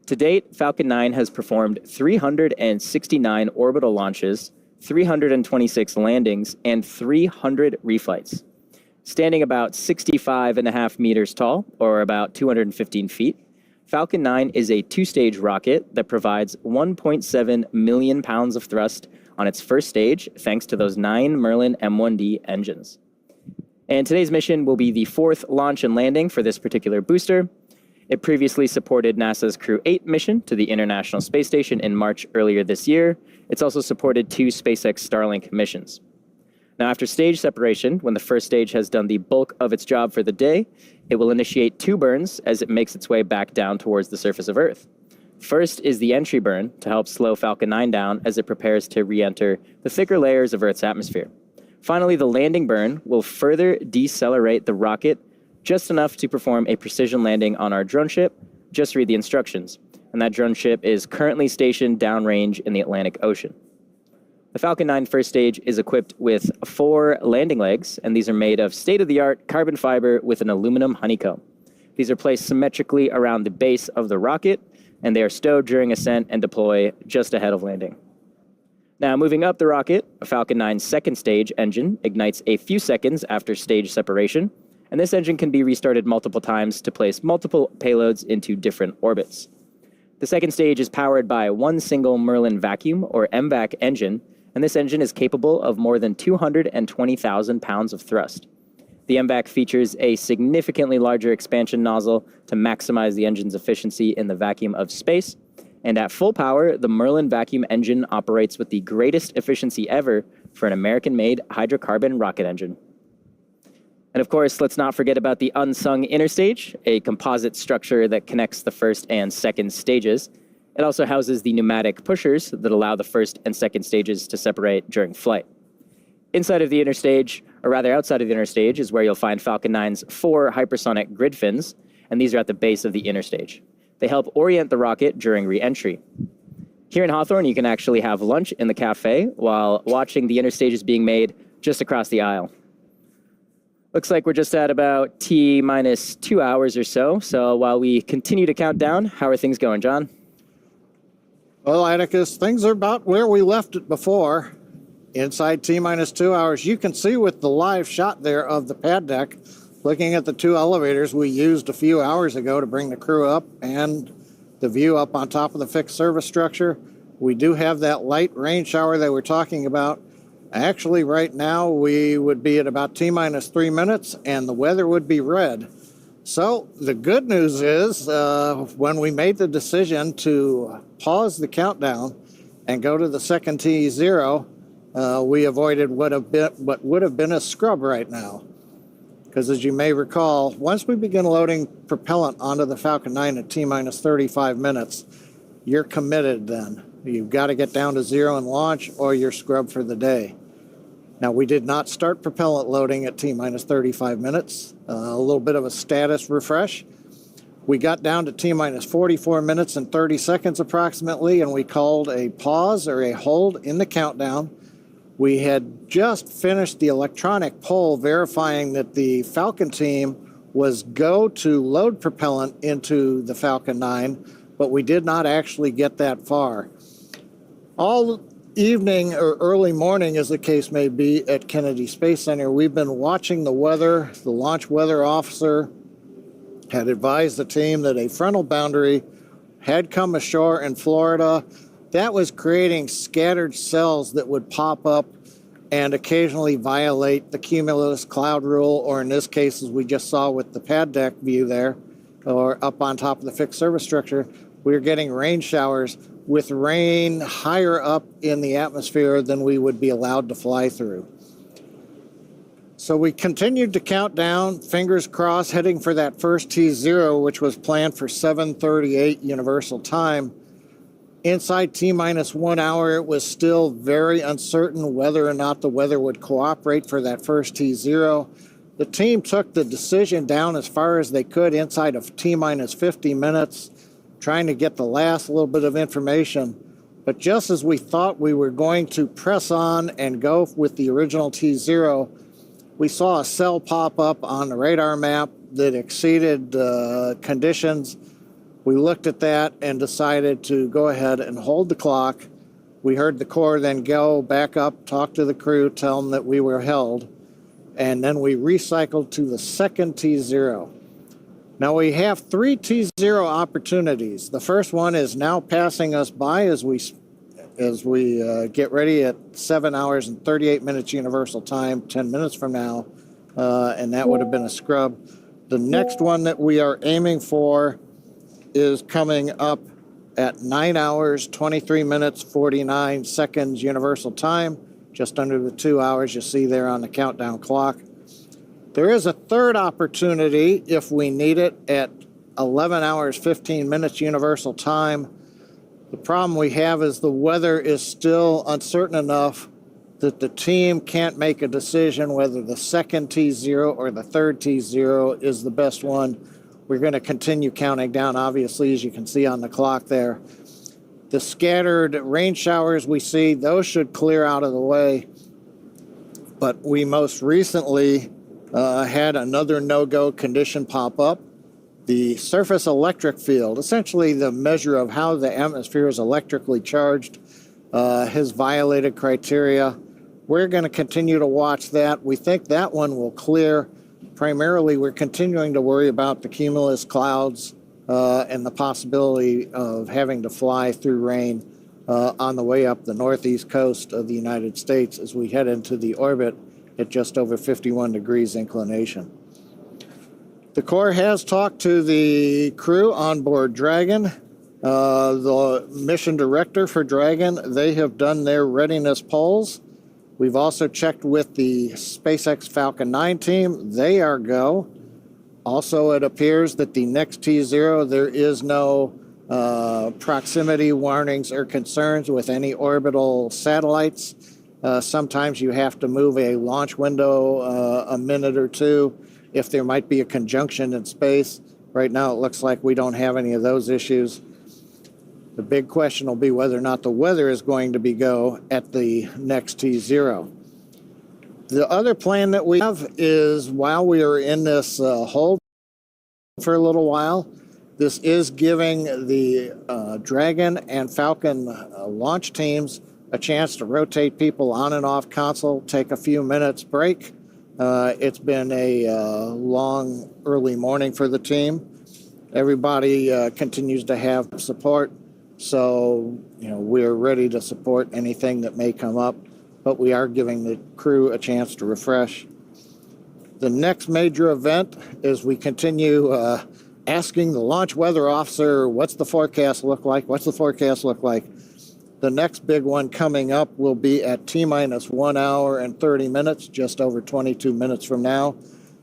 To date, Falcon 9 has performed 369 orbital launches, 326 landings, and 300 reflights. Standing about 65.5 meters tall, or about 215 feet, Falcon 9 is a 2-stage rocket that provides 1.7 million pounds of thrust on its first stage, thanks to those 9 Merlin M1D engines. And today's mission will be the 4th launch and landing for this particular booster. It previously supported NASA's Crew 8 mission to the International Space Station in March earlier this year. It's also supported 2 SpaceX Starlink missions. Now, after stage separation, when the first stage has done the bulk of its job for the day, it will initiate 2 burns as it makes its way back down towards the surface of Earth. First is the entry burn to help slow Falcon 9 down as it prepares to re-enter the thicker layers of Earth's atmosphere. Finally, the landing burn will further decelerate the rocket just enough to perform a precision landing on our drone ship. Just read the instructions. And that drone ship is currently stationed downrange in the Atlantic Ocean. The Falcon 9 first stage is equipped with 4 landing legs, and these are made of state-of-the-art carbon fiber with an aluminum honeycomb. These are placed symmetrically around the base of the rocket, and they are stowed during ascent and deploy just ahead of landing. Now, moving up the rocket, a Falcon 9's second stage engine ignites a few seconds after stage separation, and this engine can be restarted multiple times to place multiple payloads into different orbits. The second stage is powered by one single Merlin vacuum, or MVAC engine, and this engine is capable of more than 220,000 pounds of thrust. The MVAC features a significantly larger expansion nozzle to maximize the engine's efficiency in the vacuum of space, and at full power, the Merlin vacuum engine operates with the greatest efficiency ever for an American-made hydrocarbon rocket engine. And of course, let's not forget about the unsung inner stage, a composite structure that connects the first and second stages. It also houses the pneumatic pushers that allow the first and second stages to separate during flight. Inside of the inner stage, or rather outside of the inner stage, is where you'll find Falcon 9's 4 hypersonic grid fins, and these are at the base of the inner stage. They help orient the rocket during re-entry. Here in Hawthorne, you can actually have lunch in the cafe while watching the inner stages being made just across the aisle. Looks like we're just at about T-minus 2 hours or so. So while we continue to count down, how are things going, John? Well, Atticus, things are about where we left it before. Inside T-minus 2 hours, you can see with the live shot there of the pad deck, looking at the 2 elevators we used a few hours ago to bring the crew up and the view up on top of the fixed service structure. We do have that light rain shower that we're talking about Actually, right now, we would be at about T-minus 3 minutes, and the weather would be red. So the good news is when we made the decision to pause the countdown and go to the second T0, we avoided what would have been a scrub right now. Because as you may recall, once we begin loading propellant onto the Falcon 9 at T-minus 35 minutes, you're committed then. You've got to get down to 0 and launch, or you're scrubbed for the day. Now, we did not start propellant loading at T-minus 35 minutes. A little bit of a status refresh. We got down to T-minus 44 minutes and 30 seconds approximately, and we called a pause or a hold in the countdown. We had just finished the electronic poll verifying that the Falcon team was go to load propellant into the Falcon 9, but we did not actually get that far. All evening or early morning, as the case may be, at Kennedy Space Center, we've been watching the weather. The launch weather officer had advised the team that a frontal boundary had come ashore in Florida. That was creating scattered cells that would pop up and occasionally violate the cumulus cloud rule, or in this case, as we just saw with the pad deck view there, or up on top of the fixed service structure, we were getting rain showers with rain higher up in the atmosphere than we would be allowed to fly through. So we continued to count down, fingers crossed, heading for that first T0, which was planned for 7:38 Universal Time. Inside T-minus 1 hour, it was still very uncertain whether or not the weather would cooperate for that first T0. The team took the decision down as far as they could inside of T-minus 50 minutes, trying to get the last little bit of information. But just as we thought we were going to press on and go with the original T0, we saw a cell pop up on the radar map that exceeded conditions. We looked at that and decided to go ahead and hold the clock. We heard the Corps then go back up, talk to the crew, tell them that we were held, and then we recycled to the second T0. Now we have 3 T0 opportunities. The first one is now passing us by as we get ready at 7 hours and 38 minutes Universal Time, 10 minutes from now, and that would have been a scrub. The next one that we are aiming for is coming up at 9 hours, 23 minutes, 49 seconds Universal Time, just under the 2 hours you see there on the countdown clock. There is a third opportunity if we need it at 11 hours, 15 minutes Universal Time. The problem we have is the weather is still uncertain enough that the team can't make a decision whether the second T0 or the third T0 is the best one. We're going to continue counting down, obviously, as you can see on the clock there. The scattered rain showers we see, those should clear out of the way. But we most recently had another no-go condition pop up. The surface electric field, essentially the measure of how the atmosphere is electrically charged, has violated criteria. We're going to continue to watch that. We think that one will clear. Primarily, we're continuing to worry about the cumulus clouds and the possibility of having to fly through rain on the way up the northeast coast of the United States as we head into the orbit at just over 51 degrees inclination. The Corps has talked to the crew on board Dragon. The mission director for Dragon, they have done their readiness polls. We've also checked with the SpaceX Falcon 9 team. They are go. Also, it appears that the next T0, there is no proximity warnings or concerns with any orbital satellites. Sometimes you have to move a launch window a minute or two if there might be a conjunction in space. Right now, it looks like we don't have any of those issues. The big question will be whether or not the weather is going to be go at the next T0. The other plan that we have is while we are in this hold for a little while, this is giving the Dragon and Falcon launch teams a chance to rotate people on and off console, take a few minutes break. It's been a long early morning for the team. Everybody continues to have support. So, we're ready to support anything that may come up. but we are giving the crew a chance to refresh. The next major event is we continue asking the launch weather officer, what's the forecast look like? What's the forecast look like? The next big one coming up will be at T-minus 1 hour and 30 minutes, just over 22 minutes from now.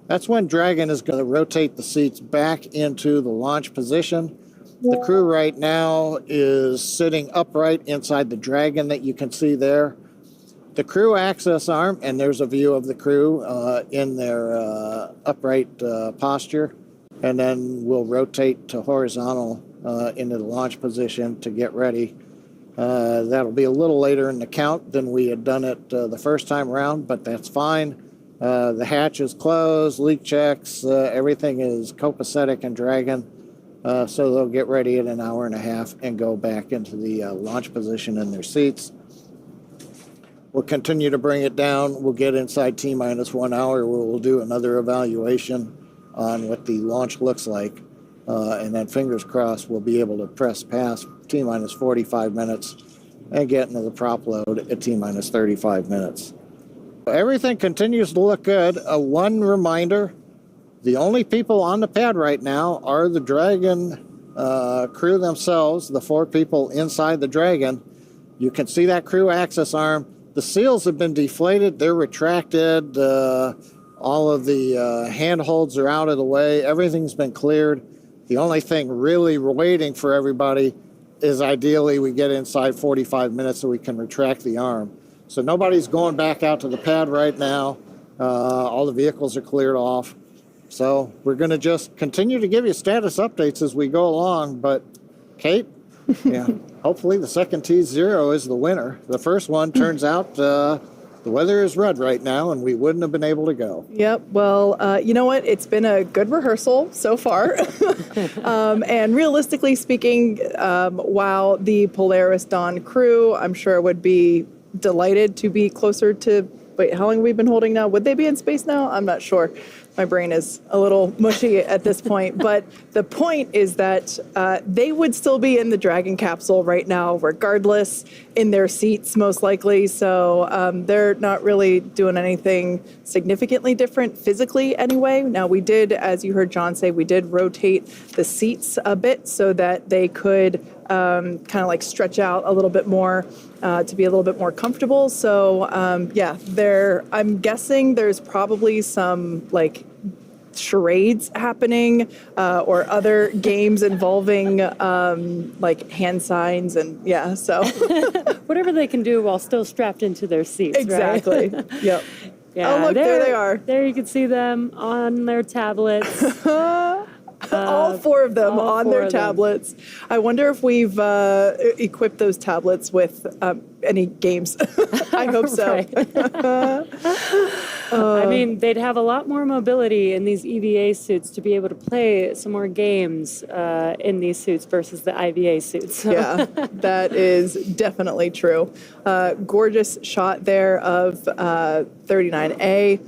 That's when Dragon is going to rotate the seats back into the launch position. The crew right now is sitting upright inside the Dragon that you can see there. The crew access arm, and there's a view of the crew in their upright posture, and then we'll rotate to horizontal into the launch position to get ready. That'll be a little later in the count than we had done it the first time around, but that's fine. The hatch is closed, leak checks, everything is copacetic and Dragon, so they'll get ready in an hour and a half and go back into the launch position in their seats. We'll continue to bring it down. We'll get inside T-minus 1 hour where we'll do another evaluation on what the launch looks like. And then fingers crossed, we'll be able to press past T-minus 45 minutes and get into the prop load at T-minus 35 minutes. Everything continues to look good. One reminder, the only people on the pad right now are the Dragon crew themselves, the 4 people inside the Dragon. You can see that crew access arm. The seals have been deflated. They're retracted. All of the handholds are out of the way. Everything's been cleared. The only thing really waiting for everybody is ideally we get inside 45 minutes so we can retract the arm. So nobody's going back out to the pad right now. All the vehicles are cleared off. So we're going to just continue to give you status updates as we go along. But Kate, yeah, hopefully the second T0 is the winner. The first one turns out the weather is red right now, and we wouldn't have been able to go. Yep. Well, you know what? It's been a good rehearsal so far. And realistically speaking, while the Polaris Dawn crew, I'm sure, would be delighted to be closer to, wait, how long have we been holding now? Would they be in space now? I'm not sure. My brain is a little mushy at this point. But the point is that they would still be in the Dragon capsule right now, regardless, in their seats, most likely. So they're not really doing anything significantly different physically anyway. Now, we did, as you heard John say, we did rotate the seats a bit so that they could kind of like stretch out a little bit more to be a little bit more comfortable. So yeah, I'm guessing there's probably some like charades happening or other games involving like hand signs and yeah, so whatever they can do while still strapped into their seats. Exactly. Right? Yep. Yeah, oh, look, there they are. There you can see them on their tablets. All 4 of them on their tablets. I wonder if we've equipped those tablets with any games. I hope so. I mean, they'd have a lot more mobility in these EVA suits to be able to play some more games in these suits versus the IVA suits. Yeah, that is definitely true. Gorgeous shot there of 39A.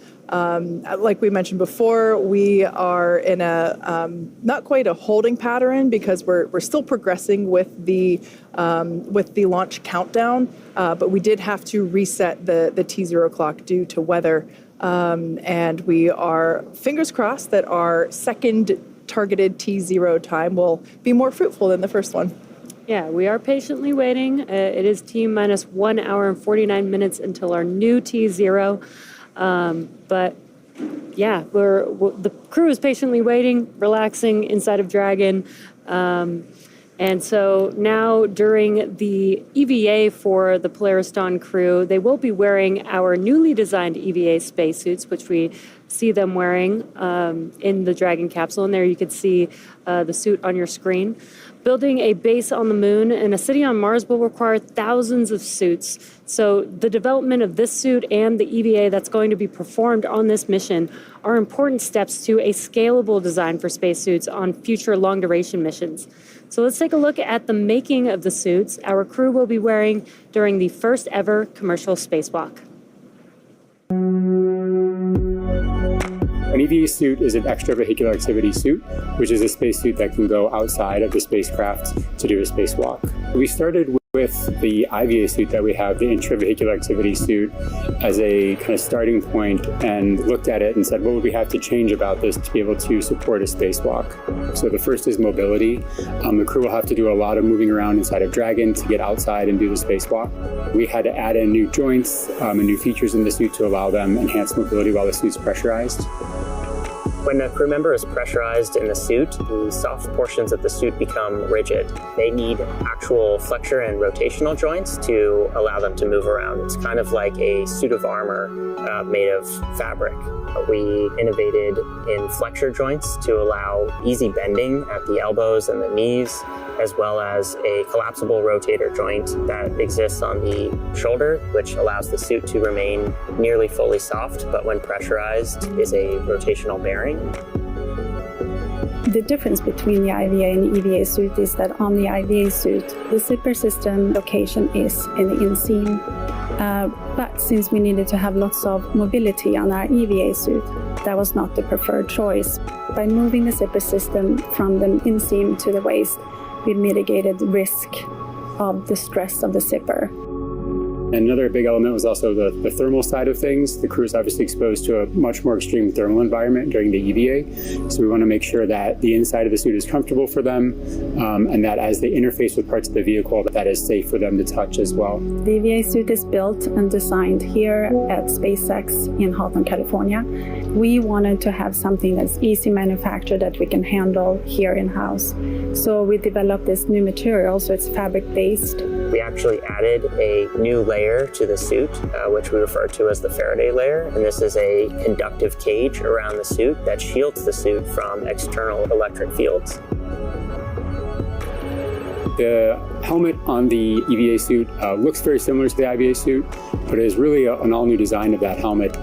Like we mentioned before, we are in a not quite a holding pattern because we're still progressing with the launch countdown, but we did have to reset the T0 clock due to weather, and we are fingers crossed that our second targeted T0 time will be more fruitful than the first one. Yeah, we are patiently waiting. It is T-minus 1 hour and 49 minutes until our new T0. But yeah, the crew is patiently waiting, relaxing inside of Dragon. And so now during the EVA for the Polaris Dawn crew, they will be wearing our newly designed EVA spacesuits, which we see them wearing in the Dragon capsule. And there you can see the suit on your screen. Building a base on the moon and a city on Mars will require thousands of suits. So the development of this suit and the EVA that's going to be performed on this mission are important steps to a scalable design for spacesuits on future long-duration missions. So let's take a look at the making of the suits our crew will be wearing during the first ever commercial spacewalk. An EVA suit is an extravehicular activity suit, which is a spacesuit that can go outside of the spacecraft to do a spacewalk. We started with With the IVA suit that we have, the intravehicular activity suit, as a kind of starting point, and looked at it and said, what would we have to change about this to be able to support a spacewalk? So the first is mobility. The crew will have to do a lot of moving around inside of Dragon to get outside and do the spacewalk. We had to add in new joints and new features in the suit to allow them enhanced mobility while the suit's pressurized. When a crew member is pressurized in the suit, the soft portions of the suit become rigid. They need actual flexure and rotational joints to allow them to move around. It's kind of like a suit of armor made of fabric. We innovated in flexure joints to allow easy bending at the elbows and the knees, as well as a collapsible rotator joint that exists on the shoulder, which allows the suit to remain nearly fully soft, but when pressurized is a rotational bearing. The difference between the IVA and the EVA suit is that on the IVA suit, the zipper system location is in the inseam. But since we needed to have lots of mobility on our EVA suit, that was not the preferred choice. By moving the zipper system from the inseam to the waist, we mitigated the risk of the stress of the zipper. And another big element was also the thermal side of things. The crew is obviously exposed to a much more extreme thermal environment during the EVA. So we want to make sure that the inside of the suit is comfortable for them, and that as they interface with parts of the vehicle, that is safe for them to touch as well. The EVA suit is built and designed here at SpaceX in Houghton, California. We wanted to have something that's easy manufactured that we can handle here in-house. So we developed this new material, so it's fabric-based. We actually added a new layer to the suit, which we refer to as the Faraday layer. And this is a conductive cage around the suit that shields the suit from external electric fields. The helmet on the EVA suit looks very similar to the IVA suit, but it is really an all-new design of that helmet.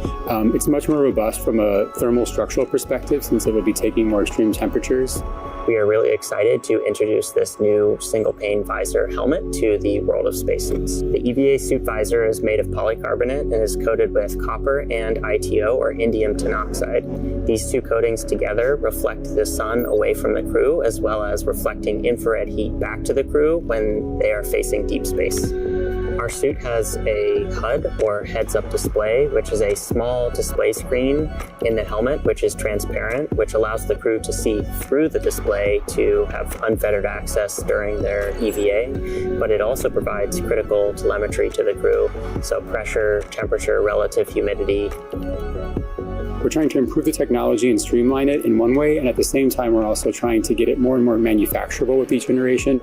It's much more robust from a thermal structural perspective, since it will be taking more extreme temperatures. We are really excited to introduce this new single-pane visor helmet to the world of spacesuits. The EVA suit visor is made of polycarbonate and is coated with copper and ITO, or indium tenoxide. These two coatings together reflect the sun away from the crew, as well as reflecting infrared heat back to the crew when they are facing deep space. Our suit has a HUD, or heads-up display, which is a small display screen in the helmet, which is transparent, which allows the crew to see through the display to have unfettered access during their EVA, but it also provides critical telemetry to the crew, so pressure, temperature, relative humidity. We're trying to improve the technology and streamline it in one way, and at the same time, we're also trying to get it more and more manufacturable with each generation.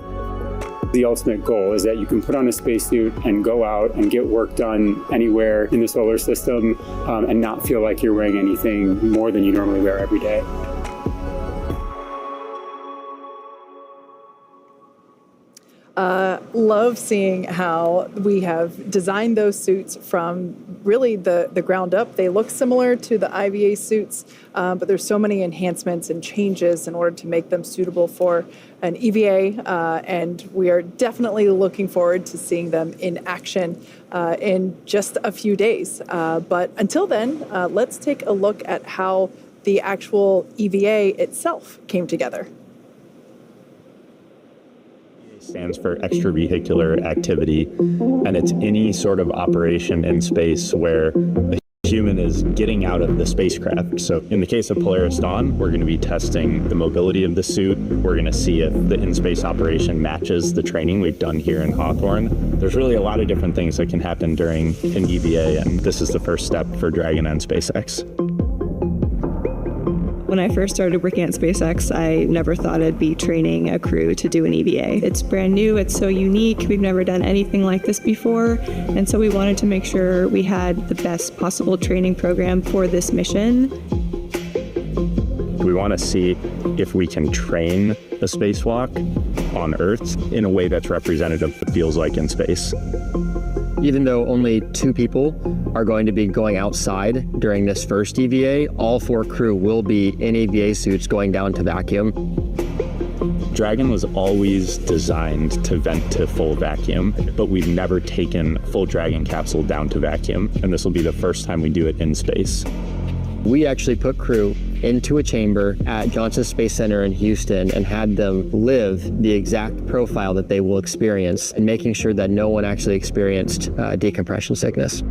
The ultimate goal is that you can put on a spacesuit and go out and get work done anywhere in the solar system and not feel like you're wearing anything more than you normally wear every day. Love seeing how we have designed those suits from really the ground up. They look similar to the IVA suits, but there's so many enhancements and changes in order to make them suitable for an EVA, and we are definitely looking forward to seeing them in action in just a few days. But until then, let's take a look at how the actual EVA itself came together. Stands for extravehicular activity, and it's any sort of operation in space where a human is getting out of the spacecraft. So in the case of Polaris Dawn, we're going to be testing the mobility of the suit. We're going to see if the in-space operation matches the training we've done here in Hawthorne. There's really a lot of different things that can happen during an EVA, and this is the first step for Dragon and SpaceX. When I first started working at SpaceX, I never thought I'd be training a crew to do an EVA. It's brand new, it's so unique, we've never done anything like this before, and so we wanted to make sure we had the best possible training program for this mission. We want to see if we can train a spacewalk on Earth in a way that's representative of what it feels like in space. Even though only 2 people are going to be going outside during this first EVA, all 4 crew will be in EVA suits going down to vacuum. Dragon was always designed to vent to full vacuum, but we've never taken a full Dragon capsule down to vacuum, and this will be the first time we do it in space. We actually put crew into a chamber at Johnson Space Center in Houston and had them live the exact profile that they will experience, and making sure that no one actually experienced decompression sickness.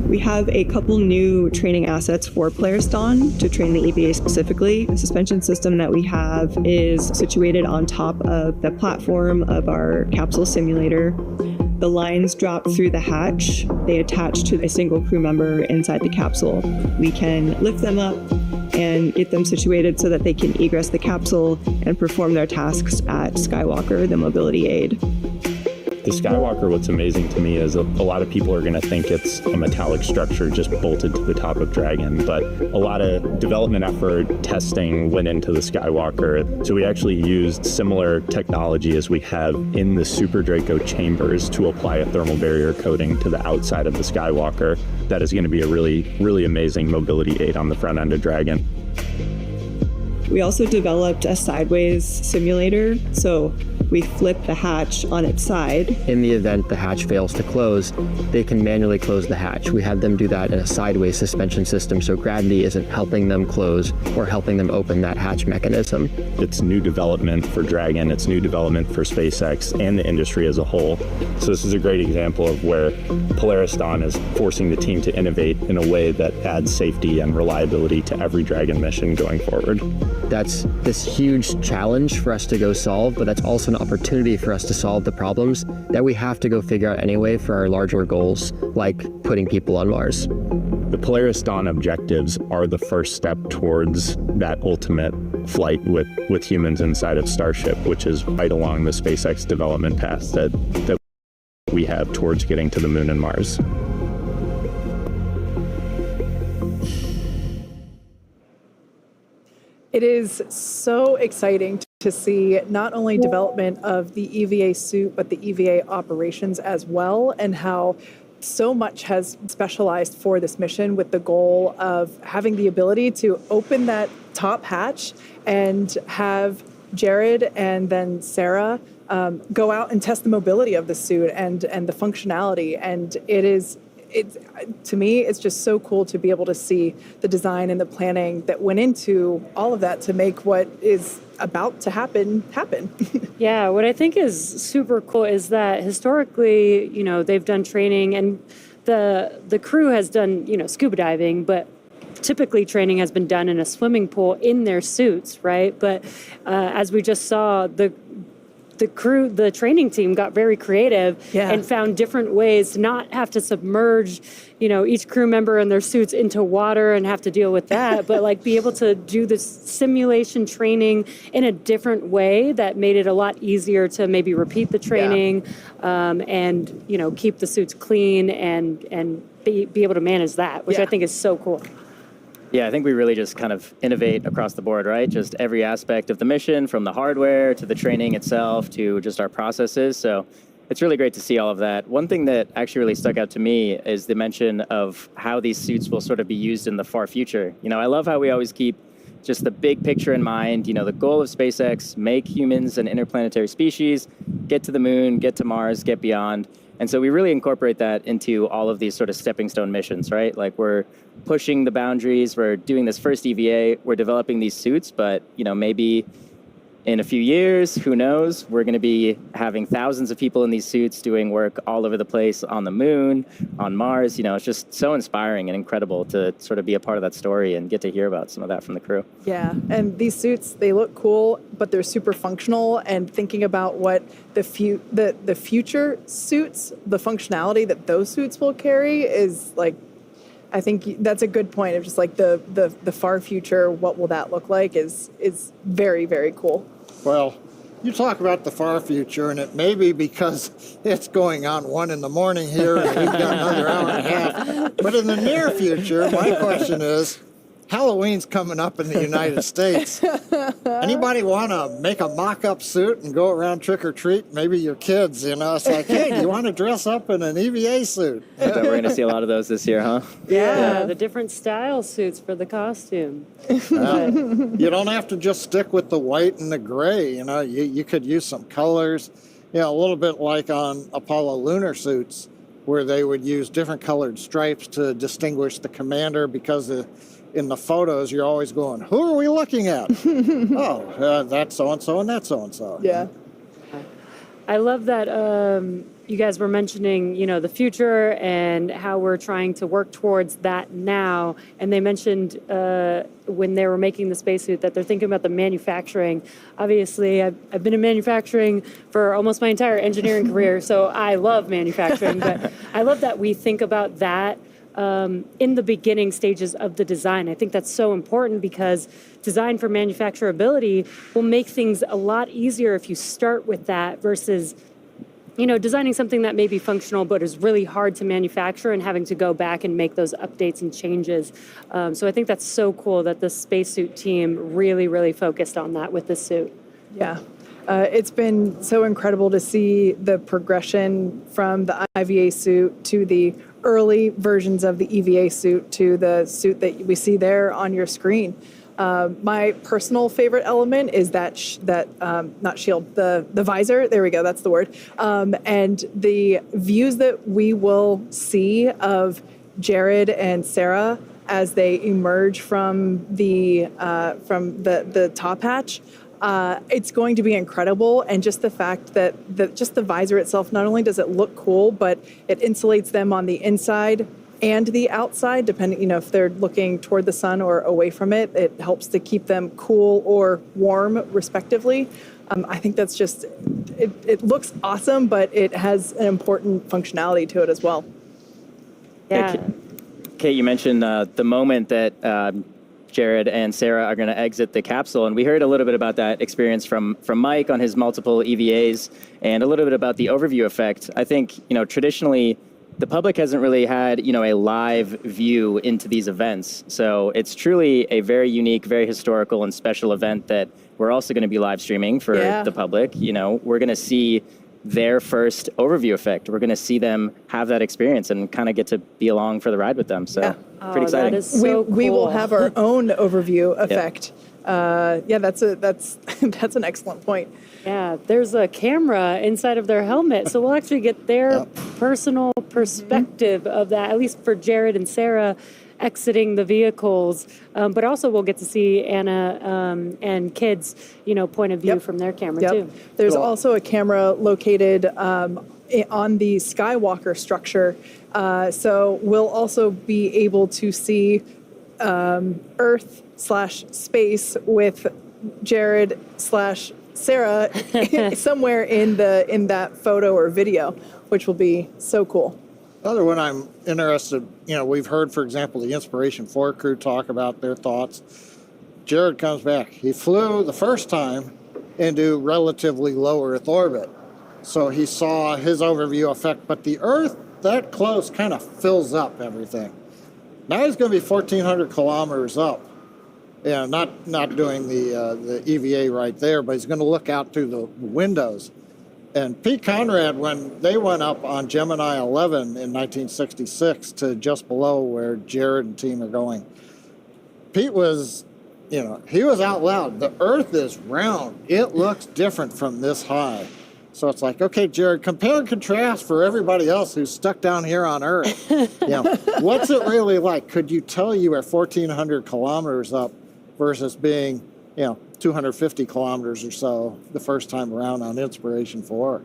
We have a couple new training assets for Polaris Dawn to train the EVA specifically. The suspension system that we have is situated on top of the platform of our capsule simulator. The lines drop through the hatch. They attach to a single crew member inside the capsule. We can lift them up and get them situated so that they can egress the capsule and perform their tasks at Skywalker, the mobility aid. The Skywalker, what's amazing to me is a lot of people are going to think it's a metallic structure just bolted to the top of Dragon, but a lot of development effort, testing went into the Skywalker. So we actually used similar technology as we have in the Super Draco chambers to apply a thermal barrier coating to the outside of the Skywalker. That is going to be a really, really amazing mobility aid on the front end of Dragon. We also developed a sideways simulator, so we flip the hatch on its side. In the event the hatch fails to close, they can manually close the hatch. We had them do that in a sideways suspension system, so gravity isn't helping them close or helping them open that hatch mechanism. It's new development for Dragon, it's new development for SpaceX and the industry as a whole. So this is a great example of where Polaris Dawn is forcing the team to innovate in a way that adds safety and reliability to every Dragon mission going forward. That's this huge challenge for us to go solve, but that's also an opportunity for us to solve the problems that we have to go figure out anyway for our larger goals, like putting people on Mars. The Polaris Dawn objectives are the first step towards that ultimate flight with humans inside of Starship, which is right along the SpaceX development path that we have towards getting to the Moon and Mars. It is so exciting to see not only development of the EVA suit, but the EVA operations as well, and how so much has specialized for this mission with the goal of having the ability to open that top hatch and have Jared and then Sarah go out and test the mobility of the suit and the functionality. And to me, it's just so cool to be able to see the design and the planning that went into all of that to make what is about to happen. Yeah, what I think is super cool is that historically, they've done training and the crew has done, scuba diving, but typically training has been done in a swimming pool in their suits, right? But as we just saw, the training team got very creative and found different ways to not have to submerge, each crew member in their suits into water and have to deal with that, but be able to do this simulation training in a different way that made it a lot easier to maybe repeat the training and, keep the suits clean and be able to manage that, which I think is so cool. Yeah, I think we really just kind of innovate across the board, right? Just every aspect of the mission, from the hardware to the training itself to just our processes. So it's really great to see all of that. One thing that actually really stuck out to me is the mention of how these suits will sort of be used in the far future. I love how we always keep just the big picture in mind. The goal of SpaceX, make humans an interplanetary species, get to the moon, get to Mars, get beyond. And so we really incorporate that into all of these sort of stepping stone missions, right? We're pushing the boundaries, we're doing this first EVA, we're developing these suits, but, maybe in a few years, who knows, we're going to be having thousands of people in these suits doing work all over the place on the moon, on Mars. It's just so inspiring and incredible to sort of be a part of that story and get to hear about some of that from the crew. Yeah, and these suits, they look cool, but they're super functional, and thinking about what the future suits, the functionality that those suits will carry is I think that's a good point of just the far future, what will that look like is very, very cool. Well, you talk about the far future, and it may be because it's going on 1 a.m. here, and we've got another hour and a half. But in the near future, my question is, Halloween's coming up in the United States. Anybody want to make a mock-up suit and go around trick-or-treat? Maybe your kids, It's like, hey, do you want to dress up in an EVA suit? I bet we're going to see a lot of those this year, huh? Yeah, the different style suits for the costume. You don't have to just stick with the white and the gray, you could use some colors, a little bit like on Apollo lunar suits. where they would use different colored stripes to distinguish the commander, because in the photos you're always going, who are we looking at? That's so-and-so and that's so-and-so. Yeah. I love that you guys were mentioning, the future and how we're trying to work towards that now. And they mentioned when they were making the spacesuit that they're thinking about the manufacturing. Obviously, I've been in manufacturing for almost my entire engineering career, so I love manufacturing. But I love that we think about that in the beginning stages of the design. I think that's so important because design for manufacturability will make things a lot easier if you start with that versus, designing something that may be functional but is really hard to manufacture and having to go back and make those updates and changes. So I think that's so cool that the spacesuit team really, really focused on that with the suit. Yeah. It's been so incredible to see the progression from the IVA suit to the early versions of the EVA suit to the suit that we see there on your screen. My personal favorite element is that not shield, the visor. There we go. That's the word. And the views that we will see of Jared and Sarah as they emerge from the top hatch. It's going to be incredible, and just the fact that just the visor itself, not only does it look cool, but it insulates them on the inside and the outside, depending, if they're looking toward the sun or away from it. It helps to keep them cool or warm, respectively. I think that's just, it looks awesome, but it has an important functionality to it as well. Yeah. Kate, you mentioned the moment that Jared and Sarah are going to exit the capsule, and we heard a little bit about that experience from Mike on his multiple EVAs, and a little bit about the overview effect. I think, traditionally, the public hasn't really had, a live view into these events. So it's truly a very unique, very historical and special event that we're also going to be live streaming for the public. We're going to see their first overview effect. We're going to see them have that experience and kind of get to be along for the ride with them. So pretty exciting. That is so we will cool. have our own overview effect. That's an excellent point. Yeah, there's a camera inside of their helmet, so we'll actually get their personal perspective of that, at least for Jared and Sarah exiting the vehicles. But also we'll get to see Anna and kids, point of view from their camera too. There's also a camera located on the Skywalker structure, so we'll also be able to see Earth/space with Jared/Sarah somewhere in that photo or video, which will be so cool. Another one I'm interested, we've heard, for example, the Inspiration 4 crew talk about their thoughts. Jared comes back. He flew the first time into relatively low Earth orbit. So he saw his overview effect, but the Earth that close kind of fills up everything. Now he's going to be 1,400 kilometers up. Yeah, not doing the EVA right there, but he's going to look out through the windows. And Pete Conrad, when they went up on Gemini 11 in 1966 to just below where Jared and team are going, Pete was, he was out loud. The Earth is round. It looks different from this high. So it's like, okay, Jared, compare and contrast for everybody else who's stuck down here on Earth. What's it really like? Could you tell you are 1,400 kilometers up versus being, 250 kilometers or so the first time around on Inspiration 4?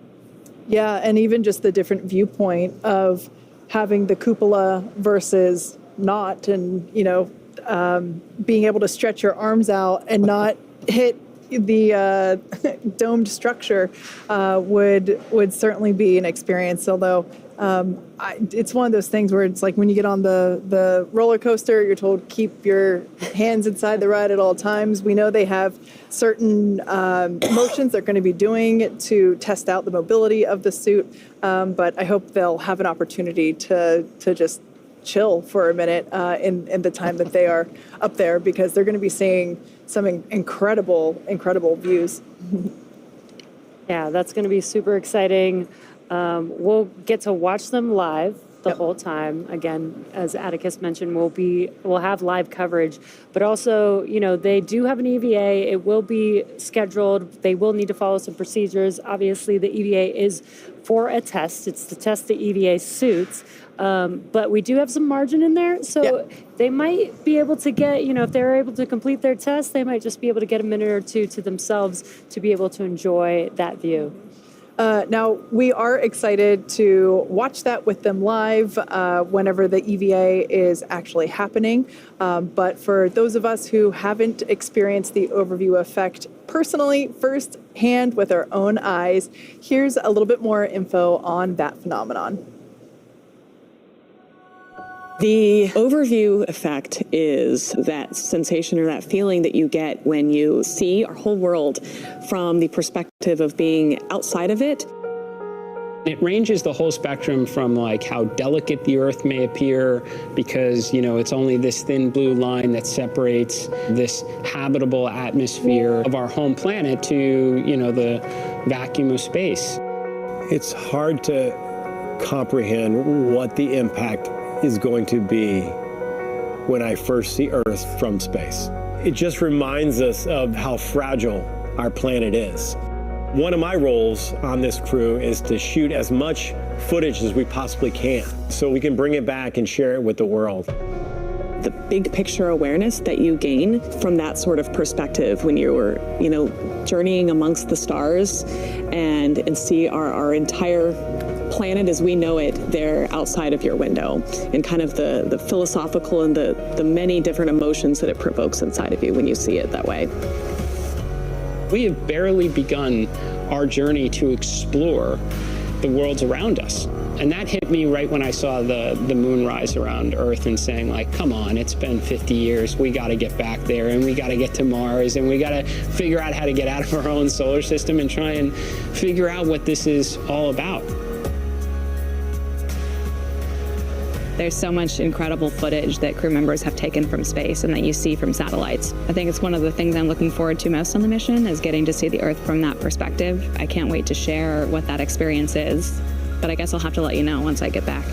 Yeah, and even just the different viewpoint of having the cupola versus not, and, being able to stretch your arms out and not hit the domed structure would certainly be an experience. Although it's one of those things where it's like when you get on the roller coaster, you're told keep your hands inside the ride at all times. We know they have certain motions they're going to be doing to test out the mobility of the suit, but I hope they'll have an opportunity to just chill for a minute in the time that they are up there, because they're going to be seeing some incredible views. Yeah, that's going to be super exciting. We'll get to watch them live the whole time. Again, as Atticus mentioned, we'll have live coverage, but also, they do have an EVA. It will be scheduled. They will need to follow some procedures. Obviously, the EVA is for a test. It's to test the EVA suits. But we do have some margin in there. So they might be able to get, if they're able to complete their test, they might just be able to get a minute or two to themselves to be able to enjoy that view. Now, we are excited to watch that with them live whenever the EVA is actually happening. But for those of us who haven't experienced the overview effect personally, firsthand with our own eyes, here's a little bit more info on that phenomenon. The overview effect is that sensation or that feeling that you get when you see our whole world from the perspective of being outside of it. It ranges the whole spectrum from like how delicate the Earth may appear because, it's only this thin blue line that separates this habitable atmosphere of our home planet to, the vacuum of space. It's hard to comprehend what the impact is going to be when I first see Earth from space. It just reminds us of how fragile our planet is. One of my roles on this crew is to shoot as much footage as we possibly can so we can bring it back and share it with the world. The big picture awareness that you gain from that sort of perspective when you're, journeying amongst the stars and see our entire planet as we know it there outside of your window, and kind of the philosophical and the many different emotions that it provokes inside of you when you see it that way. We have barely begun our journey to explore the worlds around us. And that hit me right when I saw the moon rise around Earth and saying like, come on, it's been 50 years. We got to get back there and we got to get to Mars and we got to figure out how to get out of our own solar system and try and figure out what this is all about. There's so much incredible footage that crew members have taken from space and that you see from satellites. I think it's one of the things I'm looking forward to most on the mission is getting to see the Earth from that perspective. I can't wait to share what that experience is, but I guess I'll have to let you know once I get back.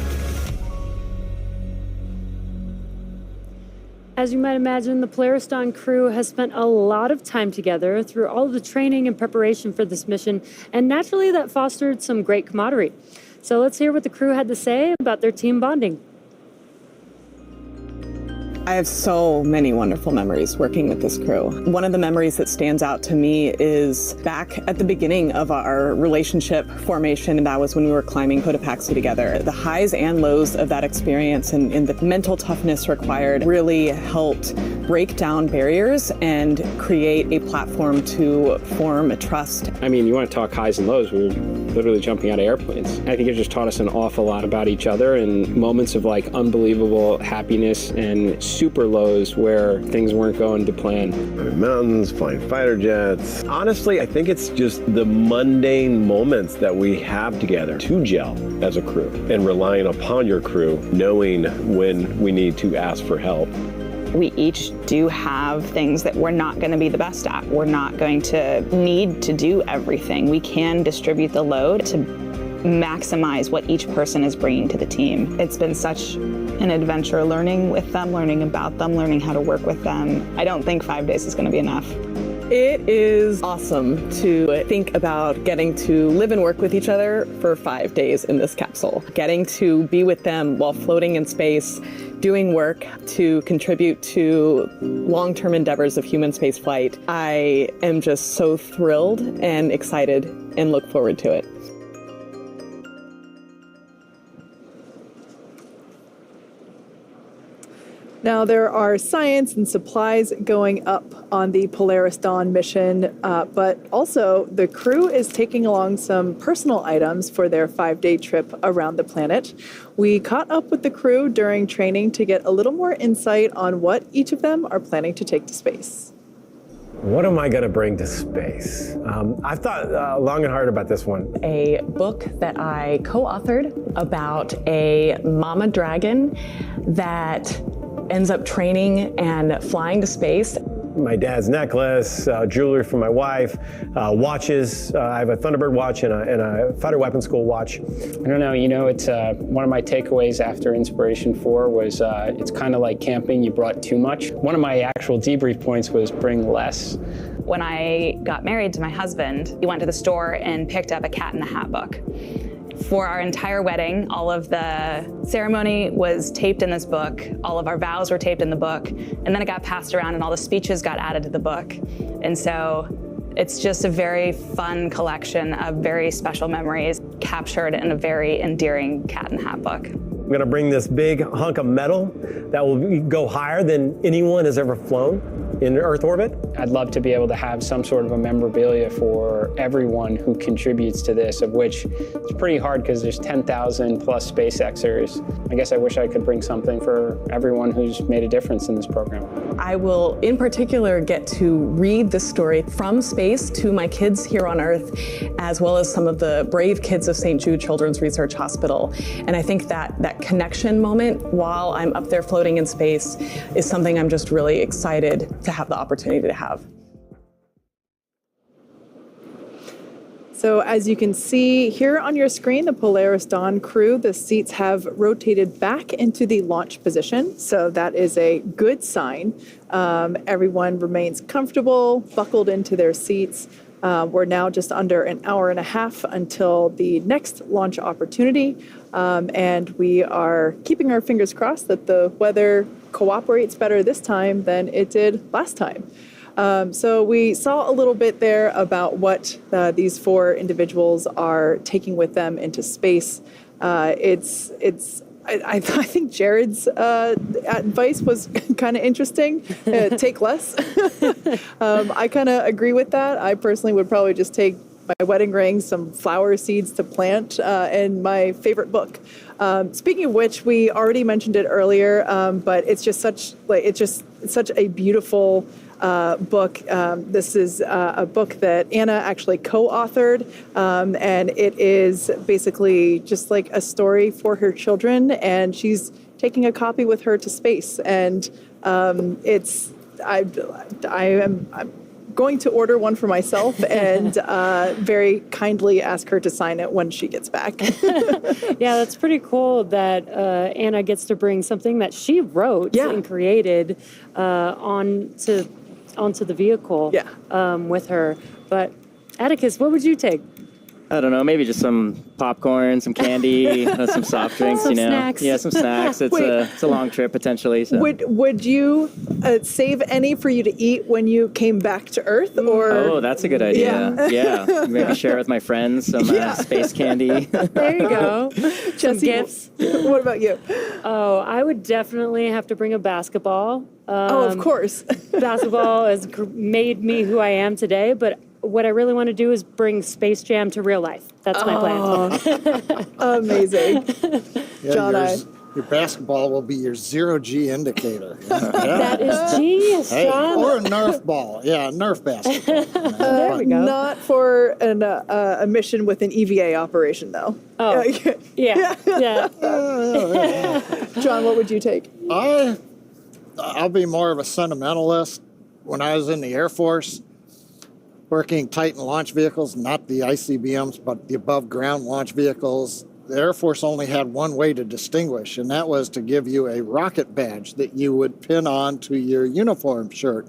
As you might imagine, the Polaris Dawn crew has spent a lot of time together through all of the training and preparation for this mission, and naturally that fostered some great camaraderie. So let's hear what the crew had to say about their team bonding. I have so many wonderful memories working with this crew. One of the memories that stands out to me is back at the beginning of our relationship formation, and that was when we were climbing Cotopaxi together. The highs and lows of that experience and the mental toughness required really helped break down barriers and create a platform to form a trust. I mean, you want to talk highs and lows, we were literally jumping out of airplanes. I think it just taught us an awful lot about each other and moments of like unbelievable happiness and super lows where things weren't going to plan. Mountains, flying fighter jets. Honestly, I think it's just the mundane moments that we have together to gel as a crew and relying upon your crew, knowing when we need to ask for help. We each do have things that we're not going to be the best at. We're not going to need to do everything. We can distribute the load to maximize what each person is bringing to the team. It's been such an adventure learning with them, learning about them, learning how to work with them. I don't think 5 days is going to be enough. It is awesome to think about getting to live and work with each other for 5 days in this capsule. Getting to be with them while floating in space, doing work to contribute to long-term endeavors of human spaceflight. I am just so thrilled and excited and look forward to it. Now, there are science and supplies going up on the Polaris Dawn mission, but also the crew is taking along some personal items for their 5-day trip around the planet. We caught up with the crew during training to get a little more insight on what each of them are planning to take to space. What am I going to bring to space? I've thought long and hard about this one. A book that I co-authored about a mama dragon that ends up training and flying to space. My dad's necklace, jewelry for my wife, watches. I have a Thunderbird watch and a fighter weapons school watch. I don't know, it's one of my takeaways after Inspiration 4 was it's kind of like camping, you brought too much. One of my actual debrief points was bring less. When I got married to my husband, we went to the store and picked up a Cat in the Hat book. For our entire wedding, all of the ceremony was taped in this book. All of our vows were taped in the book. And then it got passed around and all the speeches got added to the book. And so it's just a very fun collection of very special memories captured in a very endearing cat and hat book. I'm gonna bring this big hunk of metal that will go higher than anyone has ever flown in Earth orbit. I'd love to be able to have some sort of a memorabilia for everyone who contributes to this, of which it's pretty hard because there's 10,000 plus SpaceXers. I guess I wish I could bring something for everyone who's made a difference in this program. I will, in particular, get to read the story from space to my kids here on Earth, as well as some of the brave kids of St. Jude Children's Research Hospital. And I think that connection moment while I'm up there floating in space is something I'm just really excited to have the opportunity to have. So as you can see here on your screen, the Polaris Dawn crew, the seats have rotated back into the launch position. So that is a good sign. Everyone remains comfortable, buckled into their seats. We're now just under an hour and a half until the next launch opportunity. And we are keeping our fingers crossed that the weather cooperates better this time than it did last time. So we saw a little bit there about what these four individuals are taking with them into space. I think Jared's advice was kind of interesting. Take less. I kind of agree with that. I personally would probably just take my wedding ring, some flower seeds to plant, and my favorite book. Speaking of which, we already mentioned it earlier, but it's just such a beautiful book. This is a book that Anna actually co-authored, and it is basically just like a story for her children, and she's taking a copy with her to space. And I'm going to order one for myself and very kindly ask her to sign it when she gets back. Yeah, that's pretty cool that Anna gets to bring something that she wrote and created onto the vehicle with her. But Atticus, what would you take? I don't know, maybe just some popcorn, some candy, some soft drinks, Some snacks. Yeah, some snacks. It's a long trip potentially. So. Would you save any for you to eat when you came back to Earth? Or Oh, that's a good idea. Yeah. Maybe share with my friends some space candy. There you go. Some gifts. What about you? Oh, I would definitely have to bring a basketball. Of course. Basketball has made me who I am today, but what I really want to do is bring Space Jam to real life. That's my plan. Amazing. Yeah, your basketball will be your zero-G indicator. That is genius, John. Or a Nerf ball. Yeah, a Nerf basketball. There we go. Not for a mission with an EVA operation, though. Oh, yeah. John, what would you take? I'll be more of a sentimentalist. When I was in the Air Force, working Titan launch vehicles, not the ICBMs, but the above-ground launch vehicles, the Air Force only had one way to distinguish, and that was to give you a rocket badge that you would pin on to your uniform shirt.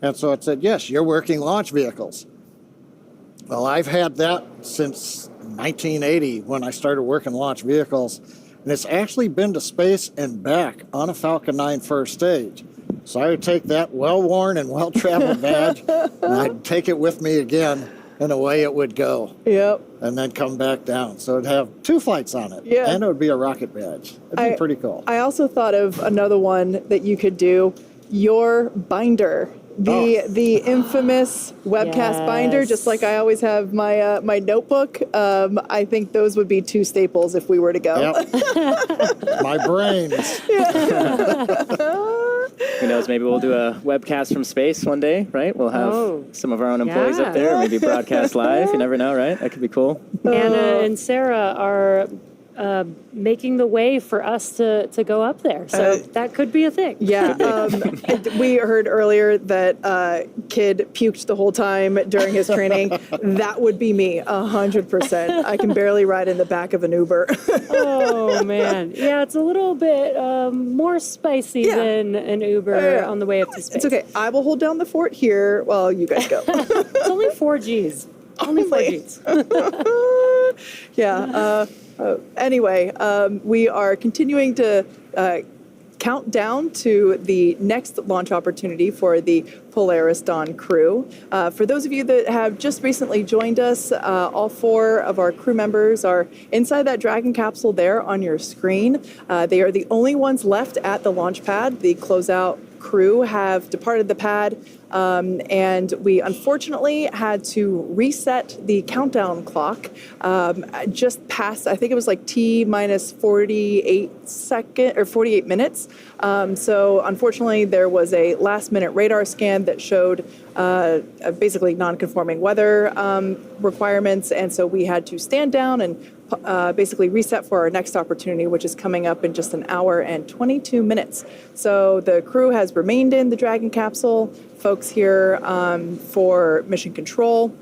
And so it said, yes, you're working launch vehicles. Well, I've had that since 1980 when I started working launch vehicles, and it's actually been to space and back on a Falcon 9 first stage. So I would take that well-worn and well-traveled badge, and I'd take it with me again, and away it would go. Yep. And then come back down. So it'd have 2 flights on it, and it would be a rocket badge. It'd be pretty cool. I also thought of another one that you could do, your binder. The infamous webcast binder, just like I always have my my notebook. I think those would be 2 staples if we were to go. Yep. My brains. Who knows, maybe we'll do a webcast from space one day, right? We'll have some of our own employees up there, maybe broadcast live. You never know, right? That could be cool. Anna and Sarah are making the way for us to go up there. So that could be a thing. Yeah. We heard earlier that kid puked the whole time during his training. That would be me, 100%. I can barely ride in the back of an Uber. Oh, man. Yeah, it's a little bit more spicy than an Uber on the way up to space. It's okay. I will hold down the fort here while you guys go. It's only 4 Gs. Only 4 Gs. Anyway, we are continuing to count down to the next launch opportunity for the Polaris Dawn crew. For those of you that have just recently joined us, all 4 of our crew members are inside that Dragon capsule there on your screen. They are the only ones left at the launch pad. The closeout crew have departed the pad, and we unfortunately had to reset the countdown clock just past, I think it was like T minus 48 minutes. So unfortunately, there was a last minute radar scan that showed basically non-conforming weather requirements, and so we had to stand down and basically reset for our next opportunity, which is coming up in just an hour and 22 minutes. So the crew has remained in the Dragon capsule. Folks here for mission control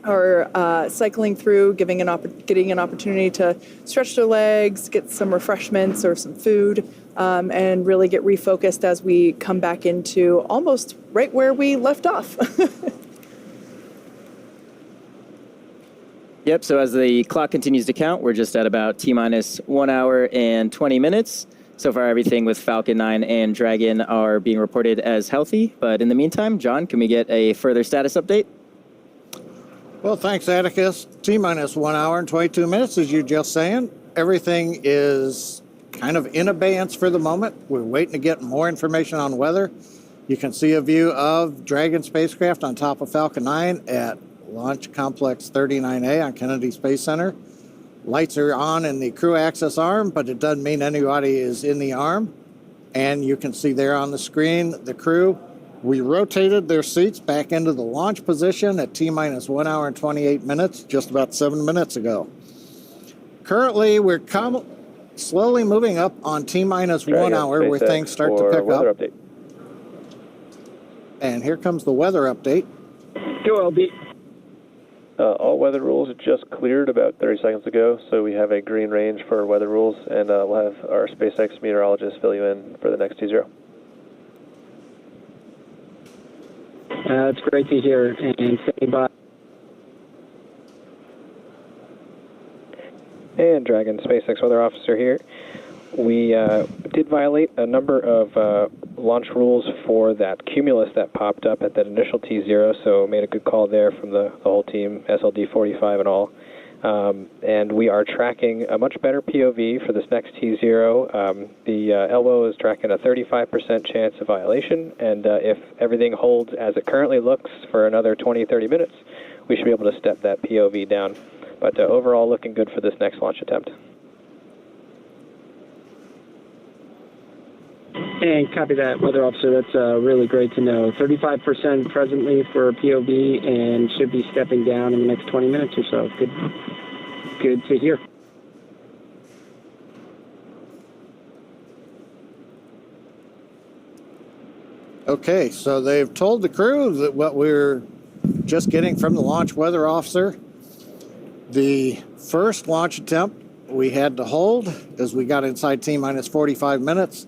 are cycling through, getting an opportunity to stretch their legs, get some refreshments or some food, and really get refocused as we come back into almost right where we left off. Yep, so as the clock continues to count, we're just at about T-minus 1 hour and 20 minutes. So far, everything with Falcon 9 and Dragon are being reported as healthy. But in the meantime, John, can we get a further status update? Well, thanks, Atticus. T-minus 1 hour and 22 minutes, as you just saying. Everything is kind of in abeyance for the moment. We're waiting to get more information on weather. You can see a view of Dragon spacecraft on top of Falcon 9 at Launch Complex 39A on Kennedy Space Center. Lights are on in the crew access arm, but it doesn't mean anybody is in the arm. And you can see there on the screen the crew. We rotated their seats back into the launch position at T-minus 1 hour and 28 minutes, just about 7 minutes ago. Currently, we're slowly moving up on T-minus 1 hour where things start to pick up. Update. And here comes the weather update. Go, LB. All weather rules just cleared about 30 seconds ago, so we have a green range for weather rules, and we'll have our SpaceX meteorologist fill you in for the next T0. That's great to hear, and standing by. And Dragon SpaceX weather officer here. We did violate a number of launch rules for that cumulus that popped up at that initial T0, so made a good call there from the whole team, SLD 45 and all. And we are tracking a much better POV for this next T0. The LWO is tracking a 35% chance of violation, and if everything holds as it currently looks for another 20-30 minutes, we should be able to step that POV down. But overall, looking good for this next launch attempt. And copy that, Weather Officer. That's really great to know. 35% presently for POV and should be stepping down in the next 20 minutes or so. Good to hear. Okay, so they've told the crew that what we're just getting from the launch weather officer. The first launch attempt we had to hold as we got inside T-minus 45 minutes.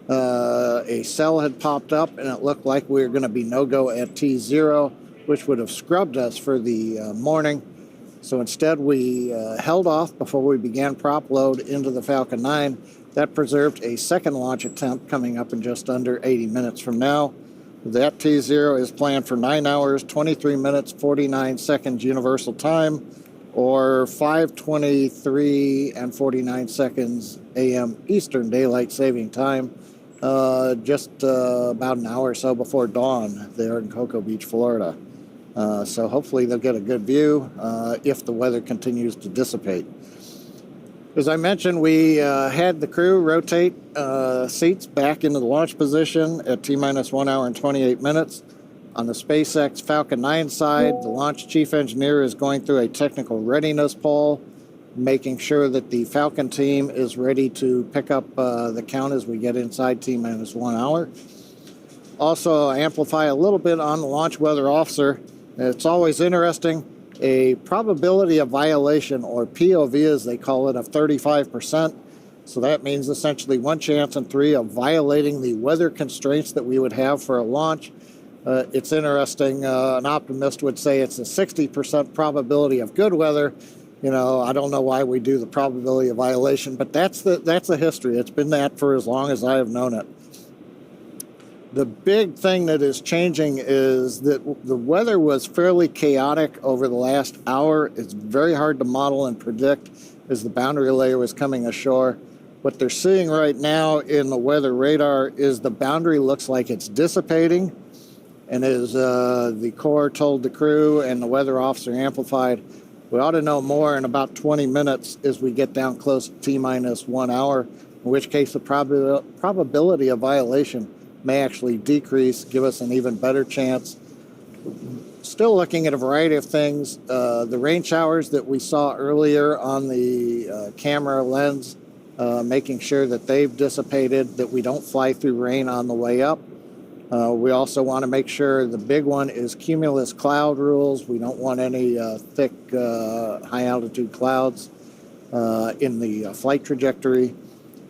A cell had popped up and it looked like we were going to be no-go at T0, which would have scrubbed us for the morning. So instead we held off before we began prop load into the Falcon 9. That preserved a second launch attempt coming up in just under 80 minutes from now. That T0 is planned for 9 hours, 23 minutes, 49 seconds universal time, or 5:23 and 49 seconds a.m. Eastern Daylight Saving Time, just about an hour or so before dawn there in Cocoa Beach, Florida. So hopefully they'll get a good view if the weather continues to dissipate. As I mentioned, we had the crew rotate seats back into the launch position at T-minus 1 hour and 28 minutes. On the SpaceX Falcon 9 side, the launch chief engineer is going through a technical readiness poll, making sure that the Falcon team is ready to pick up the count as we get inside T-minus 1 hour. Also, amplify a little bit on the launch weather officer. It's always interesting. A probability of violation, or POV as they call it, of 35%. So that means essentially 1 chance in 3 of violating the weather constraints that we would have for a launch. It's interesting. An optimist would say it's a 60% probability of good weather, I don't know why we do the probability of violation, but that's the history. It's been that for as long as I have known it. The big thing that is changing is that the weather was fairly chaotic over the last hour. It's very hard to model and predict as the boundary layer was coming ashore. What they're seeing right now in the weather radar is the boundary looks like it's dissipating. And as the Corps told the crew and the weather officer amplified, we ought to know more in about 20 minutes as we get down close to T-minus 1 hour, in which case the probability of violation may actually decrease, give us an even better chance. Still looking at a variety of things. The rain showers that we saw earlier on the camera lens, making sure that they've dissipated, that we don't fly through rain on the way up. We also want to make sure the big one is cumulus cloud rules. We don't want any thick, high-altitude clouds in the flight trajectory.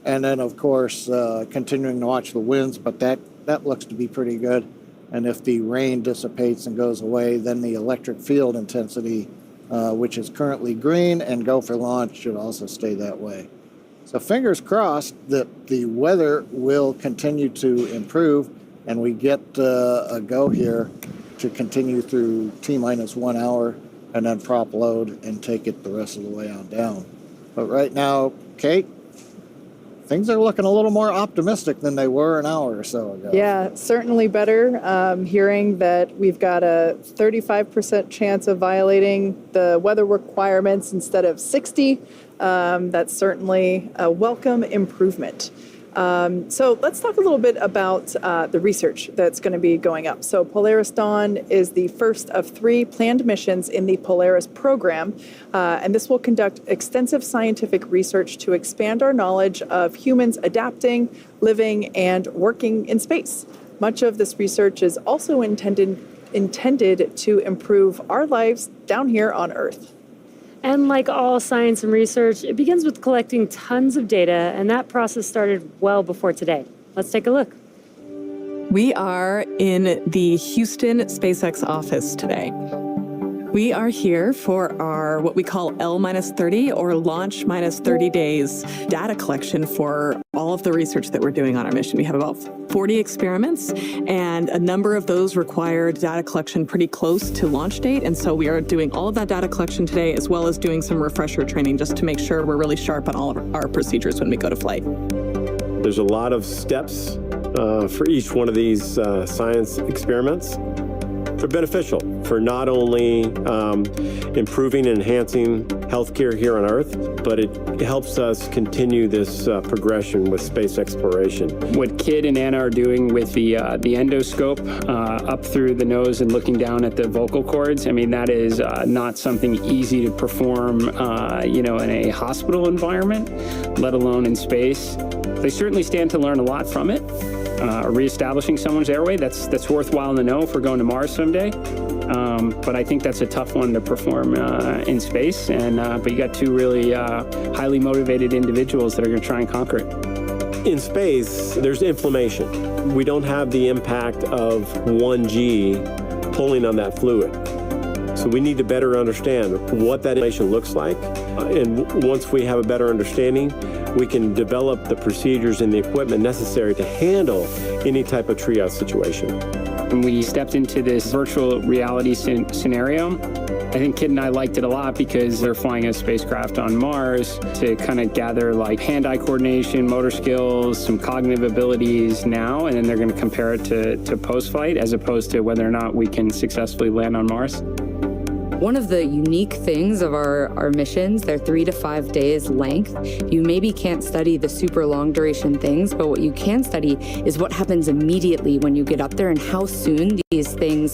And then, of course, continuing to watch the winds, but that looks to be pretty good. And if the rain dissipates and goes away, then the electric field intensity, which is currently green and go for launch, should also stay that way. So fingers crossed that the weather will continue to improve and we get a go here to continue through T-minus 1 hour and then prop load and take it the rest of the way on down. But right now, Kate, things are looking a little more optimistic than they were an hour or so ago. Yeah, certainly better. Hearing that we've got a 35% chance of violating the weather requirements instead of 60, that's certainly a welcome improvement. So let's talk a little bit about the research that's going to be going up. So Polaris Dawn is the first of 3 planned missions in the Polaris program, and this will conduct extensive scientific research to expand our knowledge of humans adapting, living, and working in space. Much of this research is also intended to improve our lives down here on Earth. And like all science and research, it begins with collecting tons of data, and that process started well before today. Let's take a look. We are in the Houston SpaceX office today. We are here for our what we call L-30 or launch minus 30 days data collection for all of the research that we're doing on our mission. We have about 40 experiments, and a number of those require data collection pretty close to launch date. And so we are doing all of that data collection today, as well as doing some refresher training just to make sure we're really sharp on all of our procedures when we go to flight. There's a lot of steps for each one of these science experiments. They're beneficial for not only improving and enhancing healthcare here on Earth, but it helps us continue this progression with space exploration. What Kid and Anna are doing with the endoscope up through the nose and looking down at the vocal cords, I mean, that is not something easy to perform, in a hospital environment, let alone in space. They certainly stand to learn a lot from it. Reestablishing someone's airway, that's worthwhile to know if we're going to Mars someday. But I think that's a tough one to perform in space. But you got 2 really highly motivated individuals that are going to try and conquer it. In space, there's inflammation. We don't have the impact of 1G pulling on that fluid. So we need to better understand what that inflammation looks like. And once we have a better understanding, we can develop the procedures and the equipment necessary to handle any type of triage situation. When we stepped into this virtual reality scenario, I think Kid and I liked it a lot because they're flying a spacecraft on Mars to kind of gather like hand-eye coordination, motor skills, some cognitive abilities now, and then they're going to compare it to post-flight as opposed to whether or not we can successfully land on Mars. One of the unique things of our missions, they're 3 to 5 days length. You maybe can't study the super long duration things, but what you can study is what happens immediately when you get up there and how soon these things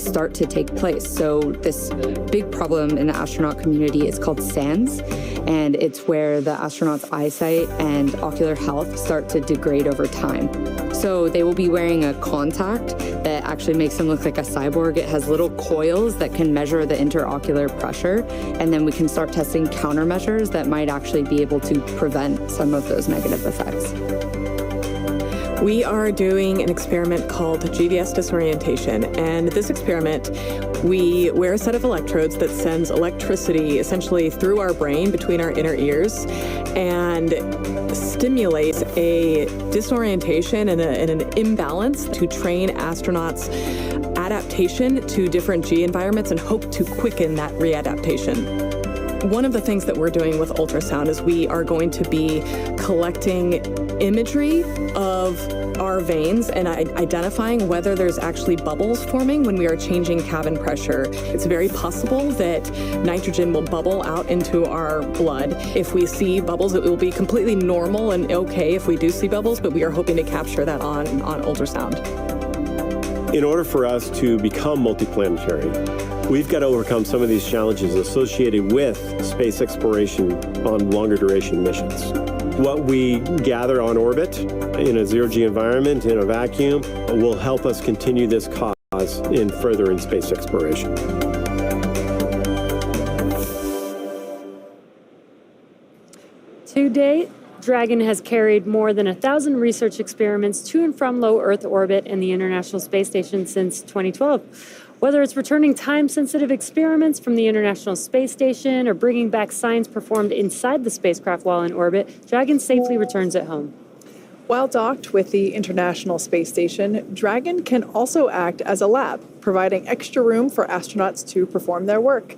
start to take place. So this big problem in the astronaut community is called SANS, and it's where the astronaut's eyesight and ocular health start to degrade over time. So they will be wearing a contact that actually makes them look like a cyborg. It has little coils that can measure the interocular pressure, and then we can start testing countermeasures that might actually be able to prevent some of those negative effects. We are doing an experiment called GDS disorientation, and this experiment, we wear a set of electrodes that sends electricity essentially through our brain between our inner ears and stimulates a disorientation and an imbalance to train astronauts' adaptation to different G environments and hope to quicken that readaptation. One of the things that we're doing with ultrasound is we are going to be collecting imagery of our veins and identifying whether there's actually bubbles forming when we are changing cabin pressure. It's very possible that nitrogen will bubble out into our blood. If we see bubbles, it will be completely normal and okay if we do see bubbles, but we are hoping to capture that on ultrasound. In order for us to become multiplanetary, we've got to overcome some of these challenges associated with space exploration on longer duration missions. What we gather on orbit in a zero-G environment, in a vacuum, will help us continue this cause in space exploration. To date, Dragon has carried more than 1,000 research experiments to and from low Earth orbit and the International Space Station since 2012. Whether it's returning time-sensitive experiments from the International Space Station or bringing back science performed inside the spacecraft while in orbit, Dragon safely returns at home. While docked with the International Space Station, Dragon can also act as a lab, providing extra room for astronauts to perform their work.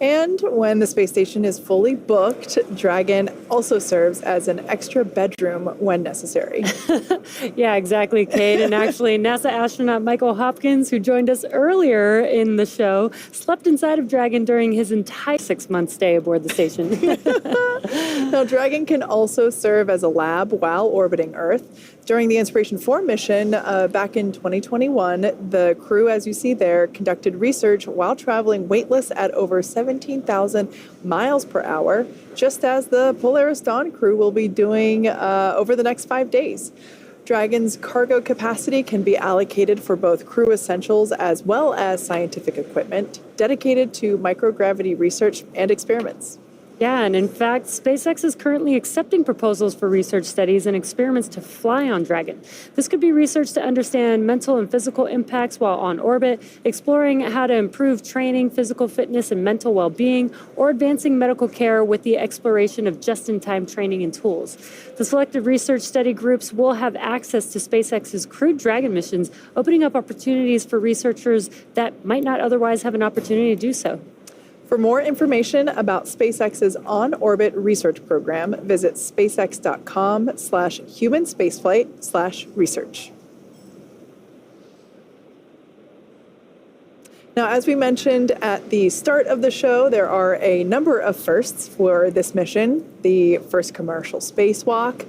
And when the space station is fully booked, Dragon also serves as an extra bedroom when necessary. Yeah, exactly, Kate. And actually, NASA astronaut Michael Hopkins, who joined us earlier in the show, slept inside of Dragon during his entire 6-month stay aboard the station. Now, Dragon can also serve as a lab while orbiting Earth. During the Inspiration 4 mission back in 2021, the crew, as you see there, conducted research while traveling weightless at over 17,000 miles per hour, just as the Polaris Dawn crew will be doing over the next 5 days. Dragon's cargo capacity can be allocated for both crew essentials as well as scientific equipment dedicated to microgravity research and experiments. Yeah, and in fact, SpaceX is currently accepting proposals for research studies and experiments to fly on Dragon. This could be research to understand mental and physical impacts while on orbit, exploring how to improve training, physical fitness, and mental well-being, or advancing medical care with the exploration of just-in-time training and tools. The selected research study groups will have access to SpaceX's crewed Dragon missions, opening up opportunities for researchers that might not otherwise have an opportunity to do so. For more information about SpaceX's on-orbit research program, visit spacex.com/humanspaceflight/research. Now, as we mentioned at the start of the show, there are a number of firsts for this mission. The first commercial spacewalk,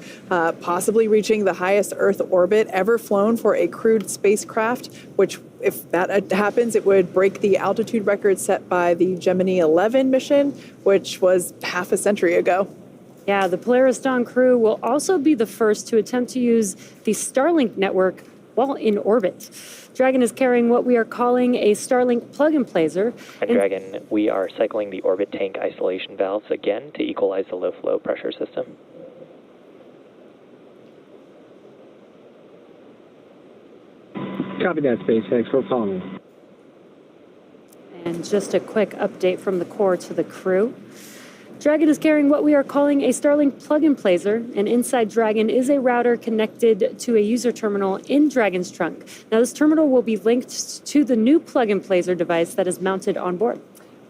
possibly reaching the highest Earth orbit ever flown for a crewed spacecraft, which, if that happens, it would break the altitude record set by the Gemini 11 mission, which was half a century ago. Yeah, the Polaris Dawn crew will also be the first to attempt to use the Starlink network while in orbit. Dragon is carrying what we are calling a Starlink plug-and-placer. And Dragon, we are cycling the orbit tank isolation valves again to equalize the low-flow pressure system. Copy that, SpaceX. We're following. And just a quick update from the core to the crew. Dragon is carrying what we are calling a Starlink plug-and-placer, and inside Dragon is a router connected to a user terminal in Dragon's trunk. Now, this terminal will be linked to the new plug-and-placer device that is mounted on board.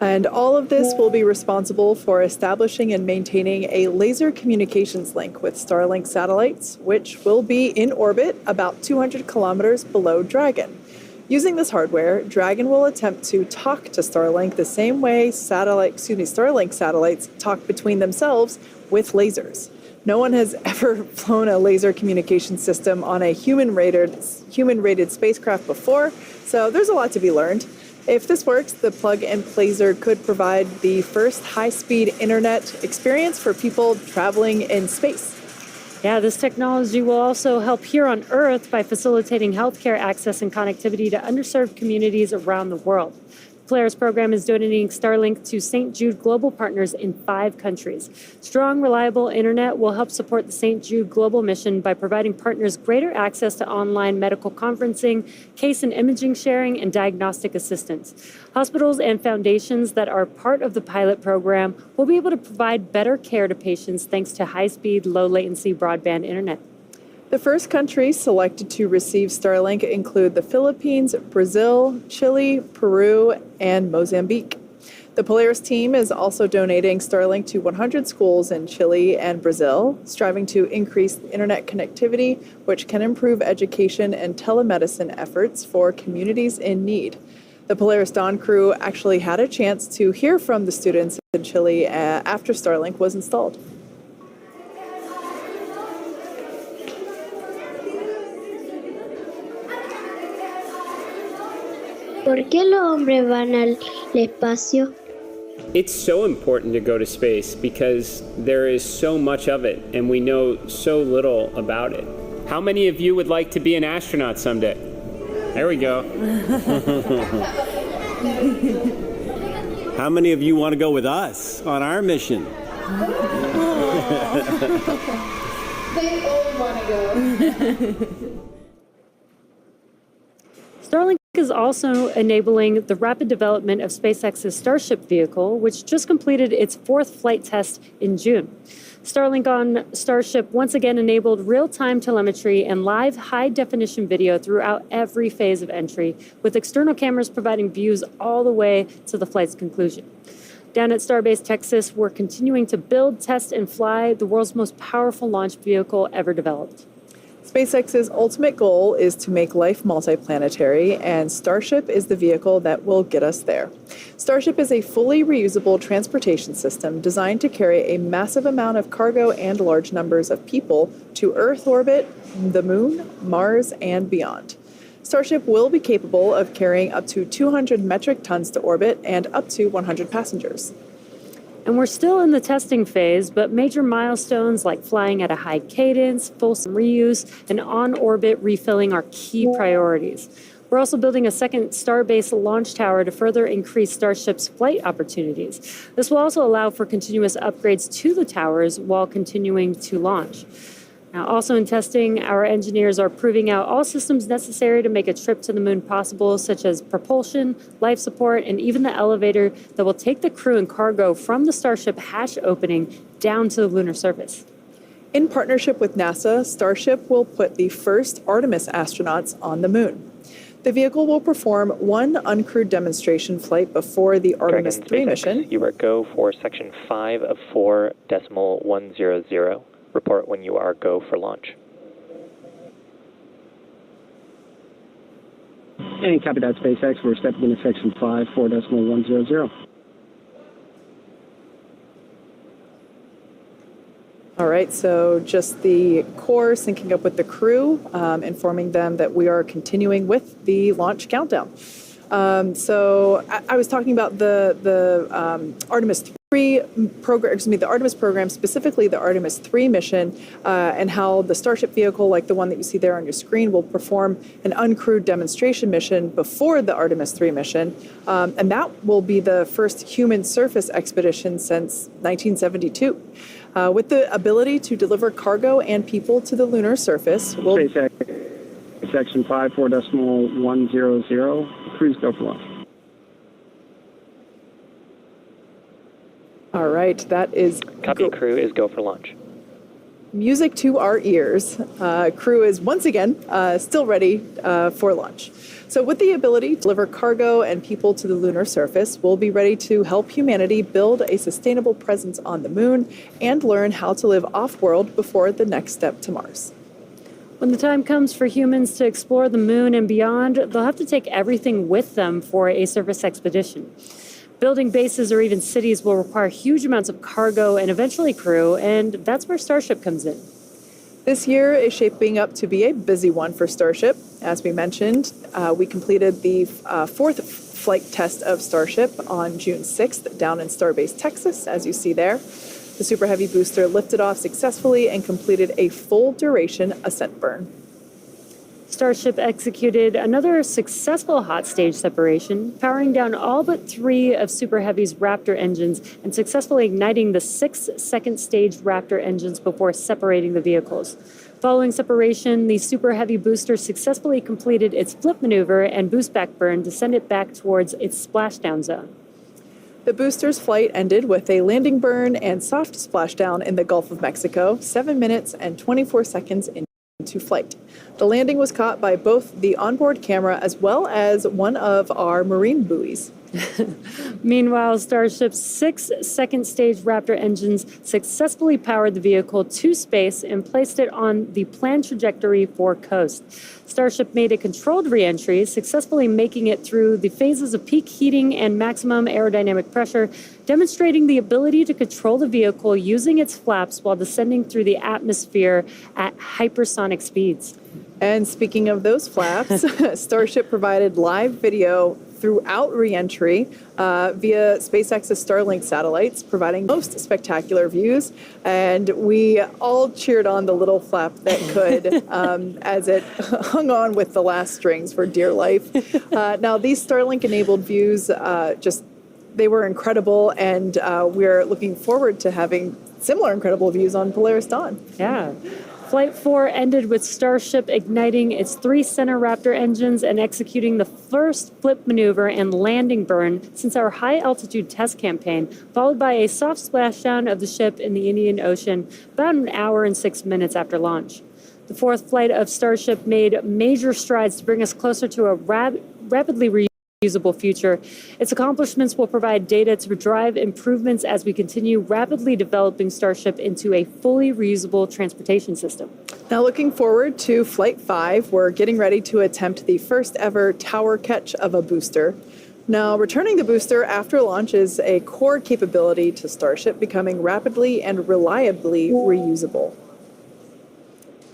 And all of this will be responsible for establishing and maintaining a laser communications link with Starlink satellites, which will be in orbit about 200 kilometers below Dragon. Using this hardware, Dragon will attempt to talk to Starlink the same way Starlink satellites talk between themselves with lasers. No one has ever flown a laser communication system on a human-rated spacecraft before, so there's a lot to be learned. If this works, the plug-and-placer could provide the first high-speed internet experience for people traveling in space. Yeah, this technology will also help here on Earth by facilitating healthcare access and connectivity to underserved communities around the world. Polaris program is donating Starlink to St. Jude Global partners in 5 countries. Strong, reliable internet will help support the St. Jude Global mission by providing partners greater access to online medical conferencing, case and imaging sharing, and diagnostic assistance. Hospitals and foundations that are part of the pilot program will be able to provide better care to patients thanks to high-speed, low-latency broadband internet. The first countries selected to receive Starlink include the Philippines, Brazil, Chile, Peru, and Mozambique. The Polaris team is also donating Starlink to 100 schools in Chile and Brazil, striving to increase internet connectivity, which can improve education and telemedicine efforts for communities in need. The Polaris Dawn crew actually had a chance to hear from the students in Chile after Starlink was installed. ¿Por qué los hombres van al espacio? It's so important to go to space because there is so much of it and we know so little about it. How many of you would like to be an astronaut someday? There we go. How many of you want to go with us on our mission? They all want to go. Starlink is also enabling the rapid development of SpaceX's Starship vehicle, which just completed its 4th flight test in June. Starlink on Starship once again enabled real-time telemetry and live high-definition video throughout every phase of entry, with external cameras providing views all the way to the flight's conclusion. Down at Starbase Texas, we're continuing to build, test, and fly the world's most powerful launch vehicle ever developed. SpaceX's ultimate goal is to make life multiplanetary, and Starship is the vehicle that will get us there. Starship is a fully reusable transportation system designed to carry a massive amount of cargo and large numbers of people to Earth orbit, the Moon, Mars, and beyond. Starship will be capable of carrying up to 200 metric tons to orbit and up to 100 passengers. And we're still in the testing phase, but major milestones like flying at a high cadence, full reuse, and on-orbit refilling are key priorities. We're also building a second Starbase launch tower to further increase Starship's flight opportunities. This will also allow for continuous upgrades to the towers while continuing to launch. Now, also in testing, our engineers are proving out all systems necessary to make a trip to the moon possible, such as propulsion, life support, and even the elevator that will take the crew and cargo from the Starship hatch opening down to the lunar surface. In partnership with NASA, Starship will put the first Artemis astronauts on the moon. The vehicle will perform one uncrewed demonstration flight before the Artemis 3 mission. You are go for section 5 of 4.100. Report when you are go for launch. And copy that, SpaceX. We're stepping into section 5, 4.100. All right, so just the core syncing up with the crew, informing them that we are continuing with the launch countdown. So I was talking about the Artemis 3 program, the Artemis program, specifically the Artemis 3 mission, and how the Starship vehicle, like the one that you see there on your screen, will perform an uncrewed demonstration mission before the Artemis 3 mission. And that will be the first human surface expedition since 1972. With the ability to deliver cargo and people to the lunar surface. SpaceX, section 5, 4.100. Crews go for launch. All right, that is... Copy, crew is go for launch. Music to our ears. Crew is once again still ready for launch. So with the ability to deliver cargo and people to the lunar surface, we'll be ready to help humanity build a sustainable presence on the moon and learn how to live off-world before the next step to Mars. When the time comes for humans to explore the moon and beyond, they'll have to take everything with them for a surface expedition. Building bases or even cities will require huge amounts of cargo and eventually crew, and that's where Starship comes in. This year is shaping up to be a busy one for Starship. As we mentioned, we completed the 4th flight test of Starship on June 6th down in Starbase, Texas, as you see there. The Super Heavy booster lifted off successfully and completed a full duration ascent burn. Starship executed another successful hot stage separation, powering down all but 3 of Super Heavy's Raptor engines and successfully igniting the 6 second stage Raptor engines before separating the vehicles. Following separation, the Super Heavy booster successfully completed its flip maneuver and boost back burn to send it back towards its splashdown zone. The booster's flight ended with a landing burn and soft splashdown in the Gulf of Mexico, 7 minutes and 24 seconds into flight. The landing was caught by both the onboard camera as well as one of our marine buoys. Meanwhile, Starship's 6 second stage Raptor engines successfully powered the vehicle to space and placed it on the planned trajectory for coast. Starship made a controlled re-entry, successfully making it through the phases of peak heating and maximum aerodynamic pressure, demonstrating the ability to control the vehicle using its flaps while descending through the atmosphere at hypersonic speeds. And speaking of those flaps, Starship provided live video throughout re-entry via SpaceX's Starlink satellites, providing most spectacular views. And we all cheered on the little flap that could as it hung on with the last strings for dear life. Now, these Starlink-enabled views they were incredible, and we're looking forward to having similar incredible views on Polaris Dawn. Yeah. Flight 4 ended with Starship igniting its 3 center Raptor engines and executing the first flip maneuver and landing burn since our high-altitude test campaign, followed by a soft splashdown of the ship in the Indian Ocean about an hour and 6 minutes after launch. The 4th flight of Starship made major strides to bring us closer to a rapidly reusable future. Its accomplishments will provide data to drive improvements as we continue rapidly developing Starship into a fully reusable transportation system. Now, looking forward to Flight 5, we're getting ready to attempt the first ever tower catch of a booster. Now, returning the booster after launch is a core capability to Starship, becoming rapidly and reliably reusable.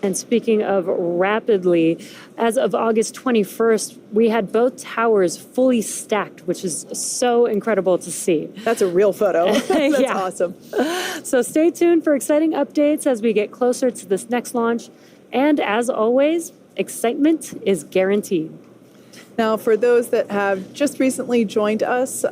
And speaking of rapidly, as of August 21st, we had both towers fully stacked, which is so incredible to see. That's a real photo. That's awesome. So stay tuned for exciting updates as we get closer to this next launch. And as always, excitement is guaranteed. Now, for those that have just recently joined us,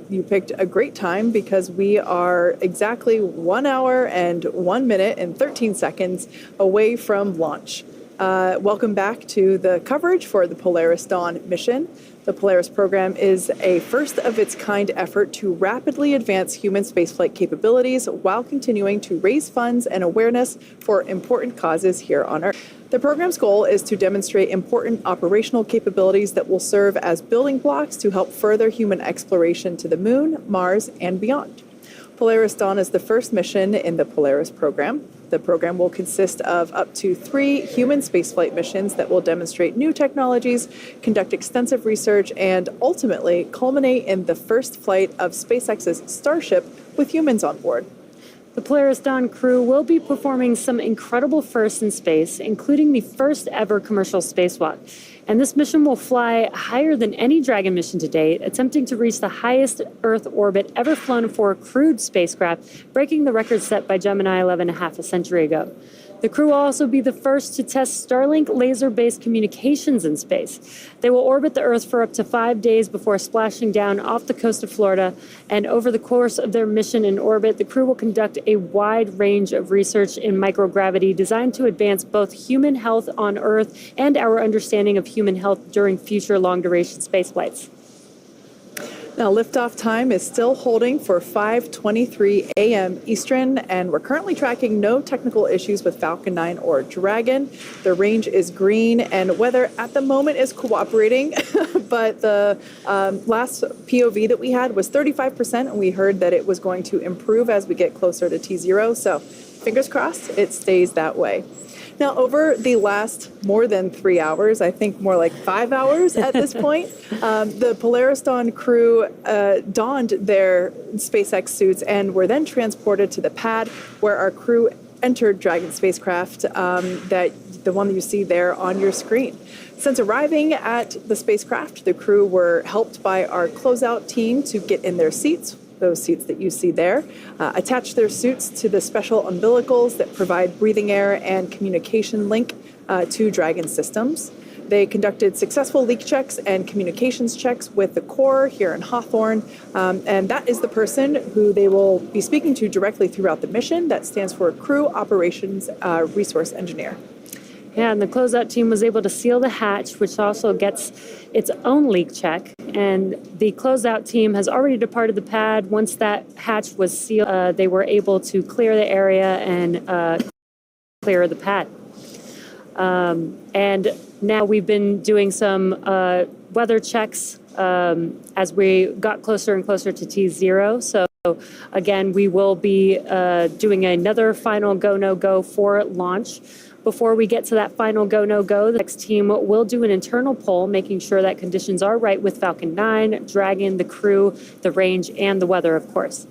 you picked a great time because we are exactly 1 hour and 1 minute and 13 seconds away from launch. Welcome back to the coverage for the Polaris Dawn mission. The Polaris program is a first-of-its-kind effort to rapidly advance human spaceflight capabilities while continuing to raise funds and awareness for important causes here on Earth. The program's goal is to demonstrate important operational capabilities that will serve as building blocks to help further human exploration to the Moon, Mars, and beyond. Polaris Dawn is the first mission in the Polaris program. The program will consist of up to 3 human spaceflight missions that will demonstrate new technologies, conduct extensive research, and ultimately culminate in the first flight of SpaceX's Starship with humans on board. The Polaris Dawn crew will be performing some incredible firsts in space, including the first ever commercial spacewalk. And this mission will fly higher than any Dragon mission to date, attempting to reach the highest Earth orbit ever flown for a crewed spacecraft, breaking the record set by Gemini 11 half a century ago. The crew will also be the first to test Starlink laser-based communications in space. They will orbit the Earth for up to 5 days before splashing down off the coast of Florida. And over the course of their mission in orbit, the crew will conduct a wide range of research in microgravity designed to advance both human health on Earth and our understanding of human health during future long-duration spaceflights. Now, liftoff time is still holding for 5:23 a.m. Eastern, and we're currently tracking no technical issues with Falcon 9 or Dragon. The range is green, and weather at the moment is cooperating, but the last POV that we had was 35%, and we heard that it was going to improve as we get closer to T0, so fingers crossed it stays that way. Now, over the last more than 3 hours, I think more like 5 hours at this point, the Polaris Dawn crew donned their SpaceX suits and were then transported to the pad where our crew entered Dragon spacecraft, the one that you see there on your screen. Since arriving at the spacecraft, the crew were helped by our closeout team to get in their seats, those seats that you see there, attach their suits to the special umbilicals that provide breathing air and communication link to Dragon systems. They conducted successful leak checks and communications checks with the Corps here in Hawthorne, and that is the person who they will be speaking to directly throughout the mission. That stands for Crew Operations Resource Engineer. Yeah, and the closeout team was able to seal the hatch, which also gets its own leak check. And the closeout team has already departed the pad. Once that hatch was sealed, they were able to clear the area and clear the pad. And now we've been doing some weather checks as we got closer and closer to T0. So again, we will be doing another final go, no go for launch. Before we get to that final go, no go, the next team will do an internal poll, making sure that conditions are right with Falcon 9, Dragon, the crew, the range, and the weather, of course.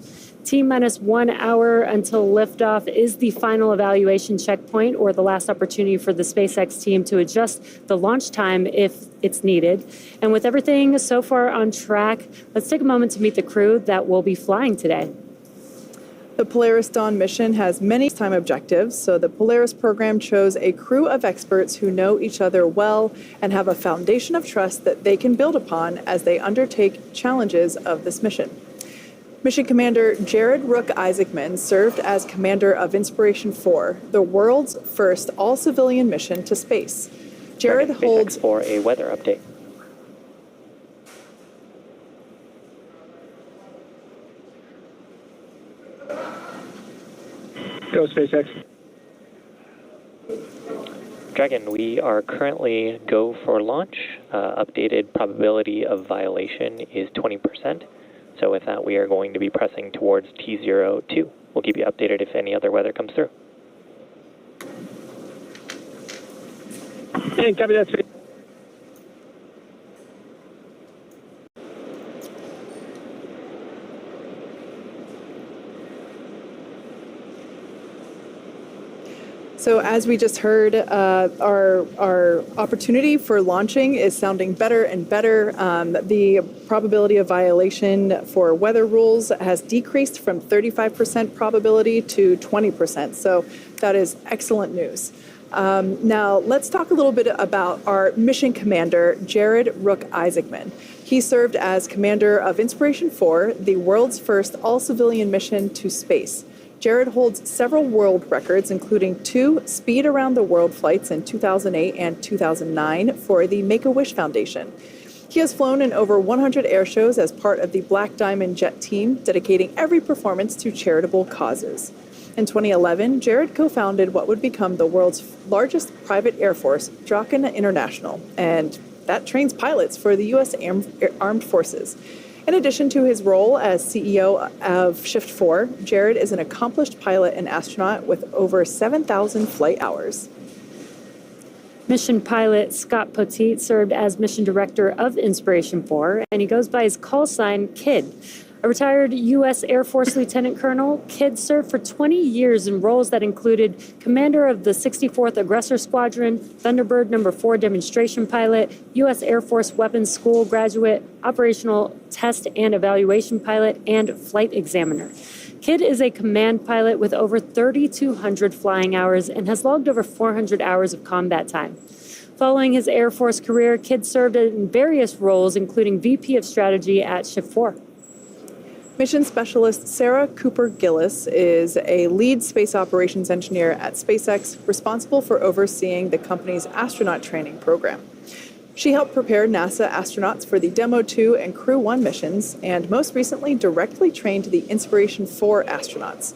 T-minus 1 hour until liftoff is the final evaluation checkpoint, or the last opportunity for the SpaceX team to adjust the launch time if it's needed. And with everything so far on track, let's take a moment to meet the crew that will be flying today. The Polaris Dawn mission has many time objectives, so the Polaris program chose a crew of experts who know each other well and have a foundation of trust that they can build upon as they undertake challenges of this mission. Mission Commander Jared Rook Isaacman served as commander of Inspiration 4, the world's first all-civilian mission to space. Jared holds for a weather update. Go SpaceX. Dragon, we are currently go for launch. Updated probability of violation is 20%. So with that, we are going to be pressing towards T02. We'll keep you updated if any other weather comes through. Hey, copy that, SpaceX. So as we just heard, our opportunity for launching is sounding better and better. The probability of violation for weather rules has decreased from 35% probability to 20%. So that is excellent news. Now let's talk a little bit about our mission commander, Jared Rook Isaacman. He served as commander of Inspiration 4, the world's first all-civilian mission to space. Jared holds several world records, including 2 speed around the world flights in 2008 and 2009 for the Make-A-Wish Foundation. He has flown in over 100 air shows as part of the Black Diamond Jet team, dedicating every performance to charitable causes. In 2011, Jared co-founded what would become the world's largest private air force, Draken International, and that trains pilots for the U.S. Armed Forces. In addition to his role as CEO of Shift 4, Jared is an accomplished pilot and astronaut with over 7,000 flight hours. Mission pilot Scott Poteet served as mission director of Inspiration 4, and he goes by his call sign, Kid. A retired U.S. Air Force Lieutenant Colonel, Kidd served for 20 years in roles that included commander of the 64th Aggressor Squadron, Thunderbird No. 4 demonstration pilot, U.S. Air Force Weapons School graduate, operational test and evaluation pilot, and flight examiner. Kidd is a command pilot with over 3,200 flying hours and has logged over 400 hours of combat time. Following his Air Force career, Kidd served in various roles, including VP of Strategy at Shift 4. Mission Specialist Sarah Cooper Gillis is a lead space operations engineer at SpaceX, responsible for overseeing the company's astronaut training program. She helped prepare NASA astronauts for the Demo 2 and Crew 1 missions, and most recently directly trained the Inspiration 4 astronauts.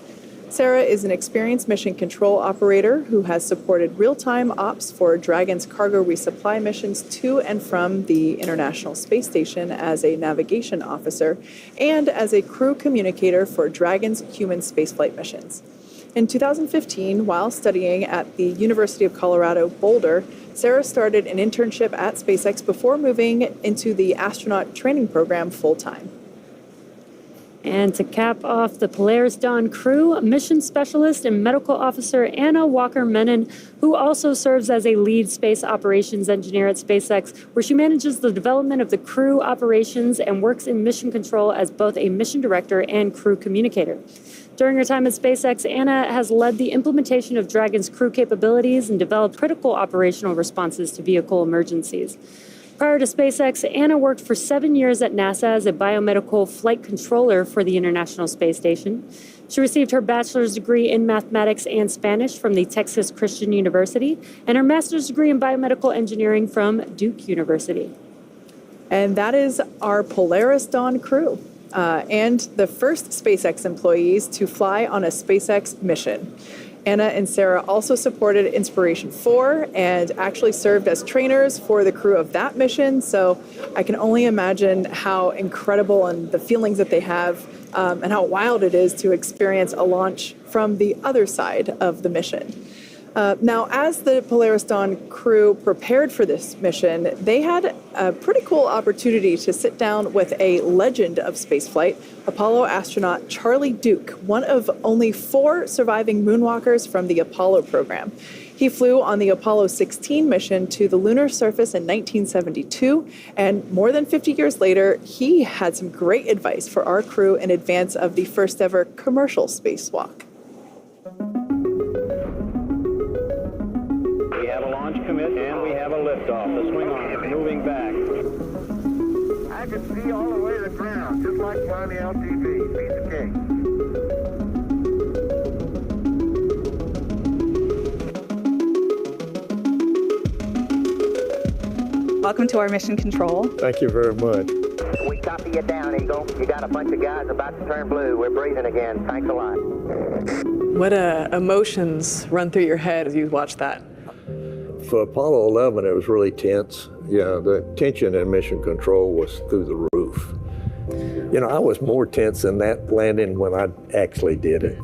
Sarah is an experienced mission control operator who has supported real-time ops for Dragon's cargo resupply missions to and from the International Space Station as a navigation officer and as a crew communicator for Dragon's human spaceflight missions. In 2015, while studying at the University of Colorado Boulder, Sarah started an internship at SpaceX before moving into the astronaut training program full-time. And to cap off the Polaris Dawn crew, mission specialist and medical officer Anna Walker-Menon, who also serves as a lead space operations engineer at SpaceX, where she manages the development of the crew operations and works in mission control as both a mission director and crew communicator. During her time at SpaceX, Anna has led the implementation of Dragon's crew capabilities and developed critical operational responses to vehicle emergencies. Prior to SpaceX, Anna worked for 7 years at NASA as a biomedical flight controller for the International Space Station. She received her bachelor's degree in mathematics and Spanish from the Texas Christian University and her master's degree in biomedical engineering from Duke University. And that is our Polaris Dawn crew and the first SpaceX employees to fly on a SpaceX mission. Anna and Sarah also supported Inspiration 4 and actually served as trainers for the crew of that mission. So I can only imagine how incredible and the feelings that they have and how wild it is to experience a launch from the other side of the mission. Now, as the Polaris Dawn crew prepared for this mission, they had a pretty cool opportunity to sit down with a legend of spaceflight, Apollo astronaut Charlie Duke, one of only 4 surviving moonwalkers from the Apollo program. He flew on the Apollo 16 mission to the lunar surface in 1972, and more than 50 years later, he had some great advice for our crew in advance of the first ever commercial spacewalk. We have a launch commit and we have a liftoff. The swing arm is moving back. I can see all the way to the ground, just like on the LTV. Piece of cake. Welcome to our mission control. Thank you very much. We copy you down, Eagle. You got a bunch of guys about to turn blue. We're breathing again. Thanks a lot. What emotions run through your head as you watch that? For Apollo 11, it was really tense. Yeah, the tension in mission control was through the roof. You know, I was more tense in that landing when I actually did it.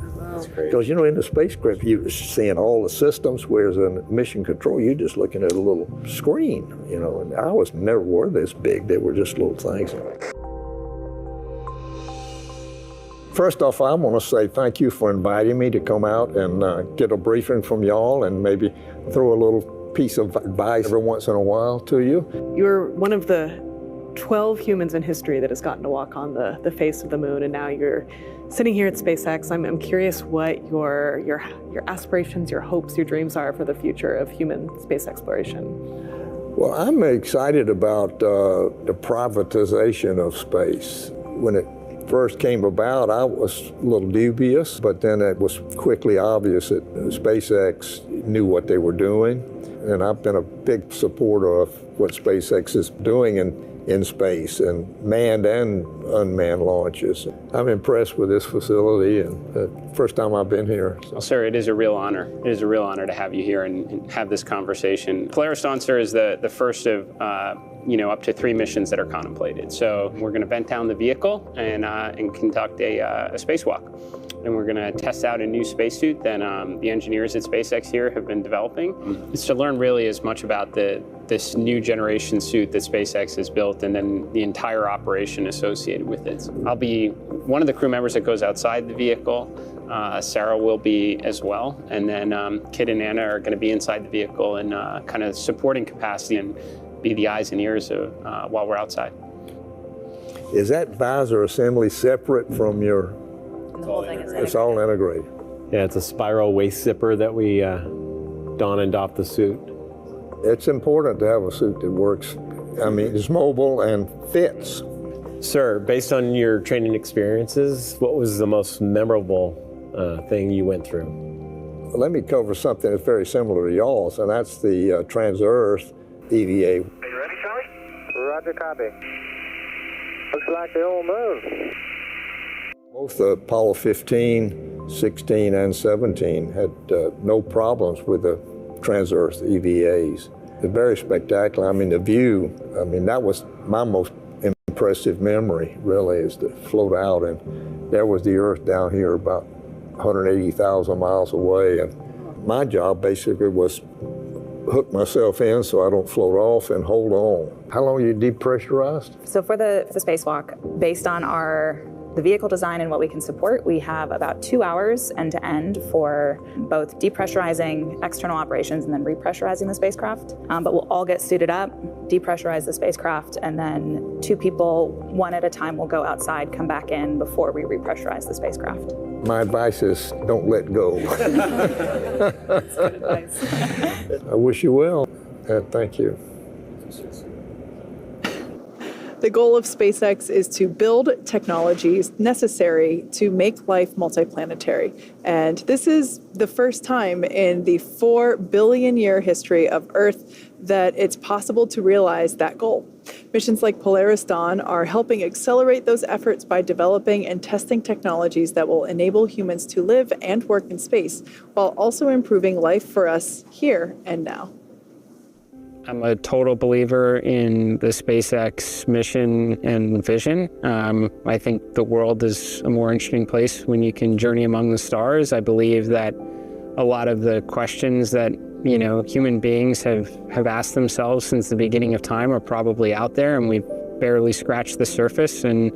Because, you know, in the spacecraft, you're seeing all the systems, whereas in mission control, you're just looking at a little screen, you know, and ours never were this big. They were just little things. First off, I want to say thank you for inviting me to come out and get a briefing from y'all and maybe throw a little piece of advice every once in a while to you. You're one of the 12 humans in history that has gotten to walk on the face of the moon, and now you're sitting here at SpaceX. I'm curious what your aspirations, your hopes, your dreams are for the future of human space exploration. Well, I'm excited about the privatization of space. When it first came about, I was a little dubious, but then it was quickly obvious that SpaceX knew what they were doing. And I've been a big supporter of what SpaceX is doing in space and manned and unmanned launches. I'm impressed with this facility, and the first time I've been here. Well, sir, it is a real honor. It is a real honor to have you here and have this conversation. Polaris Dawn, sir, is the first of up to 3 missions that are contemplated. So we're going to vent down the vehicle and conduct a spacewalk. And we're going to test out a new spacesuit that the engineers at SpaceX here have been developing. It's to learn really as much about this new generation suit that SpaceX has built and then the entire operation associated with it. I'll be one of the crew members that goes outside the vehicle. Sarah will be as well. And then Kit and Anna are going to be inside the vehicle in kind of supporting capacity and be the eyes and ears of, while we're outside. Is that visor assembly separate from your... The whole thing is integrated. It's all integrated. Yeah, it's a spiral waist zipper that we don and doff the suit. It's important to have a suit that works. I mean, it's mobile and fits. Sir, based on your training experiences, what was the most memorable thing you went through? Let me cover something that's very similar to y'all's, and that's the Trans-Earth EVA. Are you ready, Charlie? Roger, copy. Looks like the old moon. Both Apollo 15, 16, and 17 had no problems with the Trans-Earth EVAs. They're very spectacular. I mean, the view, that was my most impressive memory, really, is to float out, and there was the Earth down here about 180,000 miles away. And my job basically was hook myself in so I don't float off and hold on. How long are you depressurized? So for the spacewalk, based on our the vehicle design and what we can support, we have about 2 hours end-to-end for both depressurizing external operations and then repressurizing the spacecraft. But we'll all get suited up, depressurize the spacecraft, and then 2 people, one at a time, will go outside, come back in before we repressurize the spacecraft. My advice is don't let go. That's good advice. I wish you well, and thank you. The goal of SpaceX is to build technologies necessary to make life multiplanetary. And this is the first time in the 4 billion year history of Earth that it's possible to realize that goal. Missions like Polaris Dawn are helping accelerate those efforts by developing and testing technologies that will enable humans to live and work in space, while also improving life for us here and now. I'm a total believer in the SpaceX mission and vision. I think the world is a more interesting place when you can journey among the stars. I believe that a lot of the questions that human beings have asked themselves since the beginning of time are probably out there, and we've barely scratched the surface, and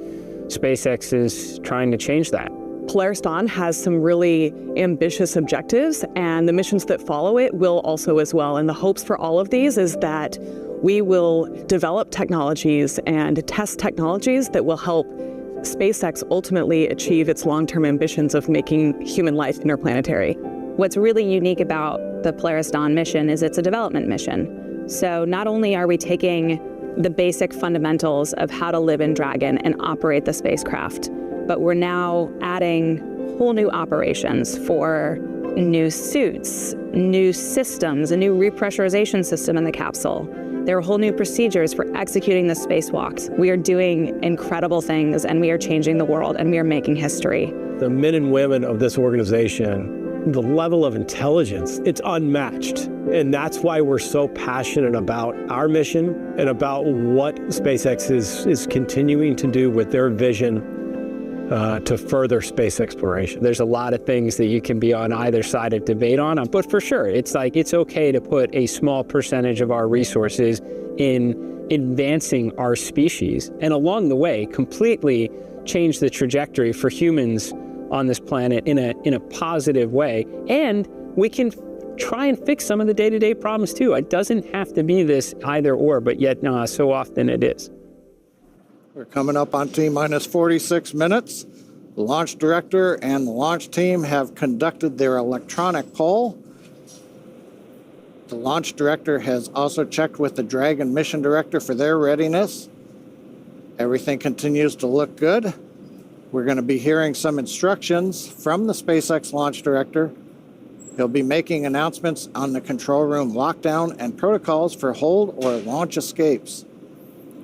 SpaceX is trying to change that. Polaris Dawn has some really ambitious objectives, and the missions that follow it will also as well. And the hopes for all of these is that we will develop technologies and test technologies that will help SpaceX ultimately achieve its long-term ambitions of making human life interplanetary. What's really unique about the Polaris Dawn mission is it's a development mission. So not only are we taking the basic fundamentals of how to live in Dragon and operate the spacecraft, but we're now adding whole new operations for new suits, new systems, a new repressurization system in the capsule. There are whole new procedures for executing the spacewalks. We are doing incredible things, and we are changing the world, and we are making history. The men and women of this organization, the level of intelligence, it's unmatched. And that's why we're so passionate about our mission and about what SpaceX is continuing to do with their vision to further space exploration. There's a lot of things that you can be on either side of debate on, but for sure, it's okay to put a small percentage of our resources in advancing our species, and along the way, completely change the trajectory for humans on this planet in a positive way. And we can try and fix some of the day-to-day problems too. It doesn't have to be this either or, but yet so often it is. We're coming up on T-minus 46 minutes. The launch director and the launch team have conducted their electronic poll. The launch director has also checked with the Dragon mission director for their readiness. Everything continues to look good. We're going to be hearing some instructions from the SpaceX launch director. He'll be making announcements on the control room lockdown and protocols for hold or launch escapes.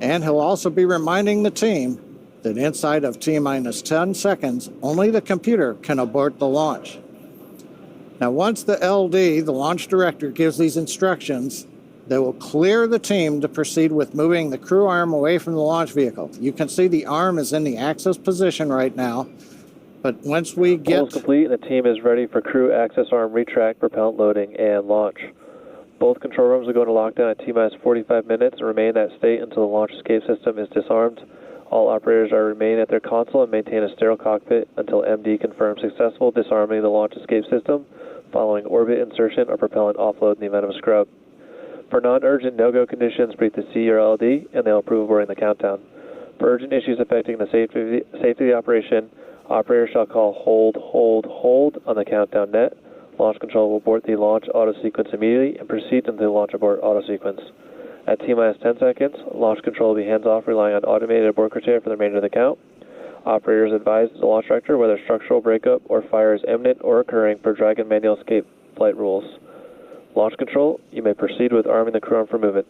And he'll also be reminding the team that inside of T-minus 10 seconds, only the computer can abort the launch. Now, once the LD, the launch director, gives these instructions, they will clear the team to proceed with moving the crew arm away from the launch vehicle. You can see the arm is in the access position right now, but once we get... Poll is complete and the team is ready for crew access arm retract, propellant loading, and launch. Both control rooms will go into lockdown at T-minus 45 minutes and remain in that state until the launch escape system is disarmed. All operators are remain at their console and maintain a sterile cockpit until MD confirms successful disarming the launch escape system following orbit insertion or propellant offload in the event of a scrub. For non-urgent no-go conditions, brief the C or LD and they'll approve aboarding the countdown. For urgent issues affecting the safety of the operation, operators shall call hold on the countdown net. Launch control will abort the launch auto sequence immediately and proceed into the launch abort auto sequence. At T-minus 10 seconds, launch control will be hands-off, relying on automated abort criteria for the remainder of the count. Operators advise the launch director whether structural breakup or fire is imminent or occurring per Dragon manual escape flight rules. Launch control, you may proceed with arming the crew arm for movement.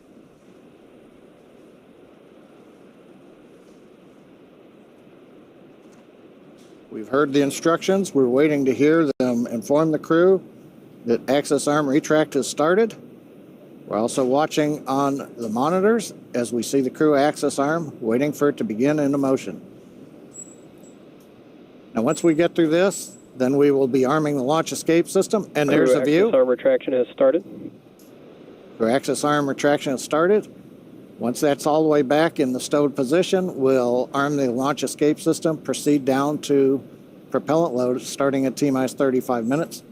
We've heard the instructions. We're waiting to hear them inform the crew that access arm retract has started. We're also watching on the monitors as we see the crew access arm, waiting for it to begin into motion. Now, once we get through this, then we will be arming the launch escape system, and there's a view. Access arm retraction has started. Crew access arm retraction has started. Once that's all the way back in the stowed position, we'll arm the launch escape system, proceed down to propellant load starting at T-minus 35 minutes.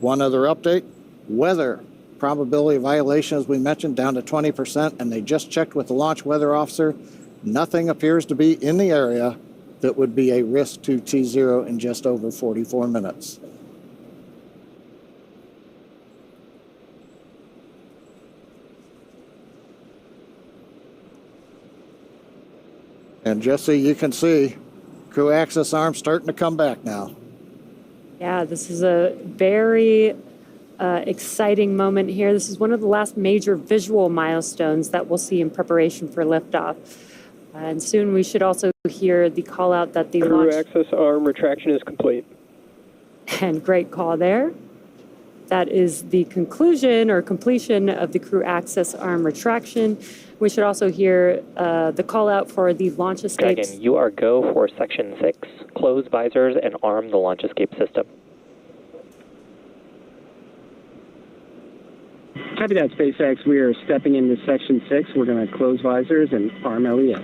One other update, weather probability of violation, as we mentioned, down to 20%, and they just checked with the launch weather officer. Nothing appears to be in the area that would be a risk to T0 in just over 44 minutes. And Jesse, you can see crew access arm starting to come back now. Yeah, this is a very exciting moment here. This is one of the last major visual milestones that we'll see in preparation for liftoff. And soon we should also hear the call out that the Crew launch... access arm retraction is complete. And great call there. That is the conclusion or completion of the crew access arm retraction. We should also hear the call out for the launch escapes. Dragon, you are go for section 6. Close visors and arm the launch escape system. Copy that, SpaceX. We are stepping into section 6. We're going to close visors and arm LES.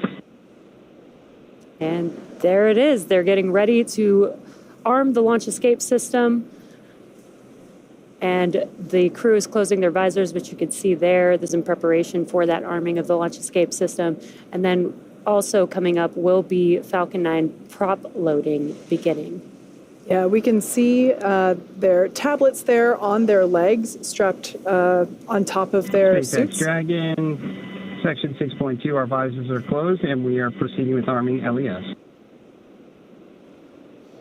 And there it is. They're getting ready to arm the launch escape system. And the crew is closing their visors, which you can see there. This is in preparation for that arming of the launch escape system. And then also coming up will be Falcon 9 prop loading beginning. Yeah, we can see their tablets there on their legs, strapped on top of their SpaceX suits. Dragon, section 6.2, our visors are closed, and we are proceeding with arming LES.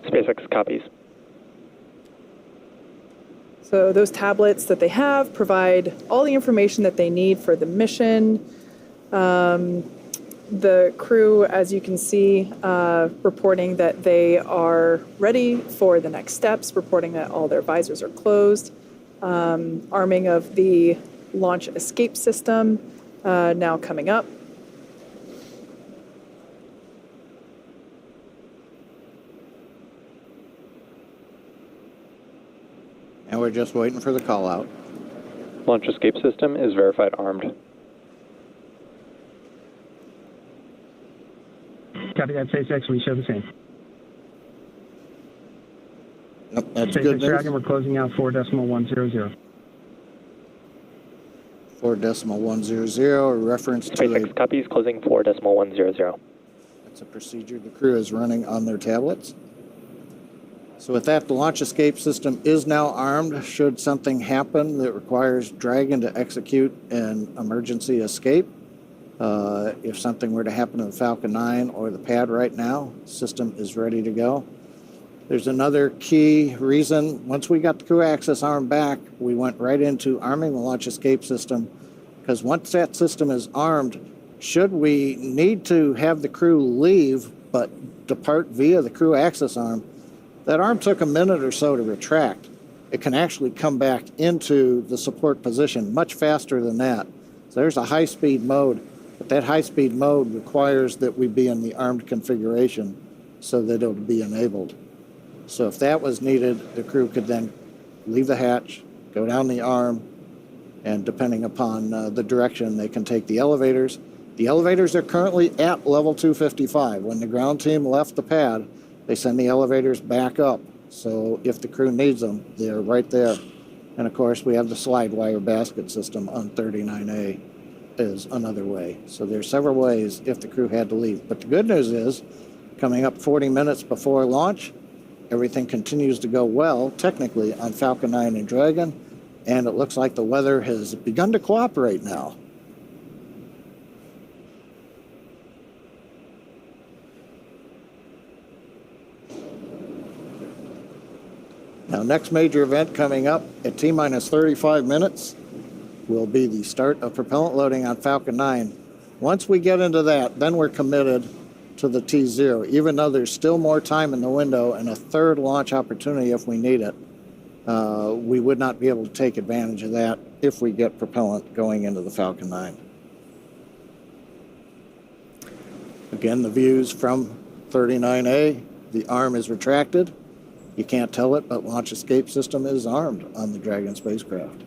SpaceX copies. So those tablets that they have provide all the information that they need for the mission. The crew, as you can see, reporting that they are ready for the next steps, reporting that all their visors are closed. Arming of the launch escape system now coming up. And we're just waiting for the call out. Launch escape system is verified armed. Copy that, SpaceX. We show the same. Yep, that's SpaceX good news. Dragon, we're closing out 4.100. 4.100, a reference to SpaceX copies, closing 4.100. That's a procedure the crew is running on their tablets. So with that, the launch escape system is now armed. Should something happen that requires Dragon to execute an emergency escape, if something were to happen to the Falcon 9 or the pad right now, the system is ready to go. There's another key reason. Once we got the crew access arm back, we went right into arming the launch escape system, because once that system is armed, should we need to have the crew leave but depart via the crew access arm, that arm took a minute or so to retract. It can actually come back into the support position much faster than that. So there's a high-speed mode, but that high-speed mode requires that we be in the armed configuration so that it'll be enabled. So if that was needed, the crew could then leave the hatch, go down the arm, and depending upon the direction, they can take the elevators. The elevators are currently at level 255. When the ground team left the pad, they send the elevators back up. So if the crew needs them, they're right there. And of course, we have the slide wire basket system on 39A is another way. So there's several ways if the crew had to leave. But the good news is, coming up 40 minutes before launch, everything continues to go well, technically, on Falcon 9 and Dragon, and it looks like the weather has begun to cooperate now. Now, next major event coming up at T-minus 35 minutes will be the start of propellant loading on Falcon 9. Once we get into that, then we're committed to the T0, even though there's still more time in the window and a third launch opportunity if we need it. We would not be able to take advantage of that if we get propellant going into the Falcon 9. Again, the views from 39A, the arm is retracted. You can't tell it, but launch escape system is armed on the Dragon spacecraft.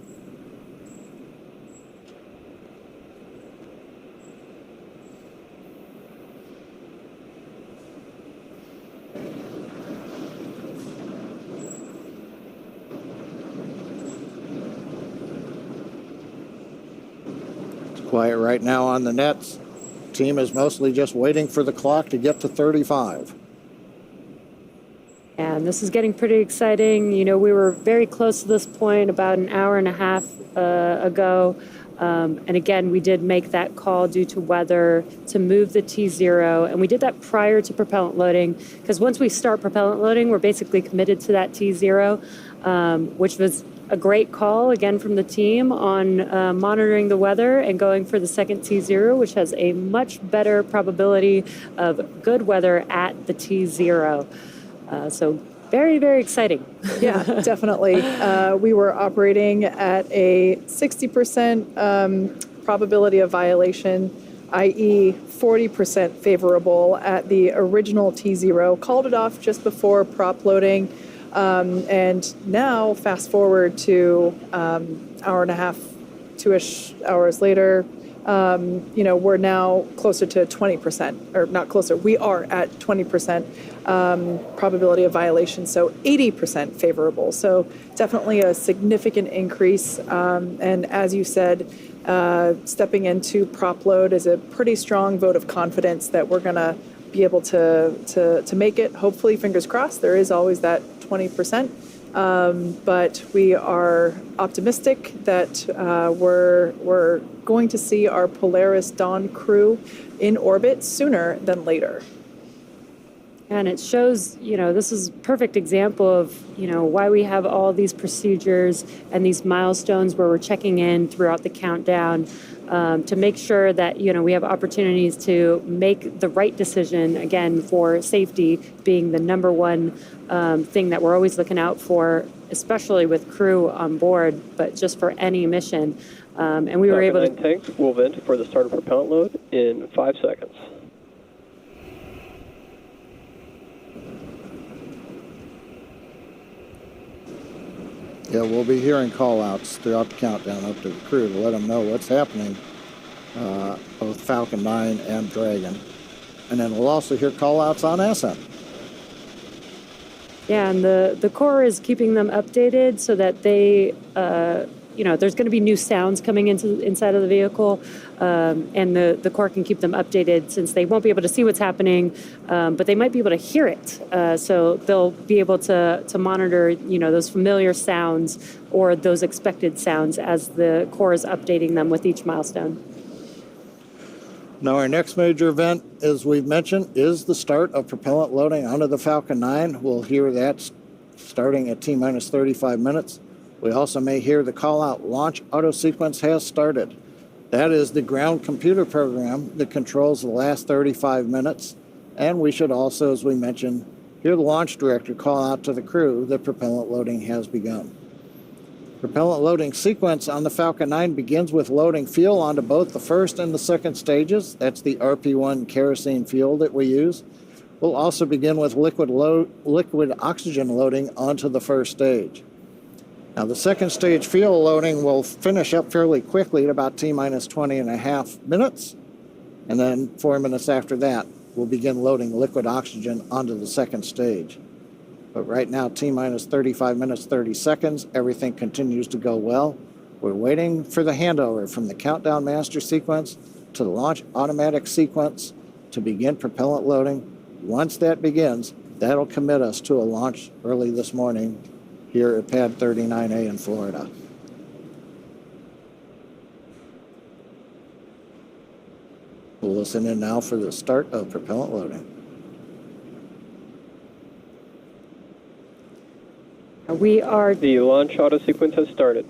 Quiet right now on the nets. Team is mostly just waiting for the clock to get to 35. And this is getting pretty exciting. You know, we were very close to this point about an hour and a half ago. And again, we did make that call due to weather to move the T0. And we did that prior to propellant loading, because once we start propellant loading, we're basically committed to that T0, which was a great call, again, from the team on monitoring the weather and going for the second T0, which has a much better probability of good weather at the T0. So very, very exciting. Yeah, definitely. We were operating at a 60% probability of violation, i.e. 40% favorable at the original T0. Called it off just before prop loading. And now, fast forward to hour and a half, 2-ish hours later, you know, we're now closer to 20%, or not closer, we are at 20% probability of violation, so 80% favorable. So definitely a significant increase. And as you said, stepping into prop load is a pretty strong vote of confidence that we're going to be able to make it. Hopefully, fingers crossed, there is always that 20%. But we are optimistic that we're going to see our Polaris Dawn crew in orbit sooner than later. And it shows, you know, this is a perfect example of, you know, why we have all these procedures and these milestones where we're checking in throughout the countdown to make sure that, you know, we have opportunities to make the right decision, again, for safety being the number one thing that we're always looking out for, especially with crew on board, but just for any mission. And we were able to... tanks will vent for the start of propellant load in 5 seconds. Yeah, we'll be hearing call-outs throughout the countdown up to the crew to let them know what's happening, both Falcon 9 and Dragon. And then we'll also hear call-outs on SM. Yeah, and the Corps is keeping them updated so that they, you know, there's going to be new sounds coming inside of the vehicle, and the Corps can keep them updated since they won't be able to see what's happening, but they might be able to hear it. So they'll be able to monitor, you know, those familiar sounds or those expected sounds as the Corps is updating them with each milestone. Now, our next major event, as we've mentioned, is the start of propellant loading onto the Falcon 9. We'll hear that starting at T-minus 35 minutes. We also may hear the call-out launch auto sequence has started. That is the ground computer program that controls the last 35 minutes. And we should also, as we mentioned, hear the launch director call out to the crew that propellant loading has begun. Propellant loading sequence on the Falcon 9 begins with loading fuel onto both the first and the second stages. That's the RP1 kerosene fuel that we use. We'll also begin with liquid oxygen loading onto the first stage. Now, the second stage fuel loading will finish up fairly quickly at about T-minus 20 and a half minutes. And then 4 minutes after that, we'll begin loading liquid oxygen onto the second stage. But right now, T-minus 35 minutes, 30 seconds. Everything continues to go well. We're waiting for the handover from the countdown master sequence to the launch automatic sequence to begin propellant loading. Once that begins, that'll commit us to a launch early this morning here at Pad 39A in Florida. We'll listen in now for the start of propellant loading. The launch auto sequence has started.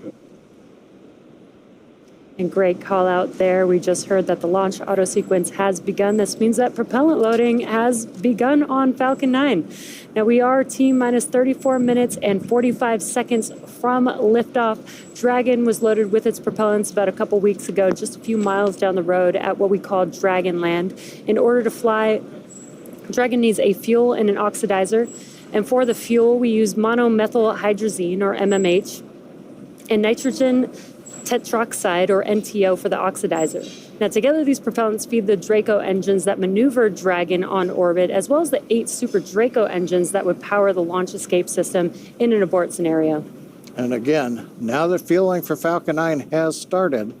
And great call out there. We just heard that the launch auto sequence has begun. This means that propellant loading has begun on Falcon 9. Now we are T-minus 34 minutes and 45 seconds from liftoff. Dragon was loaded with its propellants about a couple weeks ago, just a few miles down the road at what we call Dragon Land. In order to fly, Dragon needs a fuel and an oxidizer. And for the fuel, we use monomethyl hydrazine, or MMH, and nitrogen tetroxide, or NTO, for the oxidizer. Now, together, these propellants feed the Draco engines that maneuver Dragon on orbit, as well as the 8 Super Draco engines that would power the launch escape system in an abort scenario. And again, now that fueling for Falcon 9 has started,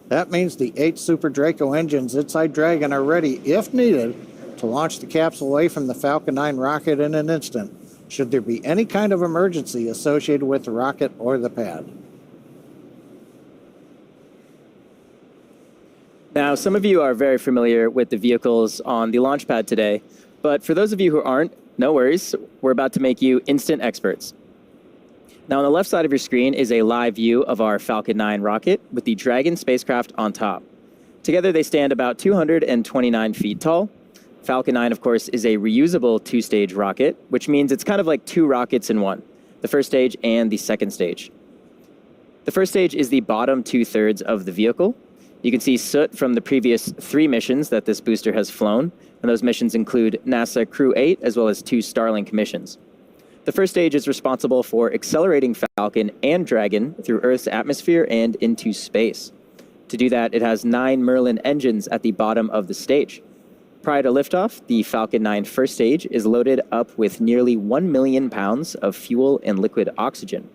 That means the 8 Super Draco engines inside Dragon are ready, if needed, to launch the capsule away from the Falcon 9 rocket in an instant, should there be any kind of emergency associated with the rocket or the pad. Now, some of you are very familiar with the vehicles on the launch pad today, but for those of you who aren't, no worries, we're about to make you instant experts. Now, on the left side of your screen is a live view of our Falcon 9 rocket with the Dragon spacecraft on top. Together, they stand about 229 feet tall. Falcon 9, of course, is a reusable 2-stage rocket, which means it's kind of like 2 rockets in one, the first stage and the second stage. The first stage is the bottom 2/3 of the vehicle. You can see soot from the previous 3 missions that this booster has flown, and those missions include NASA Crew 8 as well as 2 Starlink missions. The first stage is responsible for accelerating Falcon and Dragon through Earth's atmosphere and into space. To do that, it has 9 Merlin engines at the bottom of the stage. Prior to liftoff, the Falcon 9 first stage is loaded up with nearly 1 million pounds of fuel and liquid oxygen.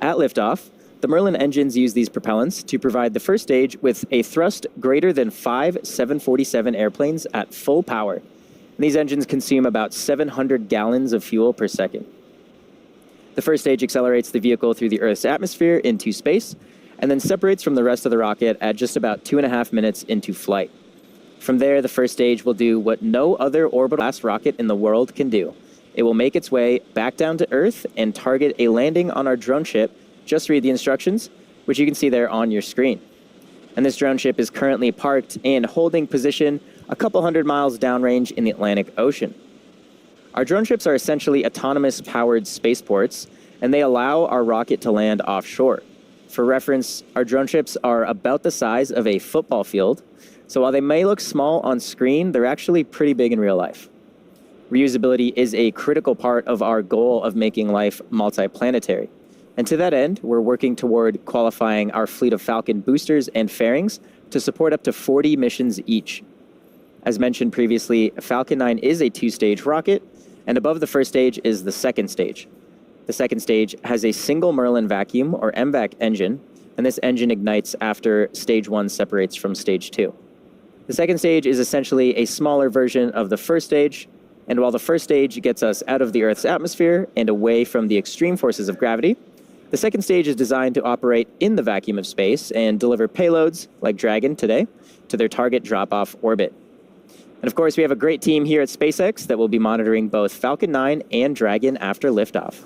At liftoff, the Merlin engines use these propellants to provide the first stage with a thrust greater than 5 747 airplanes at full power. And these engines consume about 700 gallons of fuel per second. The first stage accelerates the vehicle through the Earth's atmosphere into space, and then separates from the rest of the rocket at just about 2.5 minutes into flight. From there, the first stage will do what no other orbital-class rocket in the world can do. It will make its way back down to Earth and target a landing on our drone ship. Just read the instructions, which you can see there on your screen. And this drone ship is currently parked in holding position a couple hundred miles downrange in the Atlantic Ocean. Our drone ships are essentially autonomous powered spaceports, and they allow our rocket to land offshore. For reference, our drone ships are about the size of a football field, so while they may look small on screen, they're actually pretty big in real life. Reusability is a critical part of our goal of making life multiplanetary. And to that end, we're working toward qualifying our fleet of Falcon boosters and fairings to support up to 40 missions each. As mentioned previously, Falcon 9 is a 2-stage rocket, and above the first stage is the second stage. The second stage has a single Merlin vacuum, or MVAC engine, and this engine ignites after stage 1 separates from stage 2. The second stage is essentially a smaller version of the first stage, and while the first stage gets us out of the Earth's atmosphere and away from the extreme forces of gravity, the second stage is designed to operate in the vacuum of space and deliver payloads, like Dragon today, to their target drop-off orbit. And of course, we have a great team here at SpaceX that will be monitoring both Falcon 9 and Dragon after liftoff.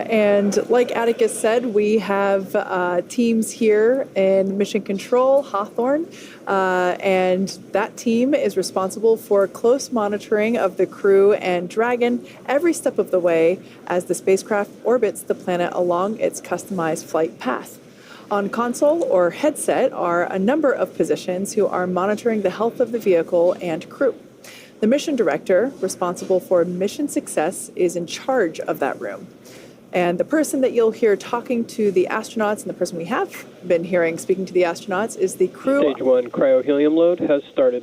And like Atticus said, we have teams here in Mission Control, Hawthorne, and that team is responsible for close monitoring of the Crew and Dragon every step of the way as the spacecraft orbits the planet along its customized flight path. On console or headset are a number of positions who are monitoring the health of the vehicle and crew. The mission director, responsible for mission success, is in charge of that room. And the person that you'll hear talking to the astronauts, and the person we have been hearing speaking to the astronauts, is the crew. Stage 1 cryo-helium load has started.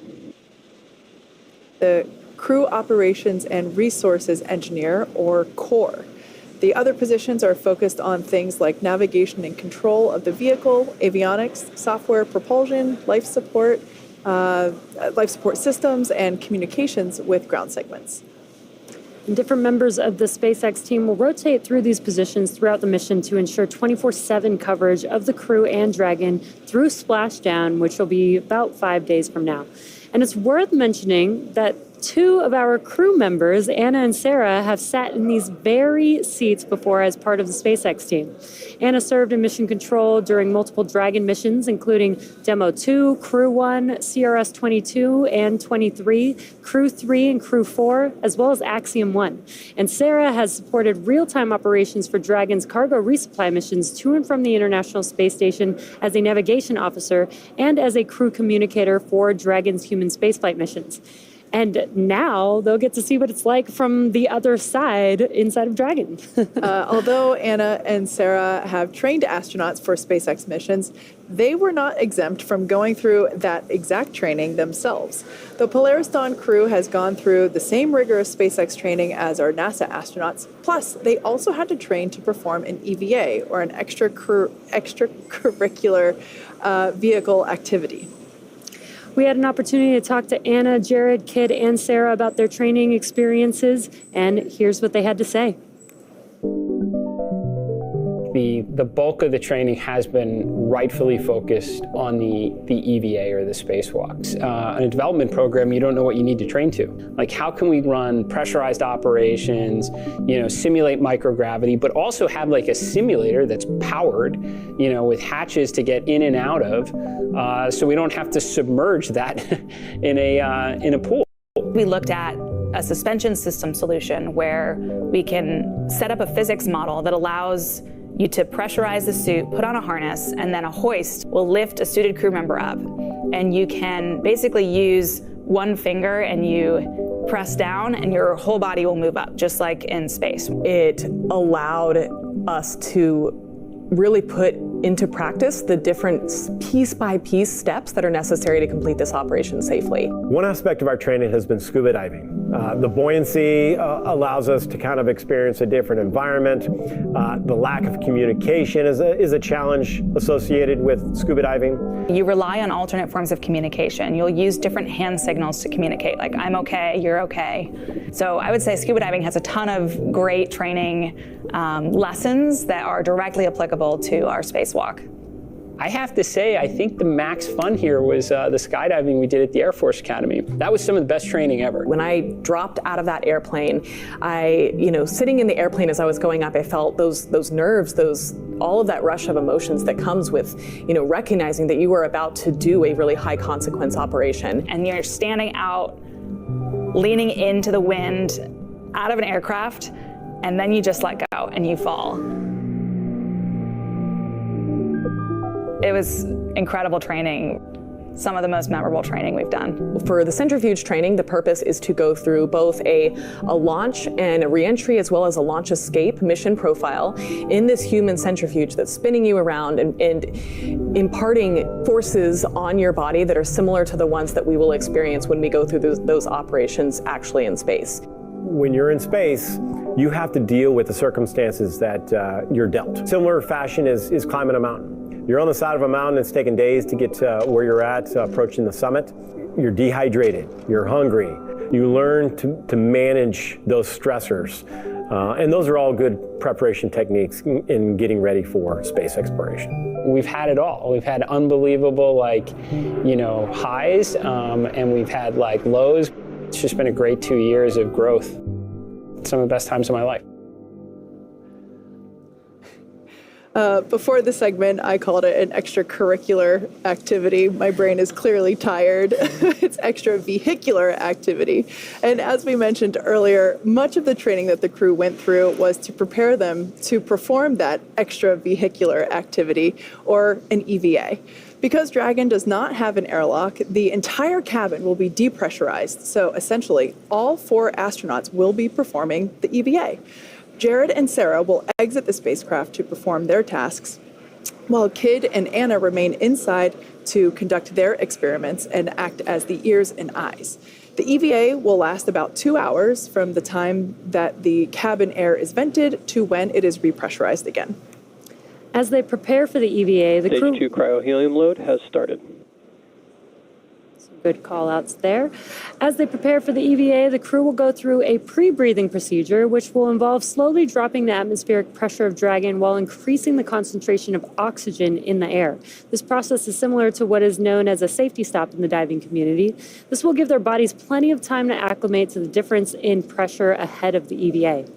The Crew Operations and Resources Engineer, or CORE. The other positions are focused on things like navigation and control of the vehicle, avionics, software, propulsion, life support systems, and communications with ground segments. And different members of the SpaceX team will rotate through these positions throughout the mission to ensure 24/7 coverage of the Crew and Dragon through splashdown, which will be about 5 days from now. And it's worth mentioning that 2 of our crew members, Anna and Sarah, have sat in these very seats before as part of the SpaceX team. Anna served in mission control during multiple Dragon missions, including Demo 2, Crew 1, CRS 22 and 23, Crew 3 and Crew 4, as well as Axiom 1. And Sarah has supported real-time operations for Dragon's cargo resupply missions to and from the International Space Station as a navigation officer and as a crew communicator for Dragon's human spaceflight missions. And now they'll get to see what it's like from the other side inside of Dragon. Although Anna and Sarah have trained astronauts for SpaceX missions, they were not exempt from going through that exact training themselves. The Polaris Dawn crew has gone through the same rigorous SpaceX training as our NASA astronauts. Plus, they also had to train to perform an EVA, or an extracurricular vehicle activity. We had an opportunity to talk to Anna, Jared, Kid, and Sarah about their training experiences, and here's what they had to say. The bulk of the training has been rightfully focused on the EVA or the spacewalks. In a development program, you don't know what you need to train to. Like, how can we run pressurized operations, simulate microgravity, but also have like a simulator that's powered, with hatches to get in and out of, so we don't have to submerge that in a pool. We looked at a suspension system solution where we can set up a physics model that allows you to pressurize the suit, put on a harness, and then a hoist will lift a suited crew member up. And you can basically use one finger and you press down and your whole body will move up, just like in space. It allowed us to really put into practice the different piece-by-piece steps that are necessary to complete this operation safely. One aspect of our training has been scuba diving. The buoyancy allows us to kind of experience a different environment. The lack of communication is a challenge associated with scuba diving. You rely on alternate forms of communication. You'll use different hand signals to communicate, like I'm okay, you're okay. So I would say scuba diving has a ton of great training lessons that are directly applicable to our spacewalk. I have to say, I think the max fun here was the skydiving we did at the Air Force Academy. That was some of the best training ever. When I dropped out of that airplane, sitting in the airplane as I was going up, I felt those nerves, all of that rush of emotions that comes with, recognizing that you were about to do a really high consequence operation. And you're standing out, leaning into the wind, out of an aircraft, and then you just let go and you fall. It was incredible training, some of the most memorable training we've done. For the centrifuge training, the purpose is to go through both a launch and a reentry, as well as a launch escape mission profile in this human centrifuge that's spinning you around and imparting forces on your body that are similar to the ones that we will experience when we go through those operations actually in space. When you're in space, you have to deal with the circumstances that you're dealt. Similar fashion is climbing a mountain. You're on the side of a mountain, it's taken days to get to where you're at, approaching the summit. You're dehydrated, you're hungry. You learn to manage those stressors. And those are all good preparation techniques in getting ready for space exploration. We've had it all. We've had unbelievable highs, and we've had lows. It's just been a great 2 years of growth. Some of the best times of my life. Before the segment, I called it an extracurricular activity. My brain is clearly tired. It's extravehicular activity. And as we mentioned earlier, much of the training that the crew went through was to prepare them to perform that extravehicular activity, or an EVA. Because Dragon does not have an airlock, the entire cabin will be depressurized. So essentially, all 4 astronauts will be performing the EVA. Jared and Sarah will exit the spacecraft to perform their tasks, while Kid and Anna remain inside to conduct their experiments and act as the ears and eyes. The EVA will last about 2 hours from the time that the cabin air is vented to when it is repressurized again. As they prepare for the EVA, the crew... Stage 2 cryohelium load has started. Good call-outs there. As they prepare for the EVA, the crew will go through a pre-breathing procedure, which will involve slowly dropping the atmospheric pressure of Dragon while increasing the concentration of oxygen in the air. This process is similar to what is known as a safety stop in the diving community. This will give their bodies plenty of time to acclimate to the difference in pressure ahead of the EVA.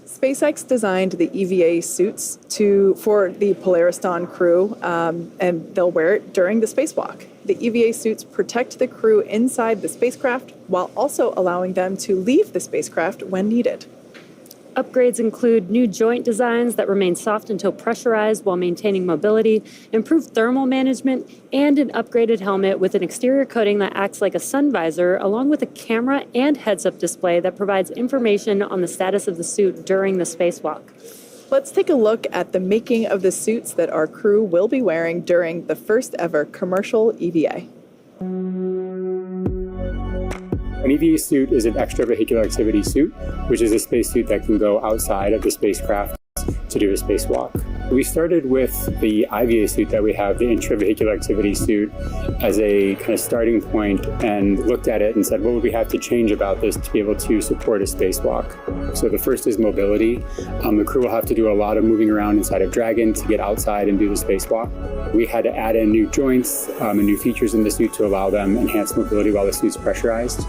SpaceX designed the EVA suits for the Polaris Dawn crew, and they'll wear it during the spacewalk. The EVA suits protect the crew inside the spacecraft while also allowing them to leave the spacecraft when needed. Upgrades include new joint designs that remain soft until pressurized while maintaining mobility, improved thermal management, and an upgraded helmet with an exterior coating that acts like a sun visor, along with a camera and heads-up display that provides information on the status of the suit during the spacewalk. Let's take a look at the making of the suits that our crew will be wearing during the first ever commercial EVA. An EVA suit is an extravehicular activity suit, which is a spacesuit that can go outside of the spacecraft to do a spacewalk. We started with the IVA suit that we have, the intravehicular activity suit, as a kind of starting point and looked at it and said, what would we have to change about this to be able to support a spacewalk? So the first is mobility. The crew will have to do a lot of moving around inside of Dragon to get outside and do the spacewalk. We had to add in new joints and new features in the suit to allow them enhanced mobility while the suit's pressurized.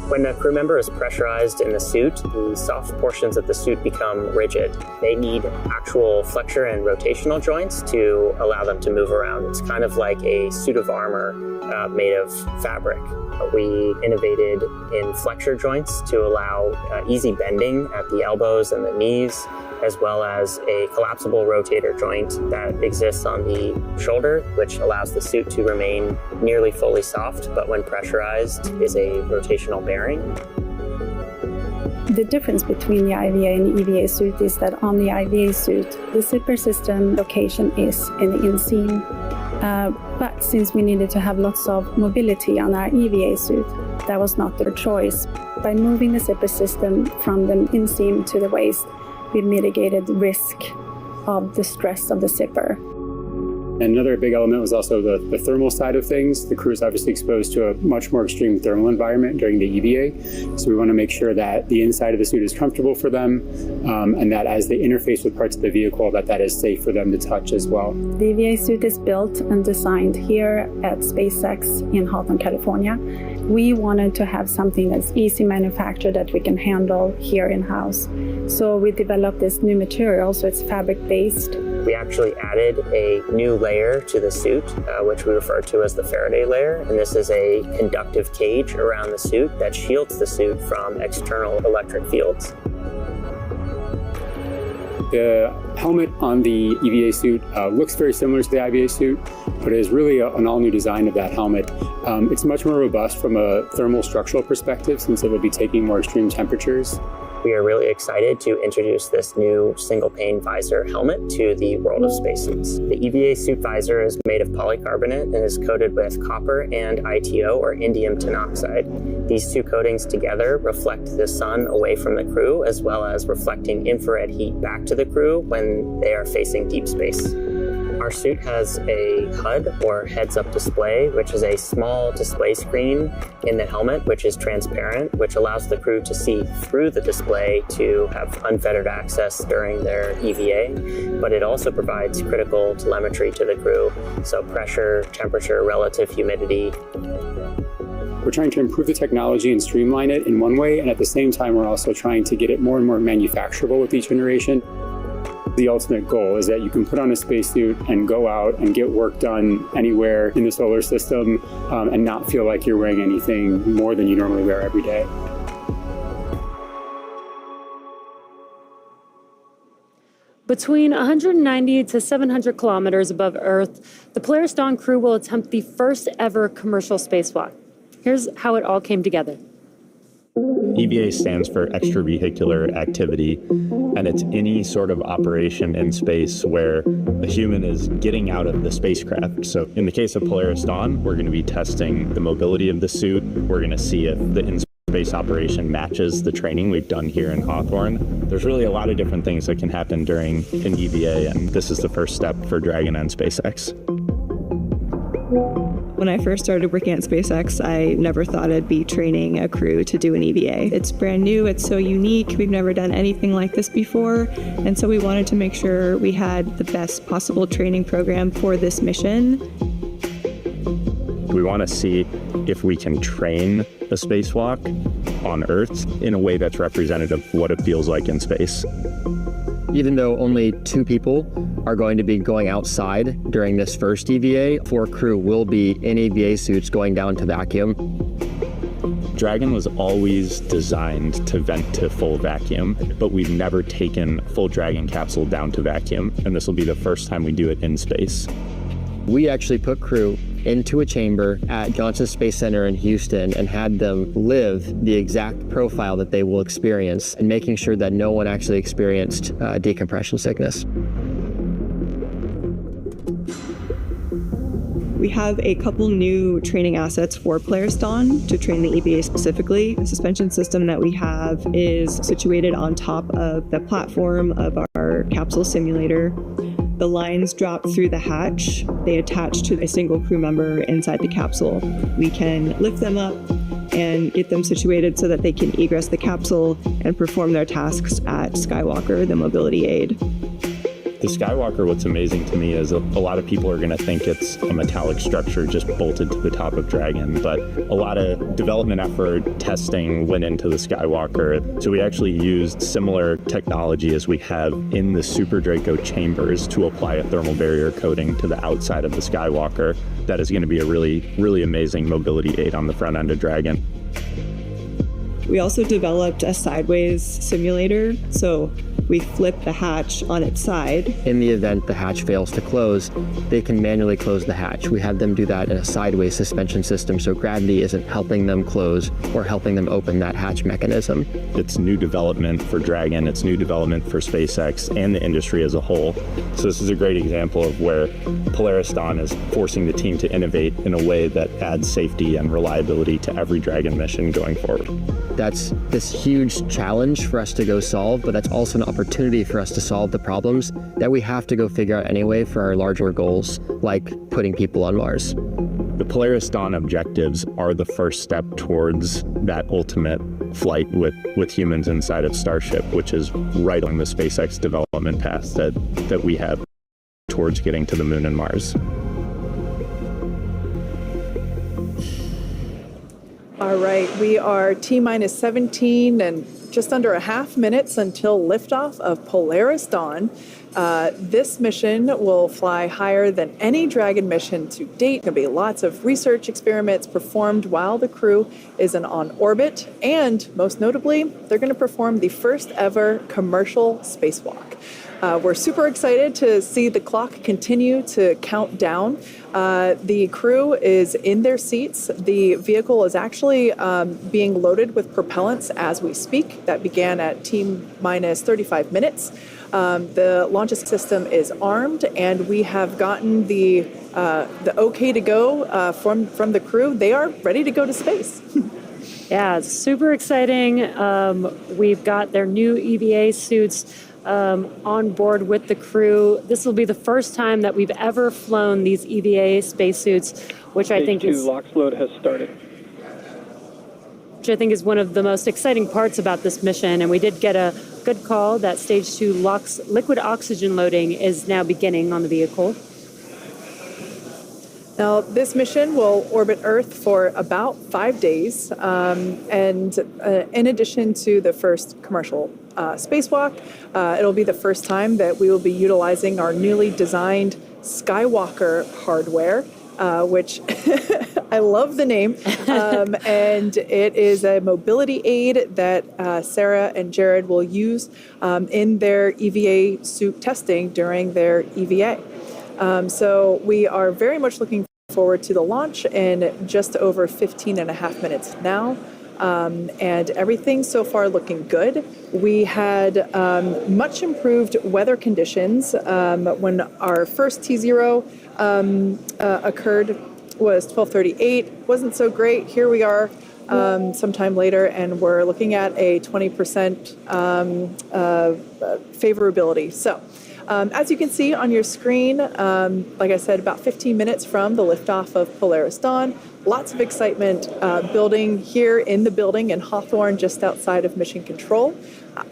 When a crew member is pressurized in the suit, the soft portions of the suit become rigid. They need actual flexure and rotational joints to allow them to move around. It's kind of like a suit of armor made of fabric. We innovated in flexure joints to allow easy bending at the elbows and the knees, as well as a collapsible rotator joint that exists on the shoulder, which allows the suit to remain nearly fully soft, but when pressurized is a rotational bearing. The difference between the IVA and the EVA suit is that on the IVA suit, the zipper system location is in the inseam. But since we needed to have lots of mobility on our EVA suit, that was not their choice. By moving the zipper system from the inseam to the waist, we mitigated the risk of the stress of the zipper. And another big element was also the thermal side of things. The crew is obviously exposed to a much more extreme thermal environment during the EVA. So we want to make sure that the inside of the suit is comfortable for them and that as they interface with parts of the vehicle, that is safe for them to touch as well. The EVA suit is built and designed here at SpaceX in Hawthorne, California. We wanted to have something that's easy manufactured that we can handle here in-house. So we developed this new material, so it's fabric-based. We actually added a new layer to the suit, which we refer to as the Faraday layer. And this is a conductive cage around the suit that shields the suit from external electric fields. The helmet on the EVA suit looks very similar to the IVA suit, but it is really an all-new design of that helmet. It's much more robust from a thermal structural perspective since it will be taking more extreme temperatures. We are really excited to introduce this new single-pane visor helmet to the world of spacesuits. The EVA suit visor is made of polycarbonate and is coated with copper and ITO, or indium tenoxide. These two coatings together reflect the sun away from the crew, as well as reflecting infrared heat back to the crew when they are facing deep space. Our suit has a HUD, or heads-up display, which is a small display screen in the helmet, which is transparent, which allows the crew to see through the display to have unfettered access during their EVA, but it also provides critical telemetry to the crew, so pressure, temperature, relative humidity. We're trying to improve the technology and streamline it in one way, and at the same time, we're also trying to get it more and more manufacturable with each generation. The ultimate goal is that you can put on a spacesuit and go out and get work done anywhere in the solar system and not feel like you're wearing anything more than you normally wear every day. Between 190 to 700 kilometers above Earth, the Polaris Dawn crew will attempt the first ever commercial spacewalk. Here's how it all came together. EVA stands for extravehicular activity, and it's any sort of operation in space where a human is getting out of the spacecraft. So in the case of Polaris Dawn, we're going to be testing the mobility of the suit. We're going to see if the in-space operation matches the training we've done here in Hawthorne. There's really a lot of different things that can happen during an EVA, and this is the first step for Dragon and SpaceX. When I first started working at SpaceX, I never thought I'd be training a crew to do an EVA. It's brand new, it's so unique, we've never done anything like this before, and so we wanted to make sure we had the best possible training program for this mission. We want to see if we can train a spacewalk on Earth in a way that's representative of what it feels like in space. Even though only 2 people are going to be going outside during this first EVA, 4 crew will be in EVA suits going down to vacuum. Dragon was always designed to vent to full vacuum, but we've never taken a full Dragon capsule down to vacuum, and this will be the first time we do it in space. We actually put crew into a chamber at Johnson Space Center in Houston and had them live the exact profile that they will experience, and making sure that no one actually experienced decompression sickness. We have a couple new training assets for Polaris Dawn to train the EVA specifically. The suspension system that we have is situated on top of the platform of our capsule simulator. The lines drop through the hatch. They attach to a single crew member inside the capsule. We can lift them up and get them situated so that they can egress the capsule and perform their tasks at Skywalker, the mobility aid. The Skywalker, what's amazing to me is a lot of people are going to think it's a metallic structure just bolted to the top of Dragon, but a lot of development effort, testing went into the Skywalker. So we actually used similar technology as we have in the Super Draco chambers to apply a thermal barrier coating to the outside of the Skywalker. That is going to be a really, really amazing mobility aid on the front end of Dragon. We also developed a sideways simulator, so we flip the hatch on its side. In the event the hatch fails to close, they can manually close the hatch. We have them do that in a sideways suspension system, so gravity isn't helping them close or helping them open that hatch mechanism. It's new development for Dragon, it's new development for SpaceX and the industry as a whole. So this is a great example of where Polaris Dawn is forcing the team to innovate in a way that adds safety and reliability to every Dragon mission going forward. That's this huge challenge for us to go solve, but that's also an opportunity for us to solve the problems that we have to go figure out anyway for our larger goals, like putting people on Mars. The Polaris Dawn objectives are the first step towards that ultimate flight with humans inside of Starship, which is right on the SpaceX development path that we have towards getting to the Moon and Mars. All right, we are T-minus 17 and just under a half minutes until liftoff of Polaris Dawn. This mission will fly higher than any Dragon mission to date. There'll be lots of research experiments performed while the crew is on orbit, and most notably, they're going to perform the first ever commercial spacewalk. We're super excited to see the clock continue to count down. The crew is in their seats. The vehicle is actually being loaded with propellants as we speak. That began at T-minus 35 minutes. The launch system is armed, and we have gotten the okay to go from the crew. They are ready to go to space. Yeah, it's super exciting. We've got their new EVA suits on board with the crew. This will be the first time that we've ever flown these EVA spacesuits, which I think is... Stage 2 LOX load has started. Which I think is one of the most exciting parts about this mission. And we did get a good call that Stage 2 LOX liquid oxygen loading is now beginning on the vehicle. Now, this mission will orbit Earth for about 5 days, and in addition to the first commercial spacewalk, it'll be the first time that we will be utilizing our newly designed Skywalker hardware, which I love the name, and it is a mobility aid that Sarah and Jared will use in their EVA suit testing during their EVA. So we are very much looking forward to the launch in just over 15 and a half minutes now. And everything so far looking good. We had much improved weather conditions when our first T0 occurred was 12:38. Wasn't so great. Here we are sometime later, and we're looking at a 20% favorability. So as you can see on your screen, like I said, about 15 minutes from the liftoff of Polaris Dawn. Lots of excitement building here in the building in Hawthorne, just outside of Mission Control.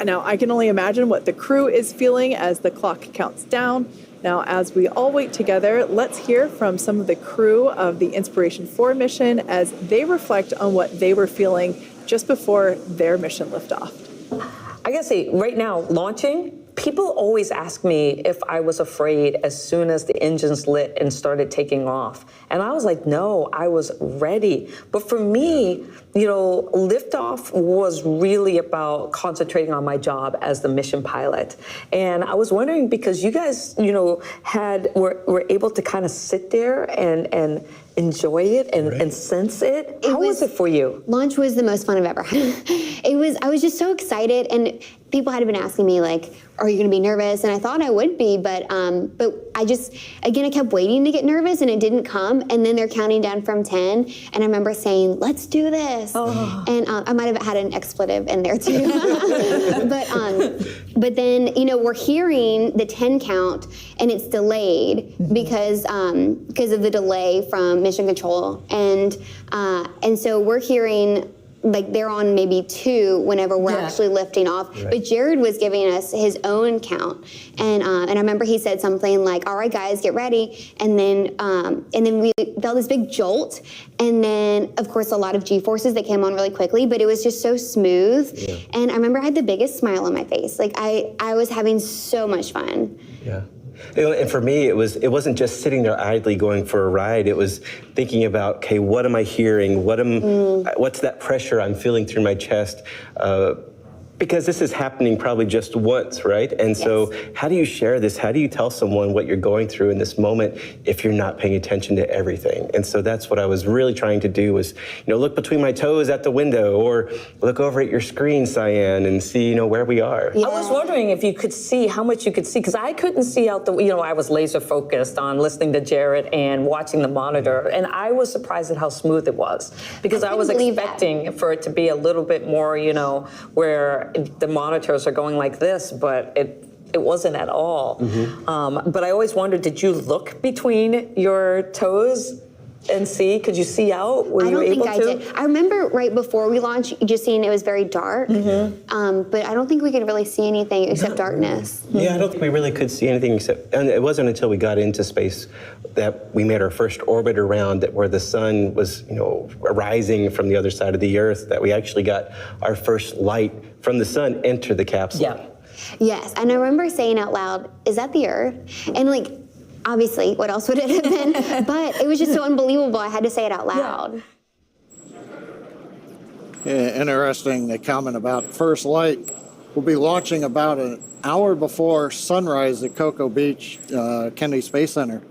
Now, I can only imagine what the crew is feeling as the clock counts down. Now, as we all wait together, let's hear from some of the crew of the Inspiration 4 mission as they reflect on what they were feeling just before their mission liftoff. I gotta say, right now, launching people always ask me if I was afraid as soon as the engines lit and started taking off. And I was like, no, I was ready. But for me, you know, liftoff was really about concentrating on my job as the mission pilot. And I was wondering, because you guys, you know, were able to kind of sit there and enjoy it and sense it. How was it for you? Launch was the most fun I've ever had. I was just so excited, and people had been asking me, like, are you going to be nervous? And I thought I would be, but I just, again, I kept waiting to get nervous, and it didn't come. And then they're counting down from 10, and I remember saying, let's do this. Oh. And I might have had an expletive in there too. But then, you know, we're hearing the 10 count, and it's delayed because of the delay from mission control. And so we're hearing, like, they're on maybe 2 whenever we're actually lifting off. Right. But Jared was giving us his own count, and I remember he said something like, "All right, guys, get ready." And then we felt this big jolt, and then of course a lot of G-forces that came on really quickly. But it was just so smooth, and I remember I had the biggest smile on my face. Like I was having so much fun. Yeah. You know, and for me, it wasn't just sitting there idly going for a ride. It was thinking about, okay, what am I hearing? What's that pressure I'm feeling through my chest? Because this is happening probably just once, right? And so how do you share this? How do you tell someone what you're going through in this moment if you're not paying attention to everything? And so that's what I was really trying to do, was, you know, look between my toes at the window, or look over at your screen, Cyan, and see, you know, where we are. Yeah. I was wondering if you could see how much you could see, because I couldn't see out the, you know, I was laser focused on listening to Jared and watching the monitor, and I was surprised at how smooth it was, because I was expecting for it to be a little bit more, you know, where the monitors are going like this, but it wasn't at all. But I always wondered, did you look between your toes and see? Could you see out? Were you able to? I don't think I did. I remember right before we launched, just seeing it was very dark. But I don't think we could really see anything except darkness. Yeah, I don't think we really could see anything except, and it wasn't until we got into space that we made our first orbit around it, where the sun was, you know, rising from the other side of the Earth, that we actually got our first light from the sun enter the capsule. Yeah. Yes, and I remember saying out loud, "Is that the Earth?" And like, obviously, what else would it have been? But it was just so unbelievable, I had to say it out loud. Yeah, interesting comment about first light. We'll be launching about an hour before sunrise at Cocoa Beach, Kennedy Space Center.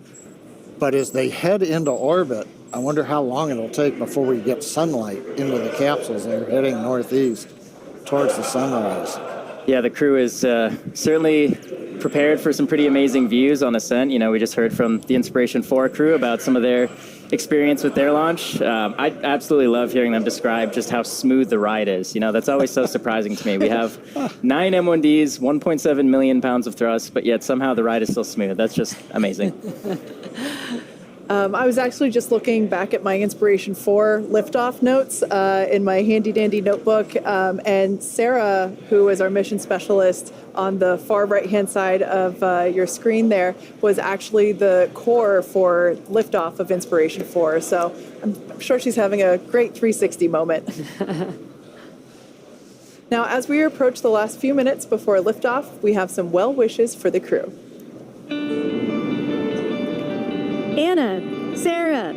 But as they head into orbit, I wonder how long it'll take before we get sunlight into the capsules. They're heading northeast towards the sunrise. Yeah, the crew is certainly prepared for some pretty amazing views on ascent. You know, we just heard from the Inspiration 4 crew about some of their experience with their launch. I absolutely love hearing them describe just how smooth the ride is. You know, that's always so surprising to me. We have 9 M1Ds, 1.7 million pounds of thrust, but yet somehow the ride is still smooth. That's just amazing. I was actually just looking back at my Inspiration 4 liftoff notes in my handy-dandy notebook, and Sarah, who is our mission specialist on the far right-hand side of your screen there, was actually the core for liftoff of Inspiration 4, so I'm sure she's having a great 360 moment. Now, as we approach the last few minutes before liftoff, we have some well wishes for the crew. Anna, Sarah,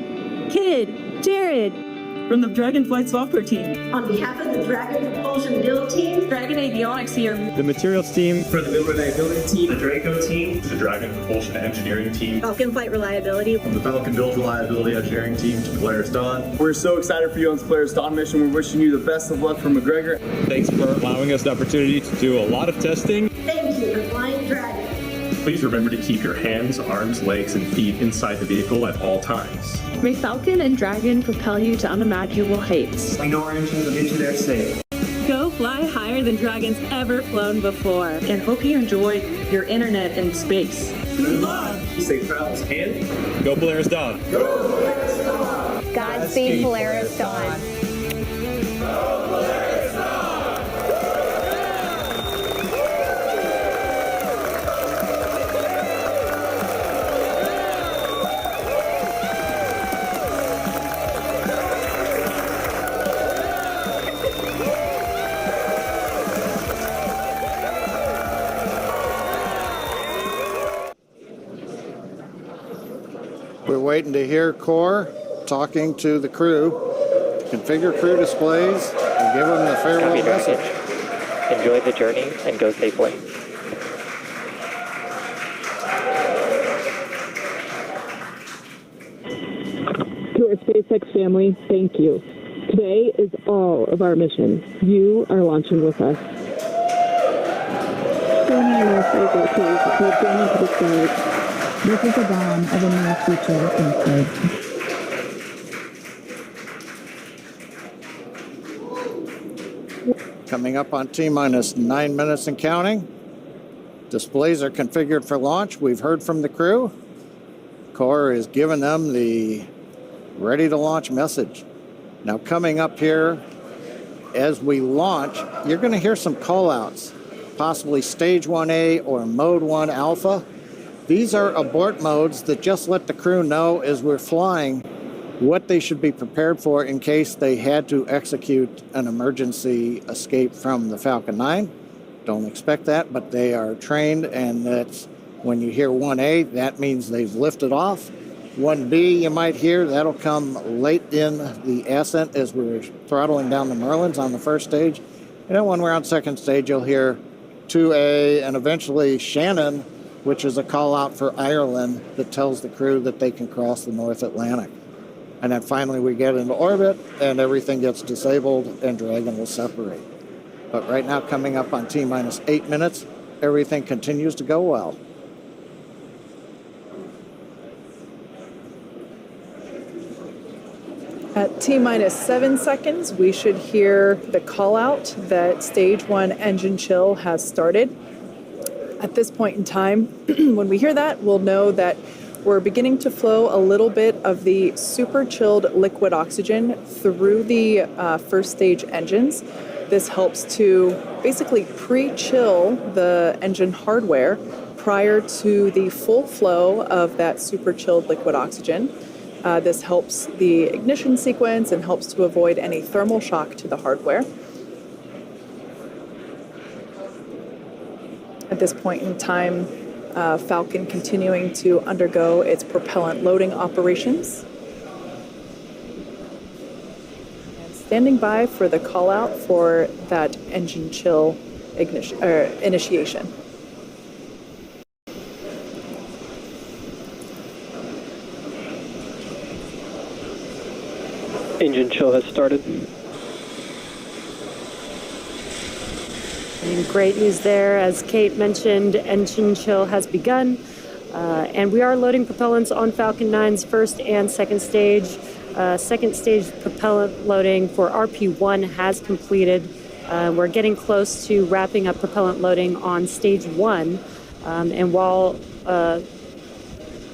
Kid, Jared. From the Dragonflight software team. On behalf of the Dragon Propulsion build team, Dragon Avionics here. The materials team. For the build reliability team, the Draco team. The Dragon Propulsion engineering team. Falcon Flight reliability. From the Falcon build reliability engineering team to Polaris Dawn. We're so excited for you on this Polaris Dawn mission. We're wishing you the best of luck from McGregor. Thanks for allowing us the opportunity to do a lot of testing. Thank you for flying Dragon. Please remember to keep your hands, arms, legs, and feet inside the vehicle at all times. May Falcon and Dragon propel you to unimaginable heights. I know our engines will get you there safe. Go fly higher than Dragon's ever flown before. And hope you enjoy your internet in space. Good luck. Safe travels, and go Polaris Dawn. Go Polaris Dawn. Godspeed, Polaris Dawn. Go Polaris Dawn. We're waiting to hear Core talking to the crew, configure crew displays, and give them the farewell message. Enjoy the journey and go safely. To our SpaceX family, thank you. Today is all of our mission. You are launching with us. So many more SpaceX crews who have gone into the stage. This is the dawn of a new future in space. Coming up on T-minus 9 minutes and counting. Displays are configured for launch. We've heard from the crew. Core is giving them the ready to launch message. Now coming up here, as we launch, you're going to hear some call outs, possibly stage 1A or mode 1 alpha. These are abort modes that just let the crew know as we're flying what they should be prepared for in case they had to execute an emergency escape from the Falcon 9. Don't expect that, but they are trained, and that's when you hear 1A, that means they've lifted off. 1B, you might hear, that'll come late in the ascent as we're throttling down the Merlins on the first stage. And then when we're on second stage, you'll hear 2A and eventually Shannon, which is a call out for Ireland that tells the crew that they can cross the North Atlantic. And then finally we get into orbit and everything gets disabled and Dragon will separate. But right now, coming up on T-minus 8 minutes, everything continues to go well. At T-minus 7 seconds, we should hear the call out that stage 1 engine chill has started. At this point in time, when we hear that, we'll know that we're beginning to flow a little bit of the super chilled liquid oxygen through the first stage engines. This helps to basically pre-chill the engine hardware prior to the full flow of that super chilled liquid oxygen. This helps the ignition sequence and helps to avoid any thermal shock to the hardware. At this point in time, Falcon continuing to undergo its propellant loading operations. And standing by for the call out for that engine chill initiation. Engine chill has started. And great news there. As Kate mentioned, engine chill has begun. And we are loading propellants on Falcon 9's first and second stage. Second stage propellant loading for RP1 has completed. We're getting close to wrapping up propellant loading on stage 1. And while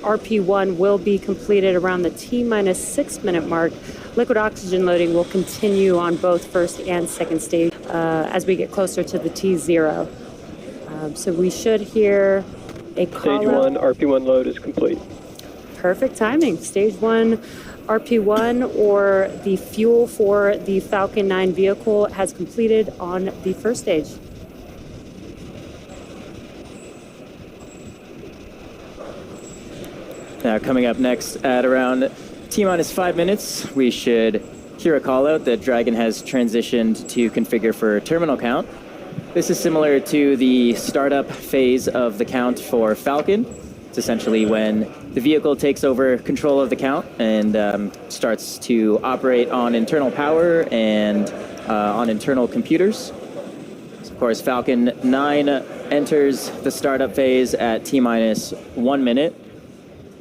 RP1 will be completed around the T-minus 6 minute mark, liquid oxygen loading will continue on both first and second stage as we get closer to the T0. So we should hear a call Stage 1 RP1 load is complete. Perfect timing. Stage 1 RP1, or the fuel for the Falcon 9 vehicle, has completed on the first stage. Now, coming up next at around T-minus 5 minutes, we should hear a call out that Dragon has transitioned to configure for terminal count. This is similar to the startup phase of the count for Falcon. It's essentially when the vehicle takes over control of the count and starts to operate on internal power and on internal computers. So of course, Falcon 9 enters the startup phase at T-minus 1 minute.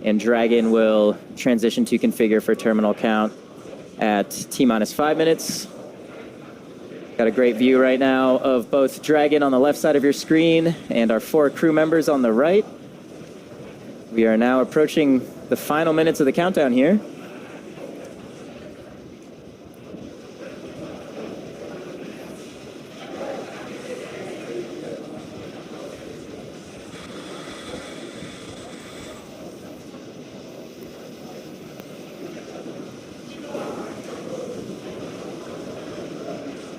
And Dragon will transition to configure for terminal count at T-minus 5 minutes. Got a great view right now of both Dragon on the left side of your screen and our 4 crew members on the right. We are now approaching the final minutes of the countdown here.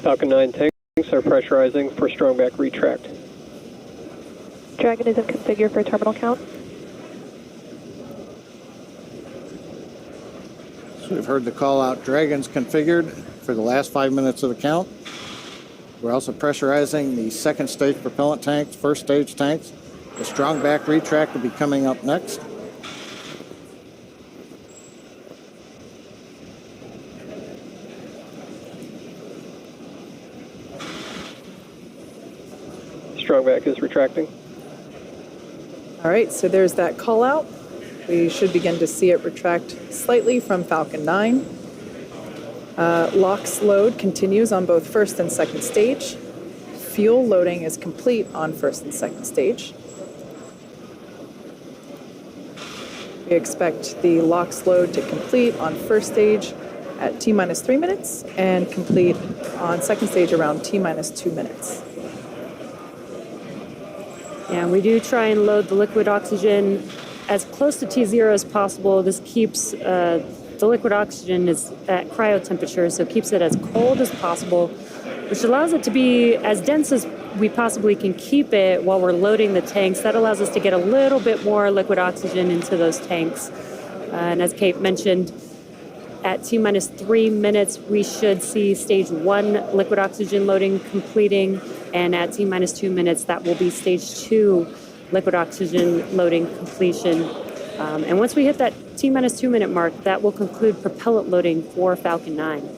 Falcon 9 tanks are pressurizing for strong back retract. Dragon is in configure for terminal count. So we've heard the call out, Dragon's configured for the last 5 minutes of the count. We're also pressurizing the second stage propellant tanks, first stage tanks. The strong back retract will be coming up next. Strong back is retracting. All right, so there's that call out. We should begin to see it retract slightly from Falcon 9. LOX load continues on both first and second stage. Fuel loading is complete on first and second stage. We expect the LOX load to complete on first stage at T-minus 3 minutes and complete on second stage around T-minus 2 minutes. Yeah, we do try and load the liquid oxygen as close to T0 as possible. This keeps the liquid oxygen is at cryo temperature, so keeps it as cold as possible, which allows it to be as dense as we possibly can keep it while we're loading the tanks. That allows us to get a little bit more liquid oxygen into those tanks. And as Kate mentioned, at T-minus 3 minutes, we should see stage 1 liquid oxygen loading completing. And at T-minus 2 minutes, that will be stage 2 liquid oxygen loading completion. And once we hit that T-minus 2 minute mark, that will conclude propellant loading for Falcon 9.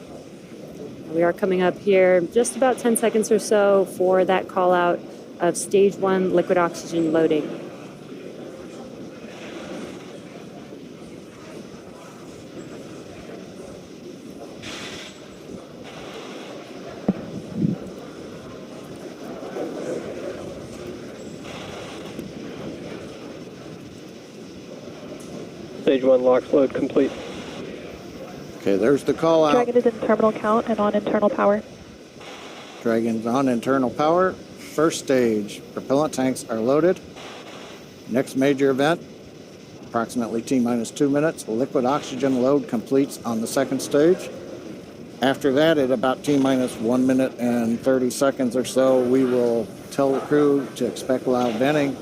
We are coming up here just about 10 seconds or so for that call out of stage 1 liquid oxygen loading. Stage 1 LOX load complete. Okay, there's the call out. Dragon is in terminal count and on internal power. Dragon's on internal power. First stage, propellant tanks are loaded. Next major event, approximately T-minus 2 minutes, liquid oxygen load completes on the second stage. After that, at about T-minus 1 minute and 30 seconds or so, we will tell the crew to expect loud venting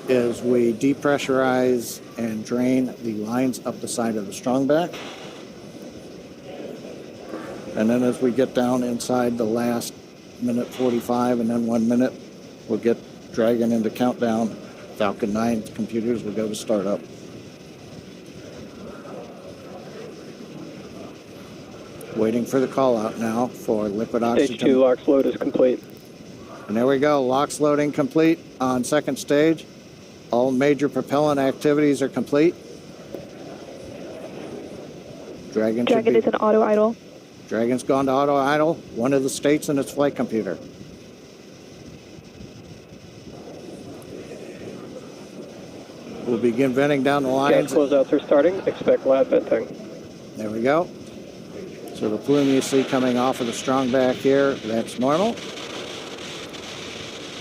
as we depressurize and drain the lines up the side of the strong back. And then as we get down inside the last minute 45 and then 1 minute, we'll get Dragon into countdown. Falcon 9 computers will go to startup. Waiting for the call out now for liquid oxygen. Stage 2 LOX load is complete. And there we go, LOX loading complete on second stage. All major propellant activities are complete. Dragon is in auto idle. Dragon's gone to auto idle, one of the states in its flight computer. We'll begin venting down the lines. Gas closeouts are starting. Expect loud venting. There we go. So the plume you see coming off of the strong back here, that's normal.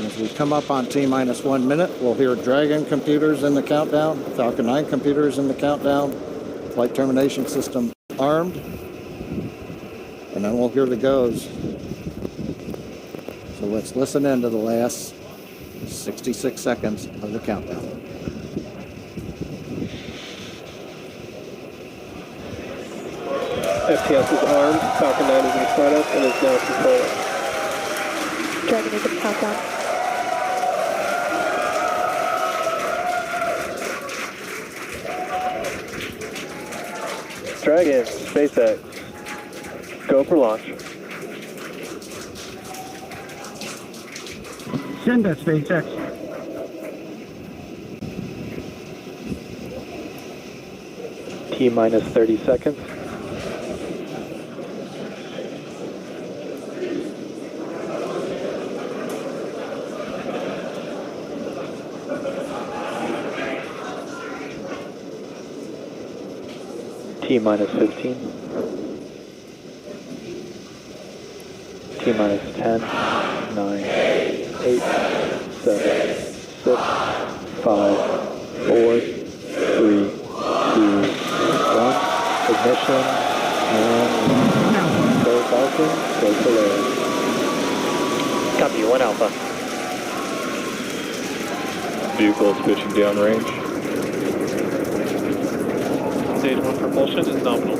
As we come up on T-minus 1 minute, we'll hear Dragon computers in the countdown, Falcon 9 computers in the countdown, flight termination system armed, and then we'll hear the goes. So let's listen in to the last 66 seconds of the countdown. FTS is armed, Falcon 9 is in startup and is now controlling. Dragon is in countdown. Dragon, SpaceX, go for launch. Send that, SpaceX. T-minus 30 seconds. T-minus 15. T-minus 10, 9, 8, 7, 6, 5, 4, 3, 2, 1. Ignition, and go Falcon, go Polaris. Copy, 1 Alpha. Vehicle is pitching downrange. Stage 1 propulsion is nominal.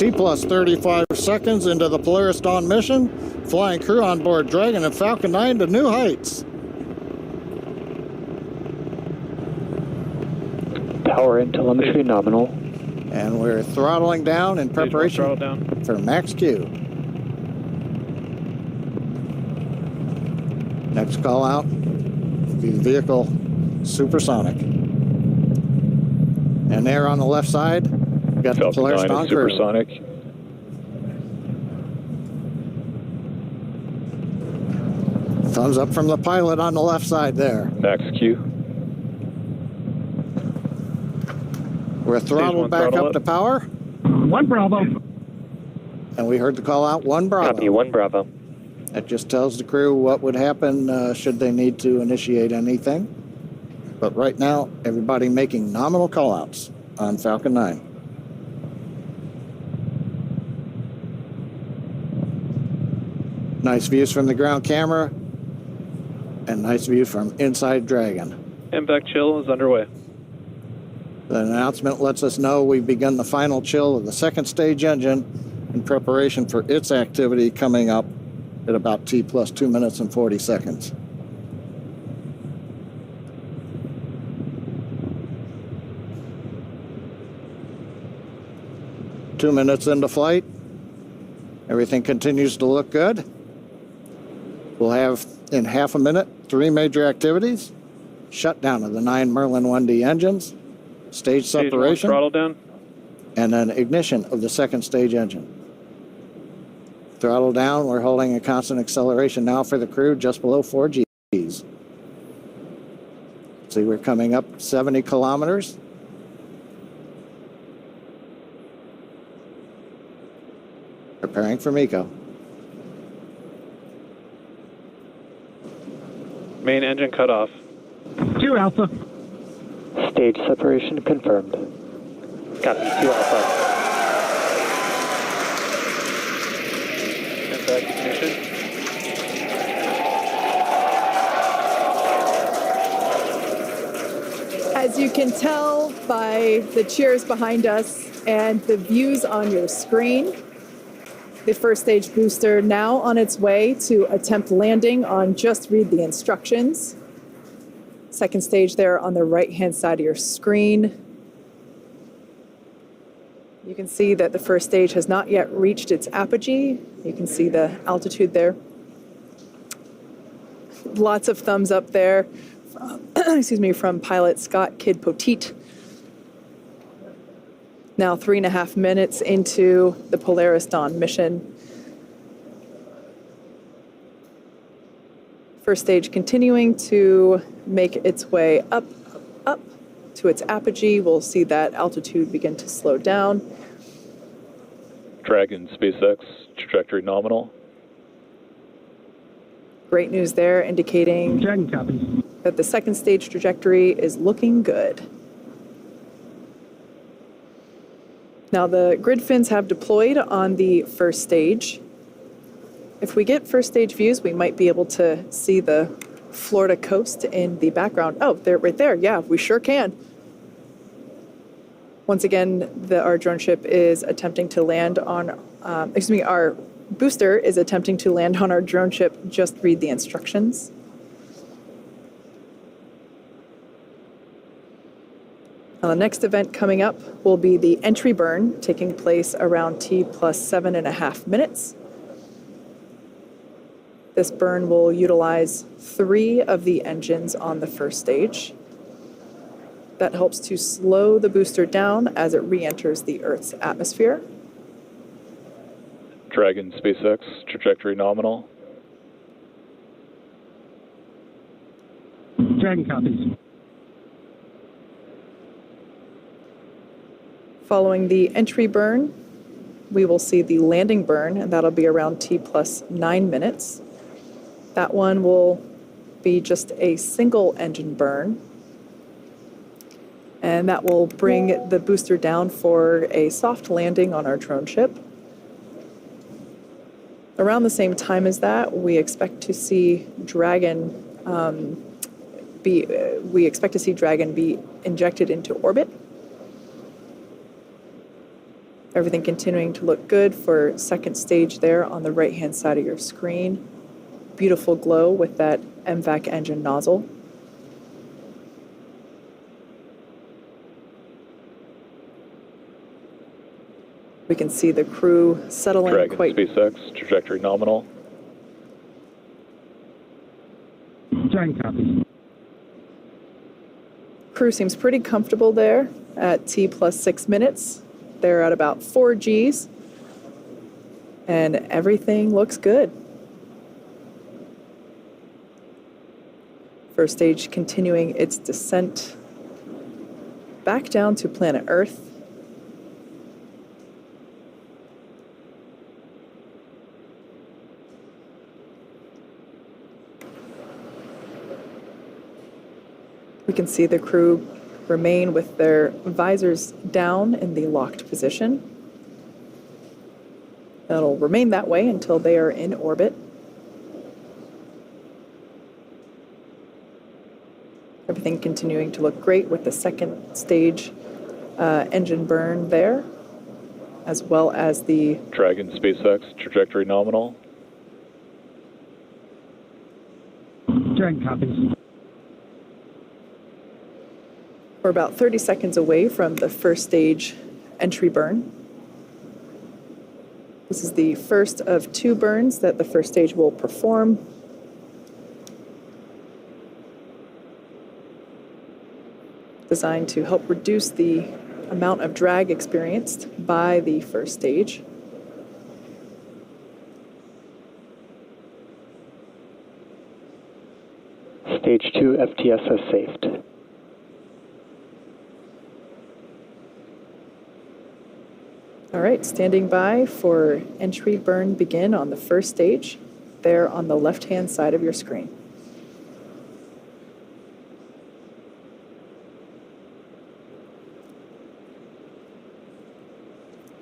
T plus 35 seconds into the Polaris Dawn mission, flying crew on board Dragon and Falcon 9 to new heights. Power and telemetry nominal. And we're throttling down in preparation for max Q. Next call out, the vehicle supersonic. And there on the left side, we got the Polaris Dawn crew. Supersonic. Thumbs up from the pilot on the left side there. Max Q. We're throttled back up to power. 1 Bravo. And we heard the call out 1 Bravo. Copy, 1 Bravo. That just tells the crew what would happen should they need to initiate anything. But right now, everybody making nominal callouts on Falcon 9. Nice views from the ground camera and nice views from inside Dragon. Impact chill is underway. The announcement lets us know we've begun the final chill of the second stage engine in preparation for its activity coming up at about T plus 2 minutes and 40 seconds. Two minutes into flight. Everything continues to look good. We'll have in half a minute 3 major activities. Shutdown of the 9 Merlin 1D engines, stage separation, throttle down, and then ignition of the second stage engine. Throttle down, we're holding a constant acceleration now for the crew, just below 4 Gs. See, we're coming up 70 kilometers. Preparing for MECO. Main engine cut off. 2 Alpha. Stage separation confirmed. Copy, 2 Alpha. Impact ignition. As you can tell by the cheers behind us and the views on your screen, the first stage booster now on its way to attempt landing on Just Read the Instructions. Second stage there on the right-hand side of your screen. You can see that the first stage has not yet reached its apogee. You can see the altitude there. Lots of thumbs up there from pilot Scott Kid Poteet. Now 3.5 minutes into the Polaris Dawn mission. First stage continuing to make its way up to its apogee. We'll see that altitude begin to slow down. Dragon SpaceX, trajectory nominal. Great news there, indicating that the second stage trajectory is looking good. Now the grid fins have deployed on the first stage. If we get first stage views, we might be able to see the Florida coast in the background. Oh, they're right there. Yeah, we sure can. Once again, our drone ship is attempting to land on, our booster is attempting to land on our drone ship. Just read the instructions. Now, the next event coming up will be the entry burn, taking place around T plus 7.5 minutes. This burn will utilize 3 of the engines on the first stage. That helps to slow the booster down as it re-enters the Earth's atmosphere. Dragon SpaceX, trajectory nominal. Dragon copies. Following the entry burn, we will see the landing burn, and that'll be around T plus 9 minutes. That one will be just a single engine burn, and that will bring the booster down for a soft landing on our drone ship. Around the same time as that, we expect to see Dragon be injected into orbit. Everything continuing to look good for second stage there on the right-hand side of your screen. Beautiful glow with that MVAC engine nozzle. We can see the crew settling Dragon quite... SpaceX, trajectory nominal. Dragon copies. Crew seems pretty comfortable there at T plus 6 minutes. They're at about 4 Gs. And everything looks good. First stage continuing its descent back down to planet Earth. We can see the crew remain with their visors down in the locked position. That'll remain that way until they are in orbit. Everything continuing to look great with the second stage engine burn there, as well as the Dragon SpaceX, trajectory nominal. Dragon copies. We're about 30 seconds away from the first stage entry burn. This is the first of 2 burns that the first stage will perform. Designed to help reduce the amount of drag experienced by the first stage. Stage 2 FTS has saved. All right, standing by for entry burn begin on the first stage, there on the left-hand side of your screen.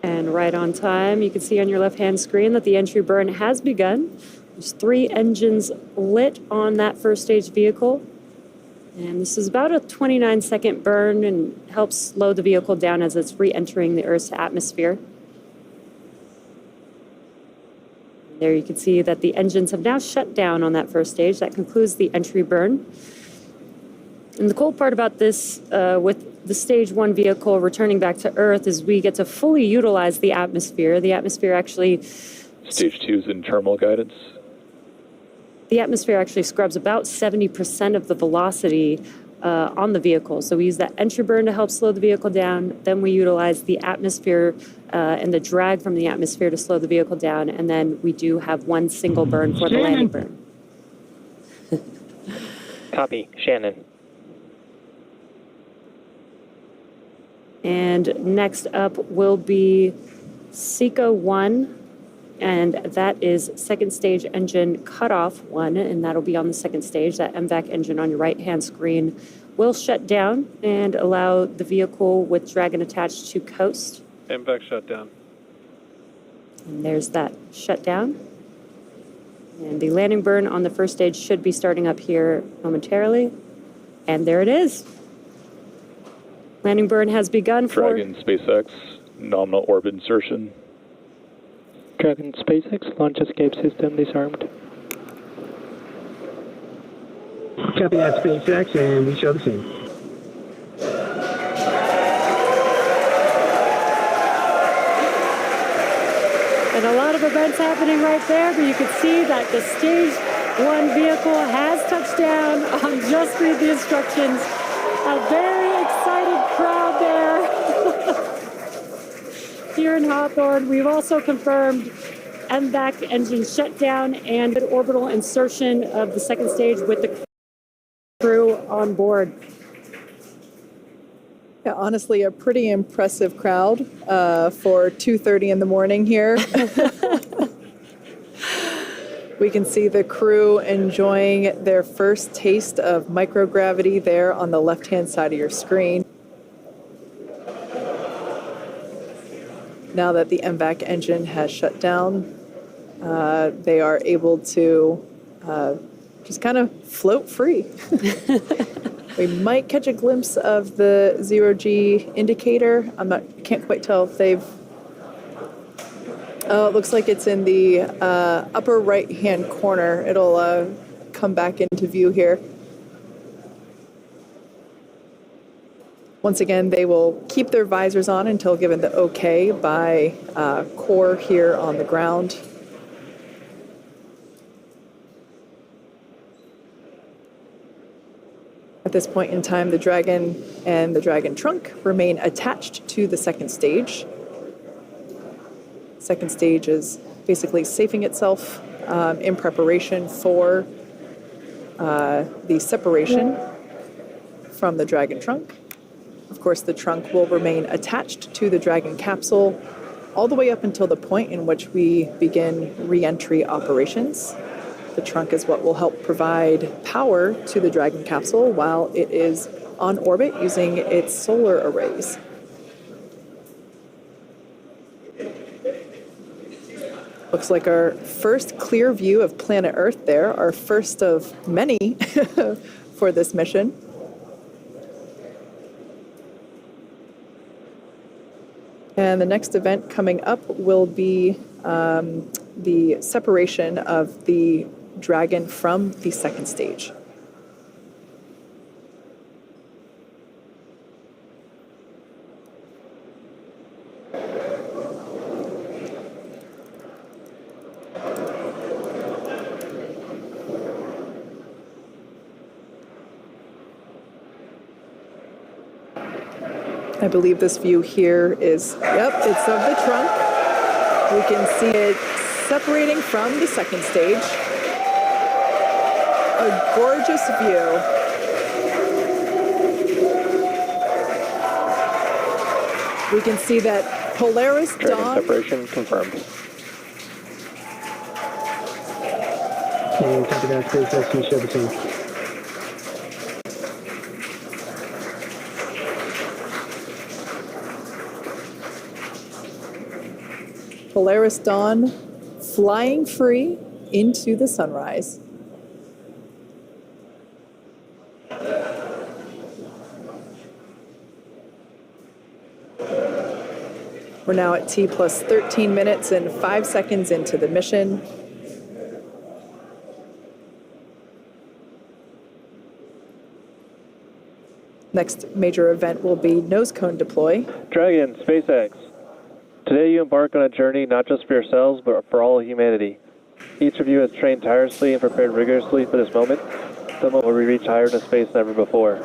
And right on time, you can see on your left-hand screen that the entry burn has begun. There's 3 engines lit on that first stage vehicle. And this is about a 29-second burn and helps slow the vehicle down as it's re-entering the Earth's atmosphere. There you can see that the engines have now shut down on that first stage. That concludes the entry burn. And the cool part about this, with the stage 1 vehicle returning back to Earth, is we get to fully utilize the atmosphere. The atmosphere actually... Stage 2 is in terminal guidance. The atmosphere actually scrubs about 70% of the velocity on the vehicle. So we use that entry burn to help slow the vehicle down. Then we utilize the atmosphere and the drag from the atmosphere to slow the vehicle down. And then we do have 1 single burn for the landing burn. Copy. Shannon. And next up will be SECA 1. And that is second stage engine cutoff 1, and that'll be on the second stage. That MVAC engine on your right-hand screen will shut down and allow the vehicle with Dragon attached to coast. MVAC shut down. And there's that shutdown. And the landing burn on the first stage should be starting up here momentarily. And there it is. Landing burn has begun for... Dragon SpaceX, nominal orbit insertion. Dragon SpaceX launch escape system disarmed. Copy that, SpaceX, and we show the scene. And a lot of events happening right there, but you can see that the stage 1 vehicle has touched down. Just read the instructions. A very excited crowd there. Here in Hawthorne, we've also confirmed MVAC engine shutdown and orbital insertion of the second stage with the crew on board. Yeah, honestly, a pretty impressive crowd for 2:30 in the morning here. We can see the crew enjoying their first taste of microgravity there on the left-hand side of your screen. Now that the MVAC engine has shut down, they are able to just kind of float free. We might catch a glimpse of the 0G indicator. I can't quite tell if they've Oh, it looks like it's in the upper right-hand corner. It'll come back into view here. Once again, they will keep their visors on until given the okay by core here on the ground. At this point in time, the Dragon and the Dragon trunk remain attached to the second stage. Second stage is basically safing itself in preparation for the separation from the Dragon trunk. Of course, the trunk will remain attached to the Dragon capsule all the way up until the point in which we begin re-entry operations. The trunk is what will help provide power to the Dragon capsule while it is on orbit using its solar arrays. Looks like our first clear view of planet Earth there, our first of many for this mission. And the next event coming up will be the separation of the Dragon from the second stage. I believe this view here is, yep, it's of the trunk. We can see it separating from the second stage. A gorgeous view. We can see that Polaris Dragon Dawn. separation confirmed. And copy that, SpaceX, we show the same. Polaris Dawn flying free into the sunrise. We're now at T plus 13 minutes and 5 seconds into the mission. Next major event will be nose cone deploy. Dragon, SpaceX. Today you embark on a journey not just for yourselves, but for all of humanity. Each of you has trained tirelessly and prepared rigorously for this moment, the moment where we reach higher into space than ever before.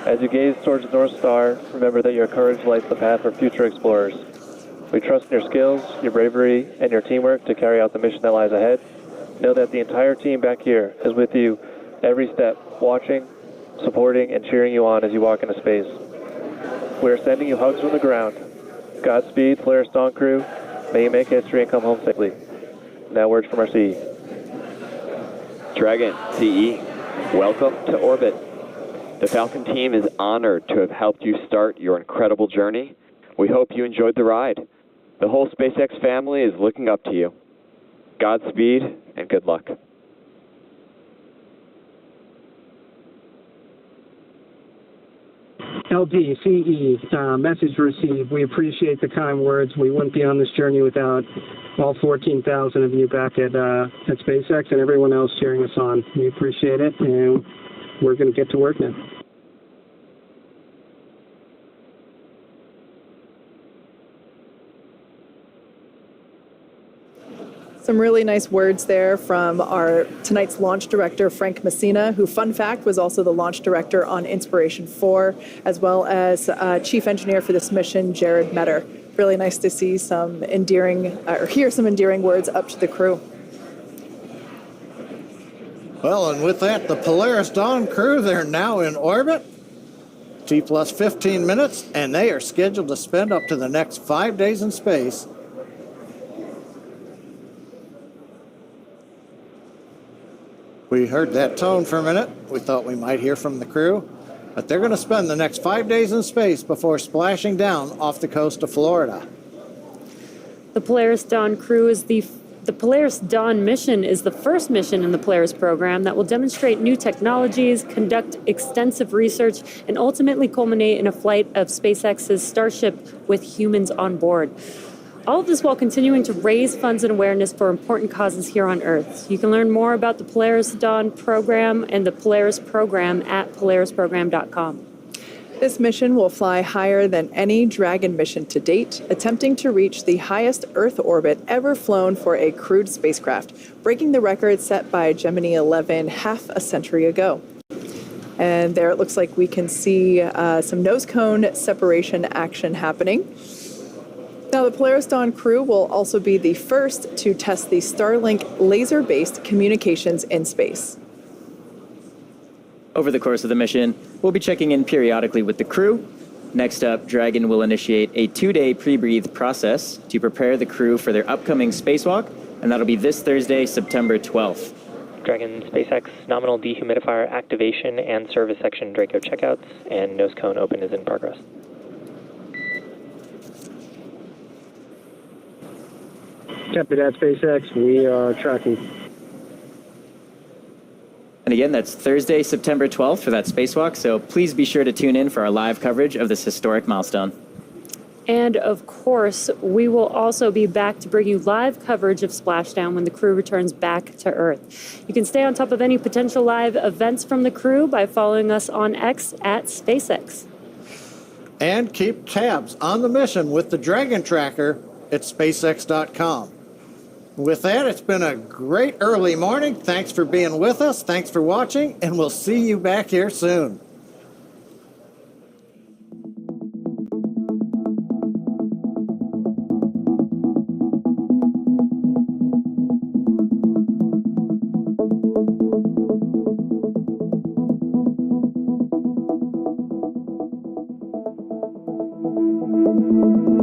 As you gaze towards the North Star, remember that your courage lights the path for future explorers. We trust in your skills, your bravery, and your teamwork to carry out the mission that lies ahead. Know that the entire team back here is with you every step, watching, supporting, and cheering you on as you walk into space. We are sending you hugs from the ground. Godspeed, Polaris Dawn crew. May you make history and come home safely. Now words from our CE. Dragon, CE, welcome to orbit. The Falcon team is honored to have helped you start your incredible journey. We hope you enjoyed the ride. The whole SpaceX family is looking up to you. Godspeed and good luck. LD, CE, message received. We appreciate the kind words. We wouldn't be on this journey without all 14,000 of you back at SpaceX and everyone else cheering us on. We appreciate it, and we're going to get to work now. Some really nice words there from our tonight's launch director, Frank Messina, who, fun fact, was also the launch director on Inspiration 4, as well as chief engineer for this mission, Jared Metter. Really nice to see some endearing, or hear some endearing words up to the crew. Well, and with that, the Polaris Dawn crew, they're now in orbit. T plus 15 minutes, and they are scheduled to spend up to the next 5 days in space. We heard that tone for a minute. We thought we might hear from the crew, but they're going to spend the next 5 days in space before splashing down off the coast of Florida. The Polaris Dawn crew is the Polaris Dawn mission is the first mission in the Polaris program that will demonstrate new technologies, conduct extensive research, and ultimately culminate in a flight of SpaceX's Starship with humans on board. All of this while continuing to raise funds and awareness for important causes here on Earth. You can learn more about the Polaris Dawn program and the Polaris program at polarisprogram.com. This mission will fly higher than any Dragon mission to date, attempting to reach the highest Earth orbit ever flown for a crewed spacecraft, breaking the record set by Gemini 11 half a century ago. And there it looks like we can see some nose cone separation action happening. Now, the Polaris Dawn crew will also be the first to test the Starlink laser-based communications in space. Over the course of the mission, we'll be checking in periodically with the crew. Next up, Dragon will initiate a 2-day pre-breathe process to prepare the crew for their upcoming spacewalk, and that'll be this Thursday, September 12th. Dragon SpaceX nominal dehumidifier activation and service section Draco checkouts, and nose cone open is in progress. Copy that, SpaceX. We are tracking. And again, that's Thursday, September 12th for that spacewalk, so please be sure to tune in for our live coverage of this historic milestone. And of course, we will also be back to bring you live coverage of Splashdown when the crew returns back to Earth. You can stay on top of any potential live events from the crew by following us on X at SpaceX. And keep tabs on the mission with the Dragon Tracker at SpaceX.com. With that, it's been a great early morning. Thanks for being with us. Thanks for watching, and we'll see you back here soon. Thank you.